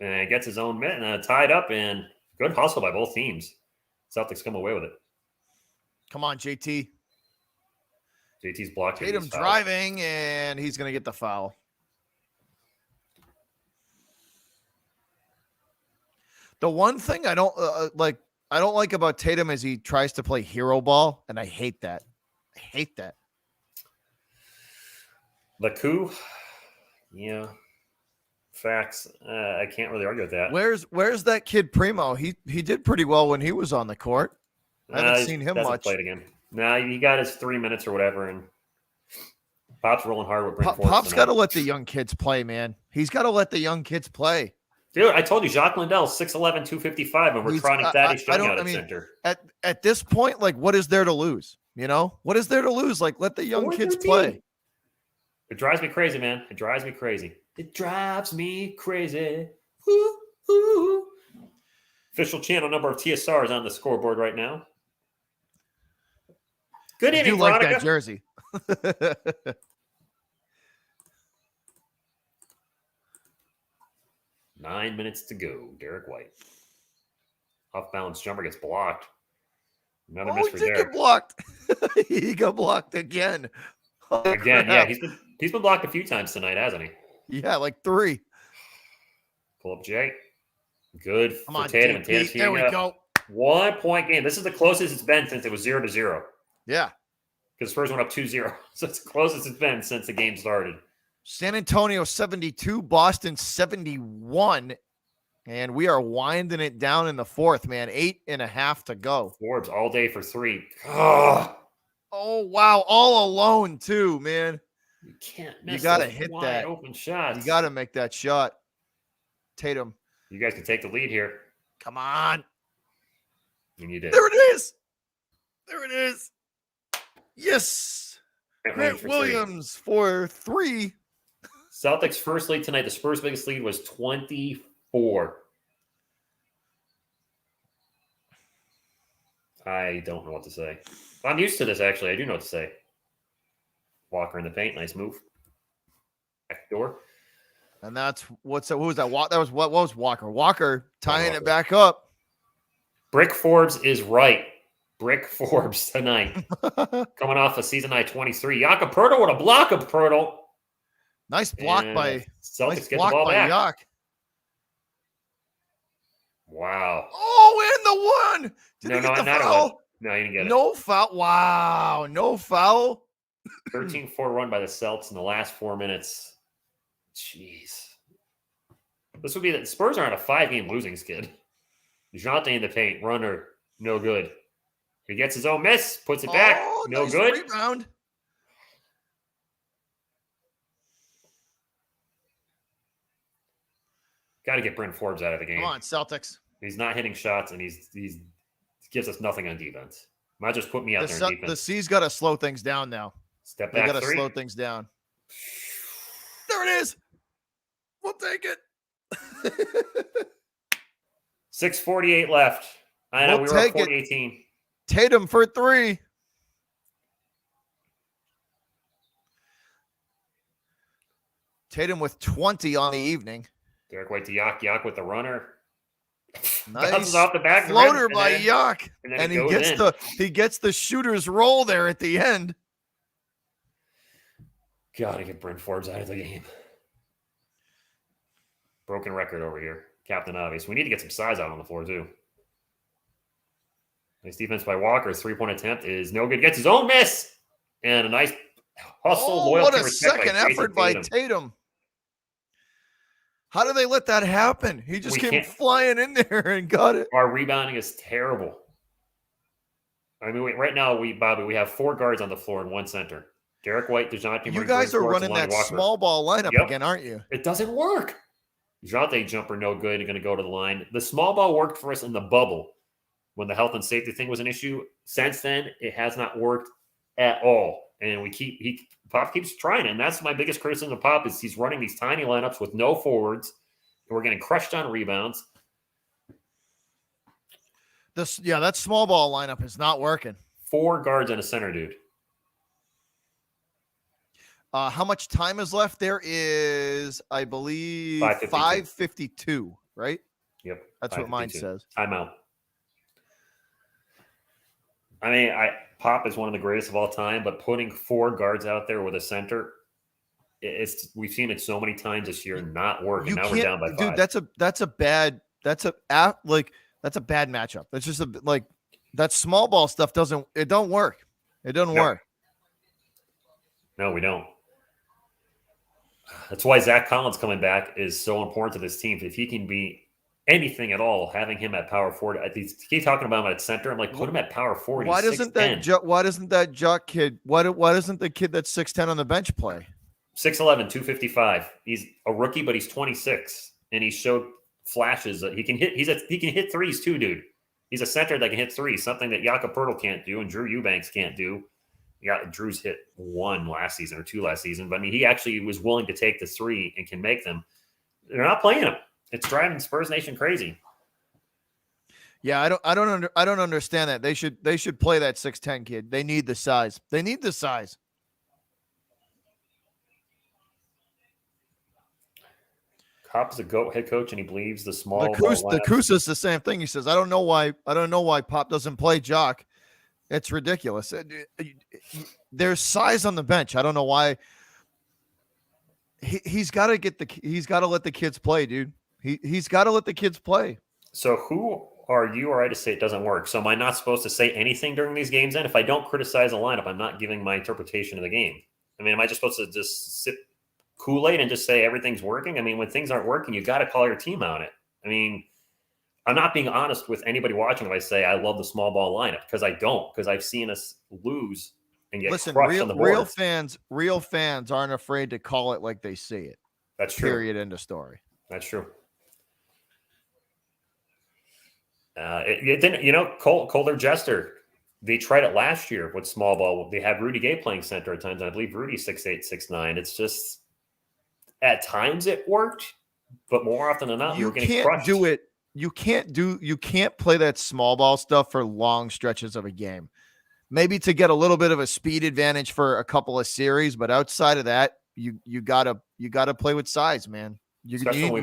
and gets his own mitt and tied up. And good hustle by both teams. Celtics come away with it. Come on, JT. JT's blocked. Tatum driving, and he's going to get the foul. The one thing I don't like about Tatum is he tries to play hero ball, and I hate that. The coup, yeah, facts. I can't really argue with that. Where's that kid Primo? He did pretty well when he was on the court. I haven't seen him much. Played again. No, he got his 3 minutes or whatever, and Pop's rolling hard with Bryn Forbes. Pop's got to let the young kids play, man. He's got to let the young kids play. Dude, I told you, Jacques Lindell, 6'11", 255, and we're trying Thaddeus Young out at center. At this point, like, what is there to lose? You know? What is there to lose? Like, let the young kids play. It drives me crazy, man. It drives me crazy. Ooh, ooh. Official channel number of TSR is on the scoreboard right now. Good evening, Veronica. I like that jersey. 9 minutes to go. Derek White. Off balance jumper gets blocked. Another miss for Derek. Get blocked. He got blocked again. Again, yeah. He's been blocked a few times tonight, hasn't he? Yeah, like 3. Pull up Jay. Good for Tatum. There we go. 1 point game. This is the closest it's been since it was 0-0. Yeah. Because Spurs went up 2-0. So it's the closest it's been since the game started. San Antonio 72, Boston 71. And we are winding it down in the 4th, man. 8.5 to go. Forbes all day for 3. Oh, wow. All alone, too, man. You can't miss. You got to hit that. Open shots. You got to make that shot. Tatum. You guys can take the lead here. Come on. And you did. There it is. Yes. Grant Williams for 3. Celtics' first lead tonight. The Spurs' biggest lead was 24. I don't know what to say. I'm used to this, actually. I do know what to say. Walker in the paint. Nice move. Back door. And that's what was that? What was Walker? Walker tying it back up. Brick Forbes is right. Brick Forbes tonight. Coming off a season high 23. Jakob Poeltl with a block of Poeltl. Nice block by Celtics get the ball back. Yak. Wow. Oh, and the one. Did he get the foul? No, he didn't get it. No foul. Wow. No foul. 13-4 run by the Celtics in the last 4 minutes. Jeez. This would be the Spurs are on a 5-game losing skid. DeJounte in the paint. Runner. No good. He gets his own miss. Puts it back. No nice good. Rebound. Got to get Bryn Forbes out of the game. Come on, Celtics. He's not hitting shots, and he's gives us nothing on defense. Might just put me out there on defense. The C's got to slow things down now. Step They back got to 3. slow things down. There it is. We'll take it. 6:48 left. I know We'll we were up take it. 40-18. Tatum for 3. Tatum with 20 on the evening. Derek White to Yak with the runner. Nice Bounces off the back of the floater rim, by and then- Yak, and and he gets the shooter's roll there at the end. Gotta get Bryn Forbes out of the game. Broken record over here. Captain Obvious. We need to get some size out on the floor, too. Nice defense by Walker. 3-point attempt is no good. Gets his own miss. And a nice hustle, loyalty, what a respect second effort by Tatum. How did they let that happen? He just came flying in there and got it. Our rebounding is terrible. I mean, right now, Bobby, we have 4 guards on the floor and 1 center. Derek White, DeJounte. You guys are running that small ball lineup again, aren't you? It doesn't work. DeJounte jumper, no good. You're going to go to the line. The small ball worked for us in the bubble when the health and safety thing was an issue. Since then, it has not worked at all. And Pop keeps trying it. And that's my biggest criticism of Pop is he's running these tiny lineups with no forwards. And we're getting crushed on rebounds. That small ball lineup is not working. 4 guards and a center, dude. How much time is left? There is, I believe, 5:52, right? Yep. That's what mine says. Timeout. I mean, Pop is one of the greatest of all time, but putting 4 guards out there with a center, we've seen it so many times this year not work, and now we're down by 5. Dude, that's a bad matchup. That's just that small ball stuff don't work. It doesn't work. No, we don't. That's why Zach Collins coming back is so important to this team. If he can be anything at all, having him at power forward, keep talking about him at center. I'm like, put him at power forward. Why doesn't that Jock kid? Why doesn't the kid that's 6'10" on the bench play? 6'11", 255. He's a rookie, but he's 26, and he showed flashes that he can hit. He can hit threes too, dude. He's a center that can hit threes, something that Jakob Poeltl can't do, and Drew Eubanks can't do. Drew's hit 1 last season or 2 last season, but I mean, he actually was willing to take the 3 and can make them. They're not playing him. It's driving Spurs Nation crazy. Yeah, I don't understand that. They should play that 6'10" kid. They need the size. Kopp is a GOAT head coach, and he believes the small ball the Kusa's the same thing. He says, I don't know why Pop doesn't play Jock. It's ridiculous. There's size on the bench. I don't know why. He's got to let the kids play, dude. He's got to let the kids play. So who are you or I to say it doesn't work? So am I not supposed to say anything during these games then? If I don't criticize a lineup, I'm not giving my interpretation of the game. I mean, am I just supposed to just sip Kool-Aid and just say everything's working? I mean, when things aren't working, you got to call your team on it. I mean, I'm not being honest with anybody watching if I say I love the small ball lineup, because I don't, because I've seen us lose and get crushed on the boards. Real fans aren't afraid to call it like they see it. That's true. Period. End of story. That's true. It didn't, Calder Jester, they tried it last year with small ball. They had Rudy Gay playing center at times. I believe Rudy's 6'8", 6'9". It's just, at times it worked, but more often than not, you can't do it. You can't play that small ball stuff for long stretches of a game. Maybe to get a little bit of a speed advantage for a couple of series, but outside of that, you gotta play with size, man. You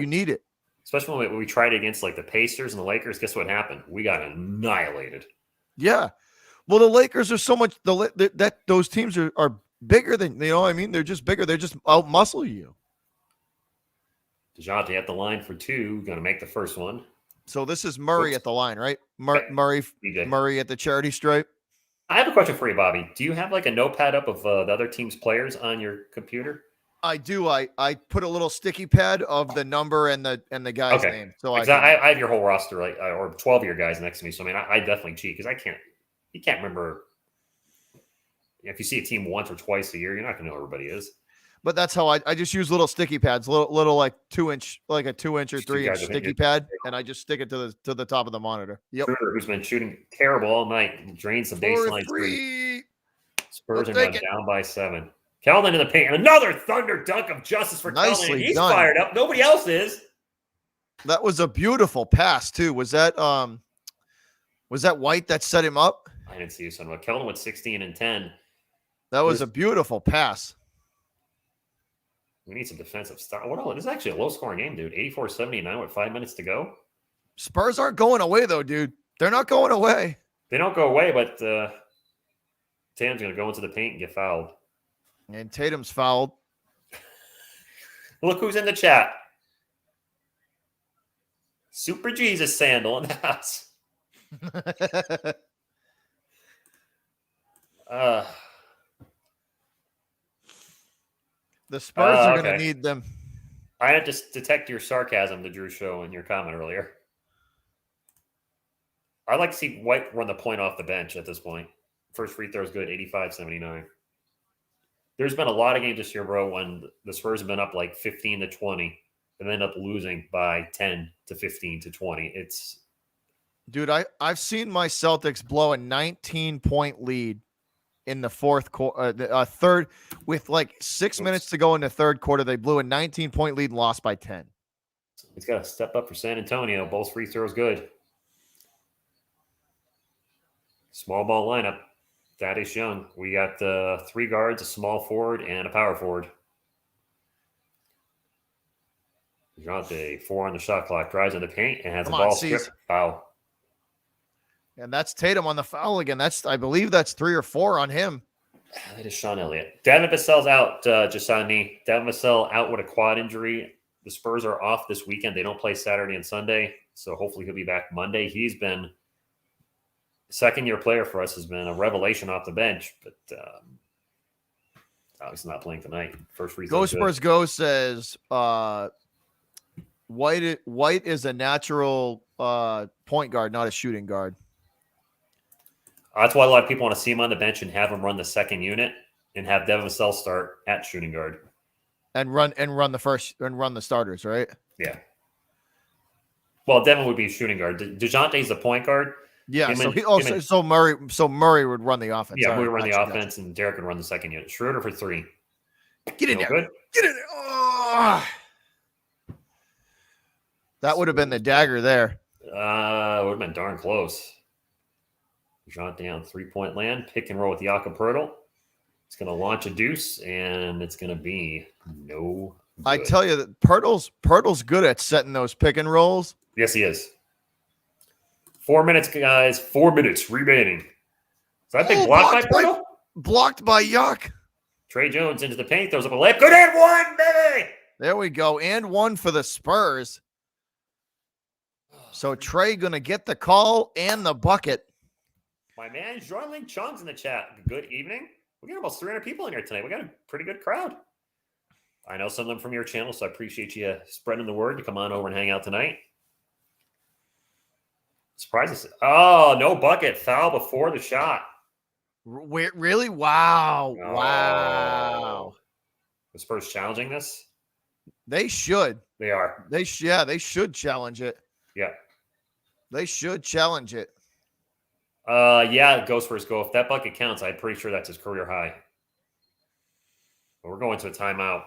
need it. Especially when we tried against like the Pacers and the Lakers. Guess what happened? We got annihilated. Yeah. Well, the Lakers are so much that those teams are bigger than, I mean, they're just bigger. They're just out muscle you. DeJounte at the line for 2, going to make the first one. So this is Murray at the line, right? Murray at the charity stripe. I have a question for you, Bobby. Do you have like a notepad up of the other team's players on your computer? I do. I put a little sticky pad of the number and the guy's name. So I have your whole roster, like, or 12 of your guys next to me. So I mean, I definitely cheat because you can't remember. If you see a team once or twice a year, you're not going to know who everybody is. But that's how I just use little sticky pads, little like 2-inch, like a 2-inch or These two guys 3-inch have hit sticky you. pad, and I just stick it to the top of the monitor. Yep. Schroeder, who's been shooting terrible all night, drains some For baseline threes. 3. Spurs I'll are now take it. down by 7. Keldon in the paint. Another thunder dunk of justice for Keldon. Nicely And he's done. fired up. Nobody else is. That was a beautiful pass too. Was that White that set him up? I didn't see you, son. But Keldon with 16 and 10. That was a beautiful pass. We need some defensive stuff. What else? This is actually a low-scoring game, dude. 84-79 with 5 minutes to go. Spurs aren't going away though, dude. They're not going away. They don't go away, but Tatum's going to go into the paint and get fouled. And Tatum's fouled. Look who's in the chat. Super Jesus Sandal in the house. The Spurs are going okay. to need them. I had to detect your sarcasm, the Drew Show, in your comment earlier. I'd like to see White run the point off the bench at this point. First free throw is good, 85-79. There's been a lot of games this year, bro, when the Spurs have been up like 15-20 and end up losing by 10 to 15 to 20. It's Dude, I've seen my Celtics blow a 19-point lead in the fourth quarter, third, with like 6 minutes to go in the third quarter. They blew a 19-point lead and lost by 10. He's got to step up for San Antonio. Both free throws good. Small ball lineup. Thaddeus Young. We got 3 guards, a small forward, and a power forward. DeJounte, 4 on the shot clock, drives in the paint and has the ball stripped. Foul. And that's Tatum on the foul again. I believe that's 3 or 4 on him. That is Sean Elliott. Devin Vassell's out, Jasani. Devin Vassell out with a quad injury. The Spurs are off this weekend. They don't play Saturday and Sunday, so hopefully he'll be back Monday. He's been second-year player for us, has been a revelation off the bench, but he's not playing tonight. First free throw. Go Spurs Go says White is a natural point guard, not a shooting guard. That's why a lot of people want to see him on the bench and have him run the second unit and have Devin Vassell start at shooting guard. And run the starters, right? Yeah. Well, Devin would be shooting guard. DeJounte's the point guard. Yeah, so Murray would run the offense. Yeah, we would run the offense, and Derek would run the second unit. Schroeder for 3. Get in there. Good? Get in there. Oh. That would have been the dagger there. Would have been darn close. DeJounte on 3-point land. Pick and roll with Jakob Poeltl. It's going to launch a deuce, and it's going to be no good. I tell you that Poeltl's good at setting those pick and rolls. Yes, he is. 4 minutes, guys. 4 minutes remaining. So I think blocked by Poeltl? Blocked by Yuck. Trey Jones into the paint. Throws up a layup. Good and 1, baby! There we go. And 1 for the Spurs. So Trey going to get the call and the bucket. My man, Jean-Ling Chung's in the chat. Good evening. We got almost 300 people in here tonight. We got a pretty good crowd. I know some of them from your channel, so I appreciate you spreading the word to come on over and hang out tonight. Surprises. Oh, no bucket. Foul before the shot. Really? Wow. Oh. Wow. The Spurs challenging this? They should. They are. They should challenge it. Yeah. They should challenge it. Yeah, go Spurs go. If that bucket counts, I'm pretty sure that's his career high. But we're going to a timeout.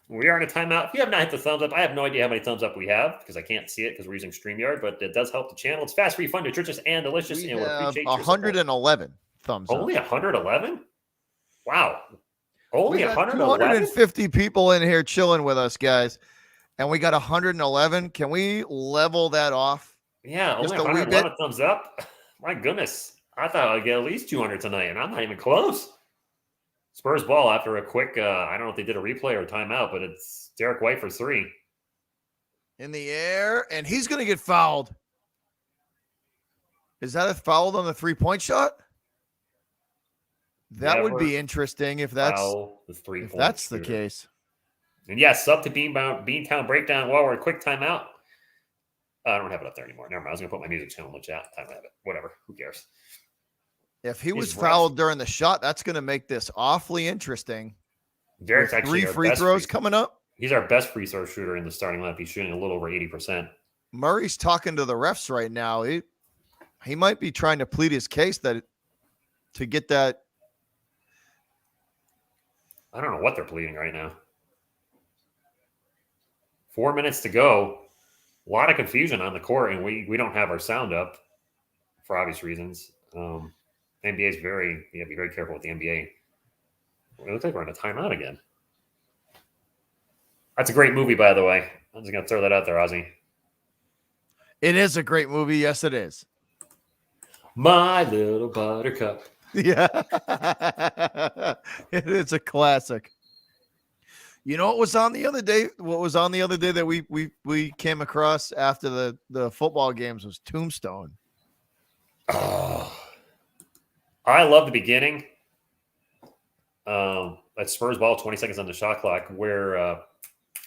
We are in a timeout. If you have not hit the thumbs up, I have no idea how many thumbs up we have because I can't see it because we're using StreamYard, but it does help the channel. It's fast, free, fun, nutritious, and delicious. We and have appreciate 111 thumbs up. Only 111? Wow. Only we got 111? 250 people in here chilling with us, guys. And we got 111. Can we level that off? Yeah, only 111 thumbs up. My goodness. I thought I'd get at least 200 tonight, and I'm not even close. Spurs ball after a quick, I don't know if they did a replay or a timeout, but it's Derek White for 3. In the air, and he's going to get fouled. Is that a foul on the 3-point shot? That would be interesting if that's the case. And yes, sub to Beantown Breakdown while we're in a quick timeout. I don't have it up there anymore. Never mind. I was going to put my music channel in the chat. Time to have it. Whatever. Who cares? If he was fouled during the shot, that's going to make this awfully interesting. Derek's with actually 3 our free best throws coming up. He's our best free throw shooter in the starting lineup. He's shooting a little over 80%. Murray's talking to the refs right now. He might be trying to plead his case to get that. I don't know what they're pleading right now. 4 minutes to go. A lot of confusion on the court, and we don't have our sound up for obvious reasons. NBA is be very careful with the NBA. It looks like we're in a timeout again. That's a great movie, by the way. I'm just going to throw that out there, Ozzy. It is a great movie. Yes, it is. My Little Buttercup. Yeah. It's a classic. You know what was on the other day? What was on the other day that we came across after the football games was Tombstone. Oh, I love the beginning. That Spurs ball, 20 seconds on the shot clock, where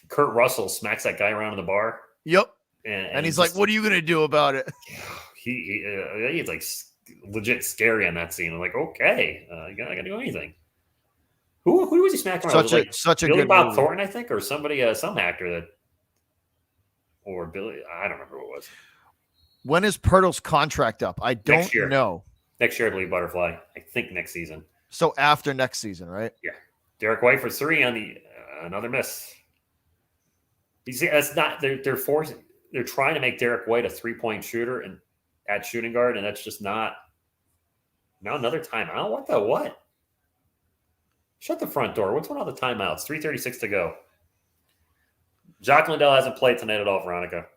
Kurt Russell smacks that guy around in the bar. Yep. And he's like, "What are you gonna do about it?" He's like legit scary on that scene. I'm like, okay, I gotta do anything. Who was he smacking around? Such a Billy good Bob movie. Thornton, I think, or somebody, some actor or Billy. I don't remember who it was. When is Pirtle's contract up? I don't know. Next year, I believe Butterfly. I think next season. So after next season, right? Yeah. Derek White for 3 on the another miss. You see, that's not they're forcing. They're trying to make Derek White a 3-point shooter and at shooting guard, and that's just not. Now another timeout. What the what? Shut the front door. What's one of the timeouts? 3:36 to go. Jock Lindell hasn't played tonight at all, Veronica.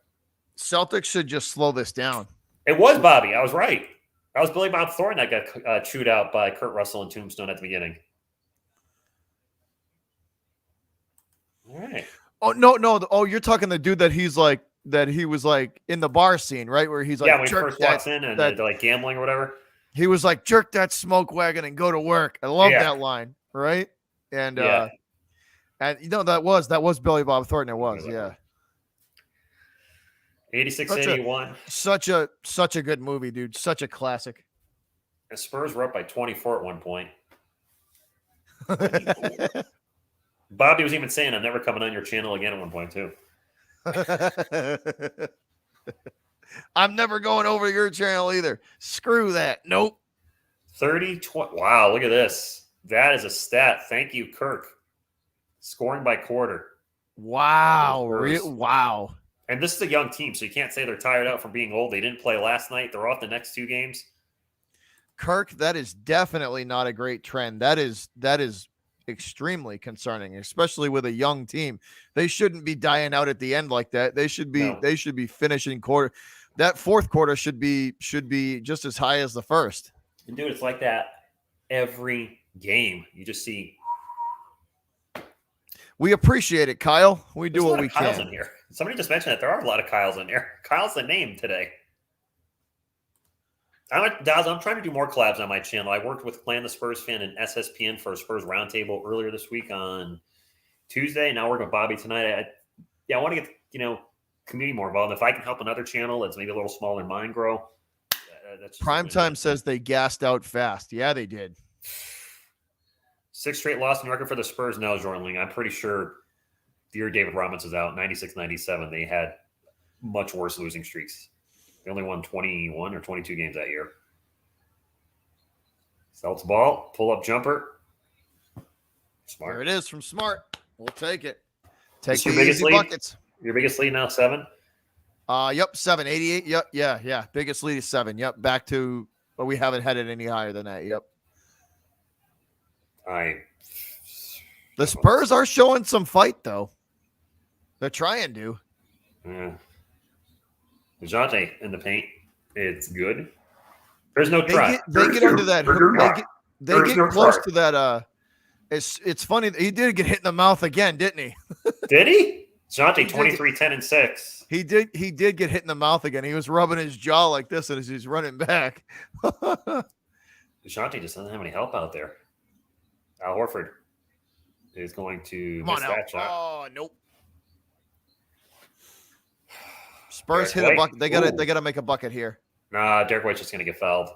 Celtics should just slow this down. It was Bobby. I was right. That was Billy Bob Thornton that got chewed out by Kurt Russell and Tombstone at the beginning. All right. Oh, no. Oh, you're talking the dude that he was like in the bar scene, right? Where he's like, yeah, when he first walks in and they're like gambling or whatever. He was like, jerk that smoke wagon and go to work. I love that line, right? And and you know that was Billy Bob Thornton. It was, yeah. 86-81. Such a good movie, dude. Such a classic. The Spurs were up by 24 at one point. Bobby was even saying, "I'm never coming on your channel again" at one point too. I'm never going over your channel either. Screw that. Nope. 30-20. Wow, look at this. That is a stat. Thank you, Kirk. Scoring by quarter. Wow. Wow. And this is a young team, so you can't say they're tired out from being old. They didn't play last night. They're off the next 2 games. Kirk, that is definitely not a great trend. That is extremely concerning, especially with a young team. They shouldn't be dying out at the end like that. They should be finishing quarter. That fourth quarter should be just as high as the first. And dude, it's like that every game. You just see. We appreciate it, Kyle. We do what we Kyle's can. In here. Somebody just mentioned that there are a lot of Kyles in here. Kyle's the name today. I'm trying to do more collabs on my channel. I worked with Clan the Spurs Fan and SSPN for a Spurs Roundtable earlier this week on Tuesday. Now working with Bobby tonight. I want to get community more involved. If I can help another channel that's maybe a little smaller than mine grow. That's Primetime says they gassed out fast. Yeah, they did. 6 straight loss in record for the Spurs now, Jordan. I'm pretty sure the year David Robbins was out, 96-97, they had much worse losing streaks. They only won 21 or 22 games that year. Celtics ball, pull-up jumper. Smart. There it is from Smart. We'll take it. Take your biggest lead? Buckets. Your biggest lead now, 7? Yep, 7, 88. Yep, yeah. Biggest lead is 7. Yep, back to, but we haven't had it any higher than that. Yep. The Spurs are showing some fight, though. They're trying to. Yeah. DeJounte in the paint. It's good. There's no try. They get into that. They get close to that. It's funny. He did get hit in the mouth again, didn't he? Did he? DeJounte 23, 10, and 6. He did get hit in the mouth again. He was rubbing his jaw like this as he's running back. DeJounte just doesn't have any help out there. Al Horford is going to miss that shot. Oh, nope. Spurs hit a bucket. They gotta make a bucket here. Nah, Derek White's just gonna get fouled.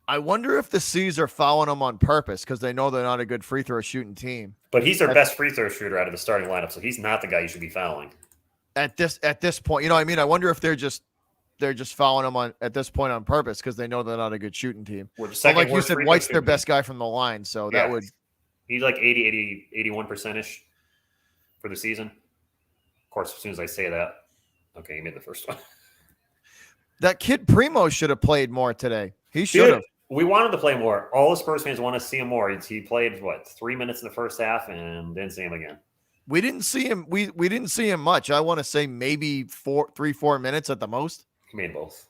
I wonder if the C's are fouling him on purpose because they know they're not a good free throw shooting team. But he's their best free throw shooter out of the starting lineup, so he's not the guy you should be fouling. At this point, you know what I mean? I wonder if they're just fouling him on at this point on purpose because they know they're not a good shooting team. But like you said, White's their best guy from the line, so that would he's like 81%ish for the season. Of course, as soon as I say that, okay, he made the first one. That kid Primo should have played more today. He should have. We wanted to play more. All the Spurs fans want to see him more. He played 3 minutes in the first half and didn't see him again. We didn't see him. We didn't see him much. I want to say maybe 4 minutes at the most. He made both.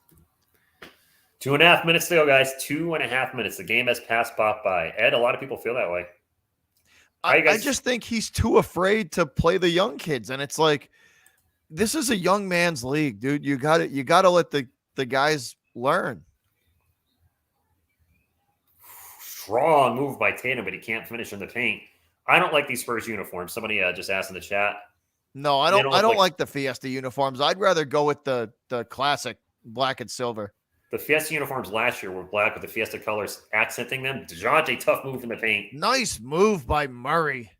2.5 minutes to go, guys. 2.5 minutes. The game has passed by. Ed, a lot of people feel that way. I just think he's too afraid to play the young kids, and it's like this is a young man's league, dude. You got to let the guys learn. Strong move by Tatum, but he can't finish in the paint. I don't like these Spurs uniforms. Somebody just asked in the chat. No, I don't like the Fiesta uniforms. I'd rather go with the classic black and silver. The Fiesta uniforms last year were black with the Fiesta colors accenting them. DeJounte, tough move in the paint. Nice move by Murray.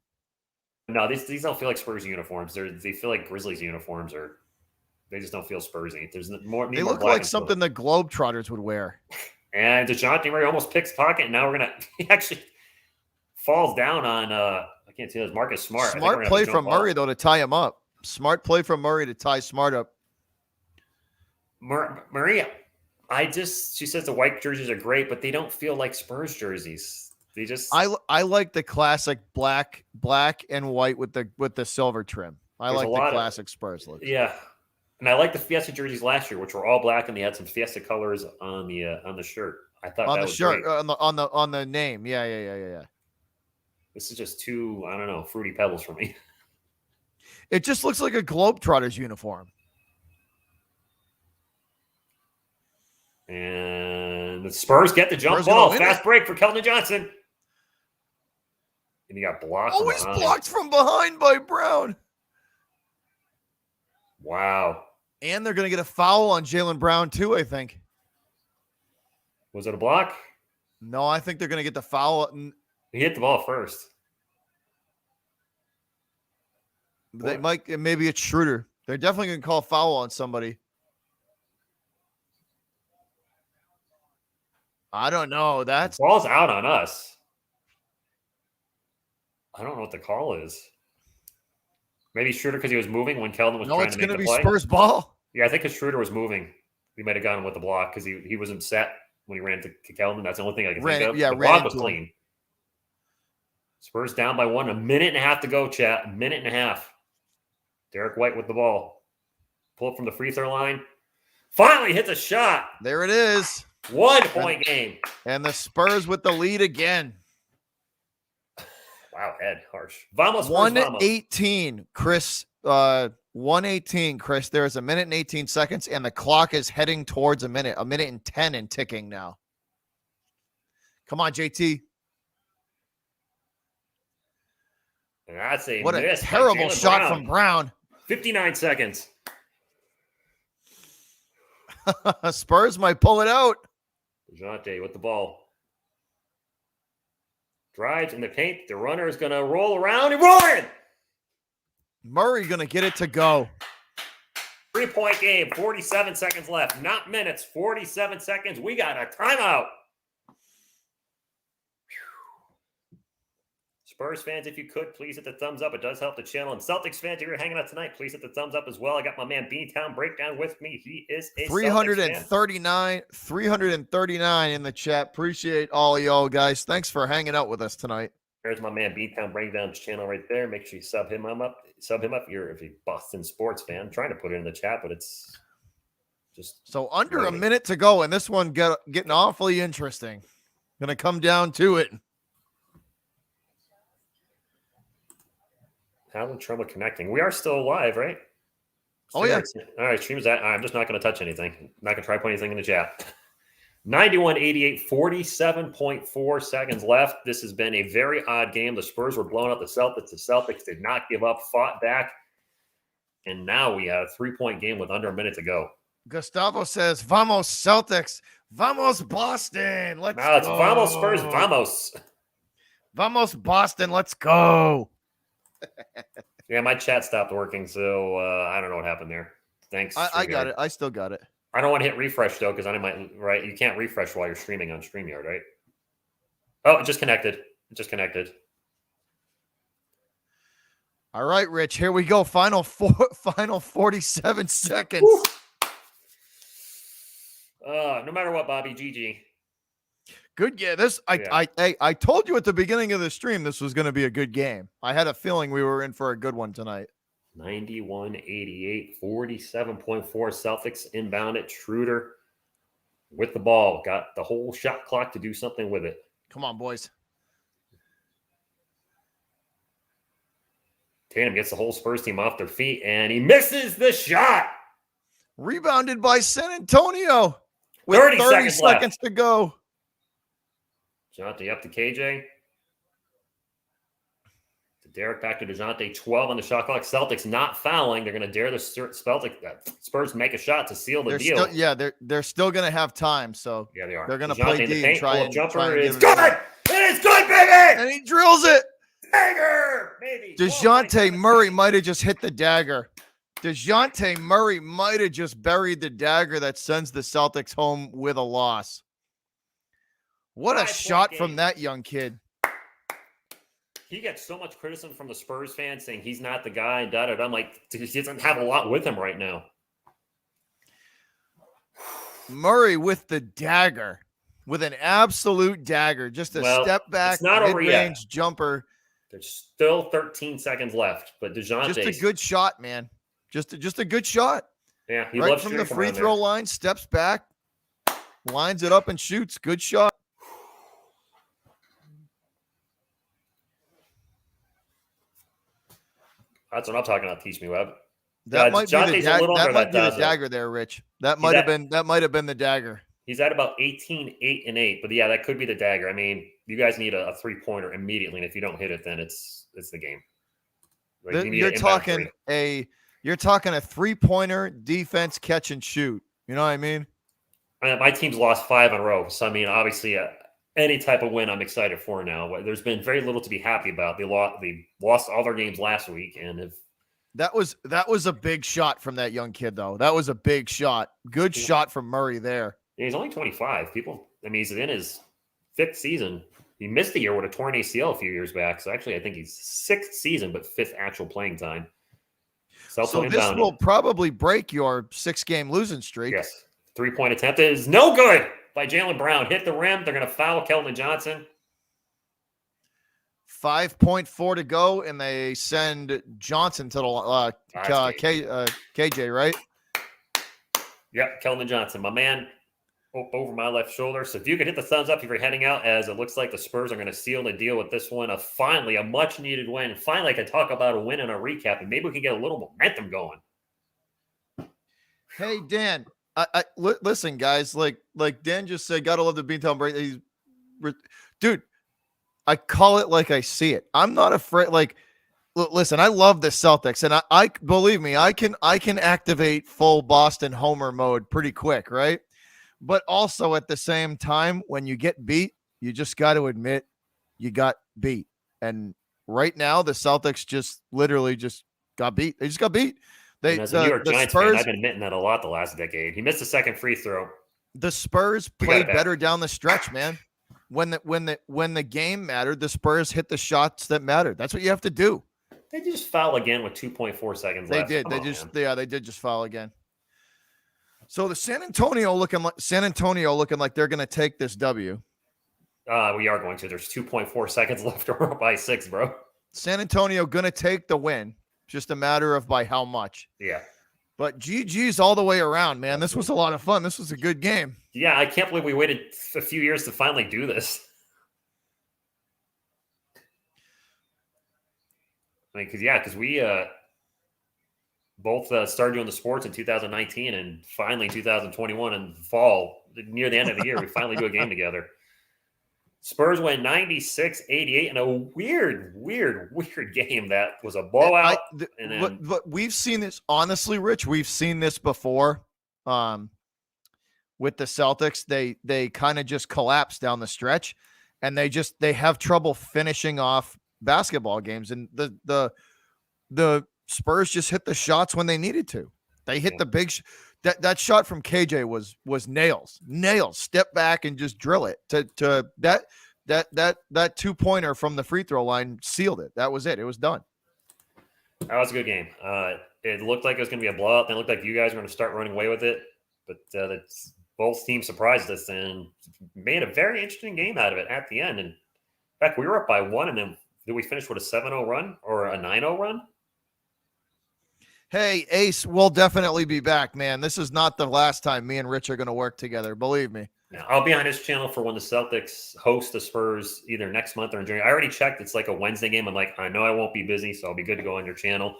No, these don't feel like Spurs uniforms. They feel like Grizzlies uniforms, or they just don't feel Spursy. There's more. They look like something the Globetrotters would wear. And DeJounte Murray almost picks pocket. And now he actually falls down on I can't see this Marcus Smart. Smart play from Murray though to tie him up. Smart play from Murray to tie Smart up. Maria, she says the white jerseys are great, but they don't feel like Spurs jerseys. They just I like the classic black and white with the silver trim. I like the classic Spurs look. Yeah. And I like the Fiesta jerseys last year, which were all black and they had some Fiesta colors on the shirt. I thought on that the was shirt great. on the name. Yeah. This is just too, I don't know, fruity pebbles for me. It just looks like a Globetrotters uniform. And the Spurs get the jump ball. Fast break for Keldon Johnson. And he got blocked. Oh, he's blocked from behind by Brown. Wow. And they're going to get a foul on Jaylen Brown too, I think. Was it a block? No, I think they're going to get the foul. He hit the ball first. They might, maybe it's Schroeder. They're definitely going to call foul on somebody. I don't know. That's ball's out on us. I don't know what the call is. Maybe Schroeder because he was moving when Keldon was trying to make the play. No, it's going to be Spurs ball. Yeah, I think because Schroeder was moving, he might have gotten him with the block because he wasn't set when he ran to Keldon. That's the only thing I can think of. Yeah, the block was clean. Spurs down by 1. A minute and a half to go, chat. A minute and a half. Derek White with the ball. Pull up from the free throw line. Finally hits a shot. There it is. 1 point game. And the Spurs with the lead again. Wow, Ed, harsh. Vamos, 1:18, Chris. 1:18, Chris. There's a minute and 18 seconds, and the clock is heading towards a minute and 10 and ticking now. Come on, JT. And that's what a terrible shot from Brown. 59 seconds. Spurs might pull it out. DeJounte with the ball. Drives in the paint. The runner is going to roll around and roll in. Murray going to get it to go. 3-point game. 47 seconds left. Not minutes. 47 seconds. We got a timeout. Spurs fans, if you could, please hit the thumbs up. It does help the channel. And Celtics fans, if you're hanging out tonight, please hit the thumbs up as well. I got my man Beantown Breakdown with me. He is a 339 in the chat. Appreciate all of y'all, guys. Thanks for hanging out with us tonight. There's my man Beantown Breakdown's channel right there. Make sure you sub him up. Sub him up if you're a Boston sports fan. I'm trying to put it in the chat, but it's just so under a minute to go, and this one getting awfully interesting. Gonna come down to it. Having trouble connecting. We are still live, right? Oh, yeah. All right, stream is that. I'm just not going to touch anything. I'm not going to try to put anything in the chat. 91-88, 47.4 seconds left. This has been a very odd game. The Spurs were blowing out the Celtics. The Celtics did not give up, fought back. And now we have a 3-point game with under a minute to go. Gustavo says, "Vamos Celtics, vamos Boston, let's No, it's go. Vamos Spurs, Vamos. Vamos Boston, let's go." Yeah, my chat stopped working, so I don't know what happened there. Thanks. I got StreamYard. it. I still got it. I don't want to hit refresh though, because I might right. You can't refresh while you're streaming on StreamYard, right? Oh, it just connected. It just connected. All right, Rich. Here we go. Final 47 seconds. No matter what, Bobby, GG. Good. Yeah. I told you at the beginning of the stream this was going to be a good game. I had a feeling we were in for a good one tonight. 91-88, 47.4 Celtics inbound at Schroeder with the ball. Got the whole shot clock to do something with it. Come on, boys. Tatum gets the whole Spurs team off their feet, and he misses the shot. Rebounded by San Antonio with 30 seconds to go. DeJounte up to KJ. To Derek, back to DeJounte. 12 on the shot clock. Celtics not fouling. They're going to dare the Spurs make a shot to seal the deal. They're still going to have time. So yeah, they are. They're going to play D and try and jumper is good. It is good, baby. And he drills it. Dagger, baby. DeJounte Murray might have just hit the dagger. DeJounte Murray might have just buried the dagger that sends the Celtics home with a loss. What a shot from that young kid. He gets so much criticism from the Spurs fans saying he's not the guy. I'm like, he doesn't have a lot with him right now. Murray with the dagger, with an absolute dagger, just a step back, mid-range jumper. There's still 13 seconds left, but DeJounte. Just a good shot, man. Just a good shot. Yeah, he right from the free throw line, steps back, lines it up and shoots. Good shot. That's what I'm talking about. Teach me, Webb. That might be the dagger there, Rich. That might have been the dagger. He's at about 18, 8, and 8. But yeah, that could be the dagger. I mean, you guys need a 3-pointer immediately, and if you don't hit it, then it's the game. Like, you're talking a 3-pointer defense, catch and shoot. You know what I mean? My team's lost 5 in a row, so I mean, obviously, any type of win, I'm excited for now. There's been very little to be happy about. They lost all their games last week, and that was a big shot from that young kid, though. That was a big shot. Good shot from Murray there. Yeah, he's only 25. He's in his 5th season. He missed the year with a torn ACL a few years back. So actually, I think he's 6th season, but 5th actual playing time. So this will probably break your 6-game losing streak. Yes. 3-point attempt is no good by Jaylen Brown. Hit the rim. They're going to foul Keldon Johnson. 5.4 to go, and they send Johnson to the KJ, right? Yep, Keldon Johnson, my man, over my left shoulder. So if you could hit the thumbs up if you're heading out, as it looks like the Spurs are going to seal the deal with this one. Finally, a much-needed win. Finally, I can talk about a win and a recap, and maybe we can get a little momentum going. Hey, Dan, listen, guys. Like Dan just said, gotta love the Beantown break. Dude, I call it like I see it. I'm not afraid. Like, listen, I love the Celtics, and I believe me, I can activate full Boston homer mode pretty quick, right? But also at the same time, when you get beat, you just got to admit you got beat. And right now, the Celtics just literally just got beat. They just got beat. As a New York Giants fan, I've been admitting that a lot the last decade. He missed the second free throw. The Spurs played better down the stretch, man. When the game mattered, the Spurs hit the shots that mattered. That's what you have to do. They just foul again with 2.4 seconds left. They did. They did just foul again. So the San Antonio looking like they're going to take this W. We are going to. There's 2.4 seconds left. We're up by 6, bro. San Antonio going to take the win. Just a matter of by how much. Yeah. But GG's all the way around, man. This was a lot of fun. This was a good game. Yeah, I can't believe we waited a few years to finally do this. I mean, because we both started doing the sports in 2019 and finally 2021 in the fall, near the end of the year, we finally do a game together. Spurs win 96-88 in a weird game that was a blowout. But we've seen this, honestly, Rich, we've seen this before with the Celtics. They kind of just collapse down the stretch, and they have trouble finishing off basketball games. And the Spurs just hit the shots when they needed to. They hit the big that shot from KJ was nails. Step back and just drill it to that 2-pointer from the free throw line sealed it. That was it. It was done. That was a good game. It looked like it was going to be a blowout. It looked like you guys were going to start running away with it, but both teams surprised us and made a very interesting game out of it at the end. And in fact, we were up by 1, and then did we finish with a 7-0 run or a 9-0 run? Hey, Ace, we'll definitely be back, man. This is not the last time me and Rich are going to work together. Believe me. Now, I'll be on his channel for when the Celtics host the Spurs either next month or in January. I already checked. It's like a Wednesday game. I'm like, I know I won't be busy, so I'll be good to go on your channel.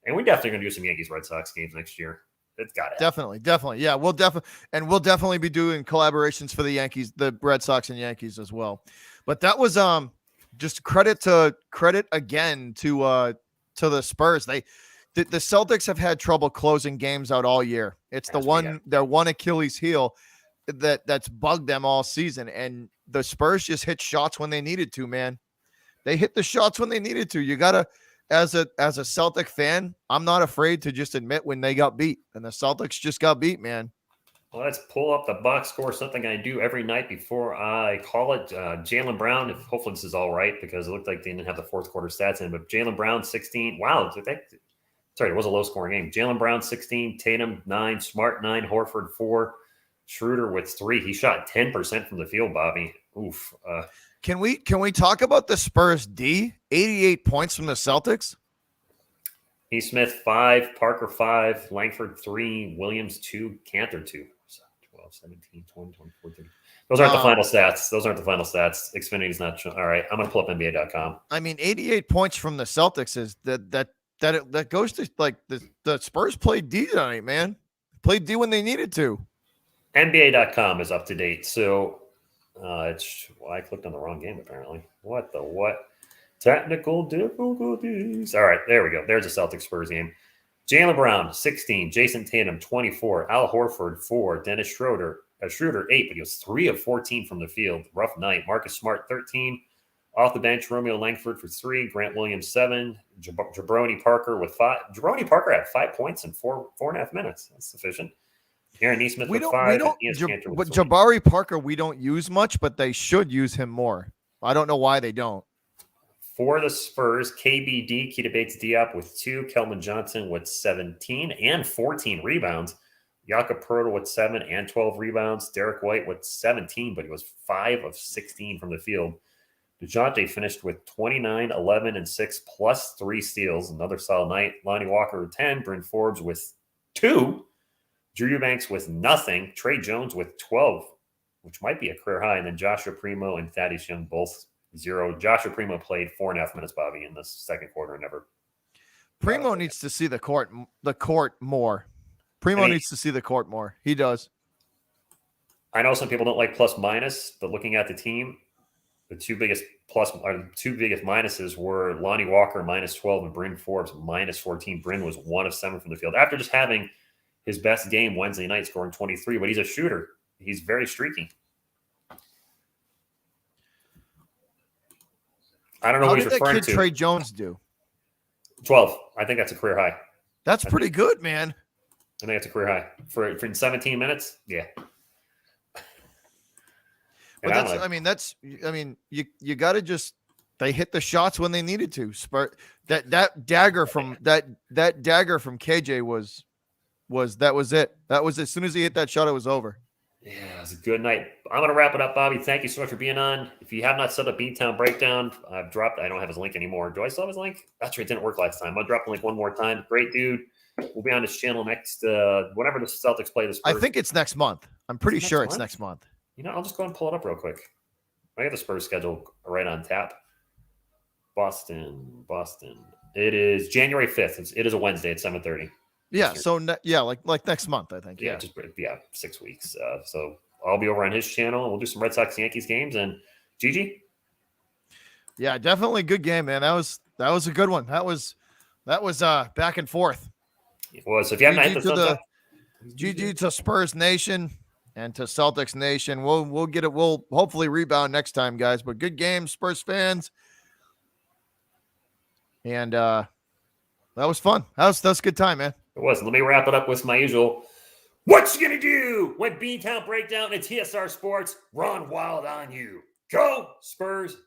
And we're definitely going to do some Yankees-Red Sox games next year. It's got it. Definitely. Yeah, we'll definitely be doing collaborations for the Yankees, the Red Sox and Yankees as well. But that was just credit again to the Spurs. The Celtics have had trouble closing games out all year. It's their one Achilles heel that's bugged them all season. And the Spurs just hit shots when they needed to, man. They hit the shots when they needed to. You gotta, as a Celtic fan, I'm not afraid to just admit when they got beat. And the Celtics just got beat, man. Well, let's pull up the box score, something I do every night before I call it. Jaylen Brown, hopefully this is all right because it looked like they didn't have the fourth quarter stats in, but Jaylen Brown, 16. Wow, sorry, it was a low-scoring game. Jaylen Brown, 16, Tatum, 9, Smart, 9, Horford, 4, Schroeder with 3. He shot 10% from the field, Bobby. Oof. Can we talk about the Spurs D? 88 points from the Celtics. Heath Smith, 5, Parker, 5, Langford, 3, Williams, 2, Cantor, 2. 12, 17, 20, 24, 30. Those aren't the final stats. Xfinity's not – all right, I'm going to pull up NBA.com. I mean, 88 points from the Celtics is that goes to like the Spurs played D tonight, man. Played D when they needed to. NBA.com is up to date. So I clicked on the wrong game apparently. What? Technical difficulties. All right, there we go. There's a Celtics Spurs game. Jaylen Brown, 16. Jason Tatum, 24. Al Horford, 4. Dennis Schroeder, 8, but he was 3 of 14 from the field. Rough night. Marcus Smart, 13. Off the bench, Romeo Langford for 3, Grant Williams 7, Jabroni Parker with 5. Jabroni Parker had 5 points in 4.5 minutes. That's sufficient. Aaron Neesmith with 5. But Jabari Parker we don't use much, but they should use him more. I don't know why they don't. For the Spurs, KBD, Keita Bates-Diop with 2, Kelvin Johnson with 17 and 14 rebounds. Jakob Poeltl with 7 and 12 rebounds. Derek White with 17, but he was 5 of 16 from the field. DeJounte finished with 29, 11, and 6 plus 3 steals. Another solid night. Lonnie Walker with 10. Bryn Forbes with 2. Drew Eubanks with nothing. Trey Jones with 12, which might be a career high. And then Joshua Primo and Thaddeus Young both 0. Joshua Primo played 4.5 minutes, Bobby, in the second quarter. Primo needs to see the court more. Primo needs to see the court more. He does. I know some people don't like plus minus, but looking at the team, the two biggest minuses were Lonnie Walker minus 12 and Bryn Forbes minus 14. Bryn was 1 of 7 from the field after just having his best game Wednesday night, scoring 23. But he's a shooter. He's very streaky. I don't know what he's referring to. How did that kid Trey Jones do? 12. I think that's a career high. That's pretty good, man. I think it's a career high for 17 minutes. Yeah. But you got to just, they hit the shots when they needed to. That dagger from KJ was it. That was as soon as he hit that shot, it was over. Yeah, it was a good night. I'm going to wrap it up, Bobby. Thank you so much for being on. If you have not set up Beantown Breakdown, I don't have his link anymore. Do I still have his link? That's right. It didn't work last time. I'll drop the link one more time. Great dude. We'll be on his channel next, whenever the Celtics play the Spurs. I think it's next month. I'm pretty sure it's next month. You know, I'll just go and pull it up real quick. I got the Spurs schedule right on tap. Boston. It is January 5th. It is a Wednesday at 7:30. Yeah. So like next month, I think. Yeah. 6 weeks. So I'll be over on his channel and we'll do some Red Sox Yankees games. And Gigi. Yeah, definitely good game, man. That was a good one. That was back and forth. It was. So if you haven't hit the thumbs up. GG to Spurs Nation and to Celtics Nation. We'll get it. We'll hopefully rebound next time, guys. But good game, Spurs fans. And that was fun. That's a good time, man. It was. Let me wrap it up with my usual. What you gonna do when Beantown Breakdown and TSR Sports run wild on you? Go Spurs! Go.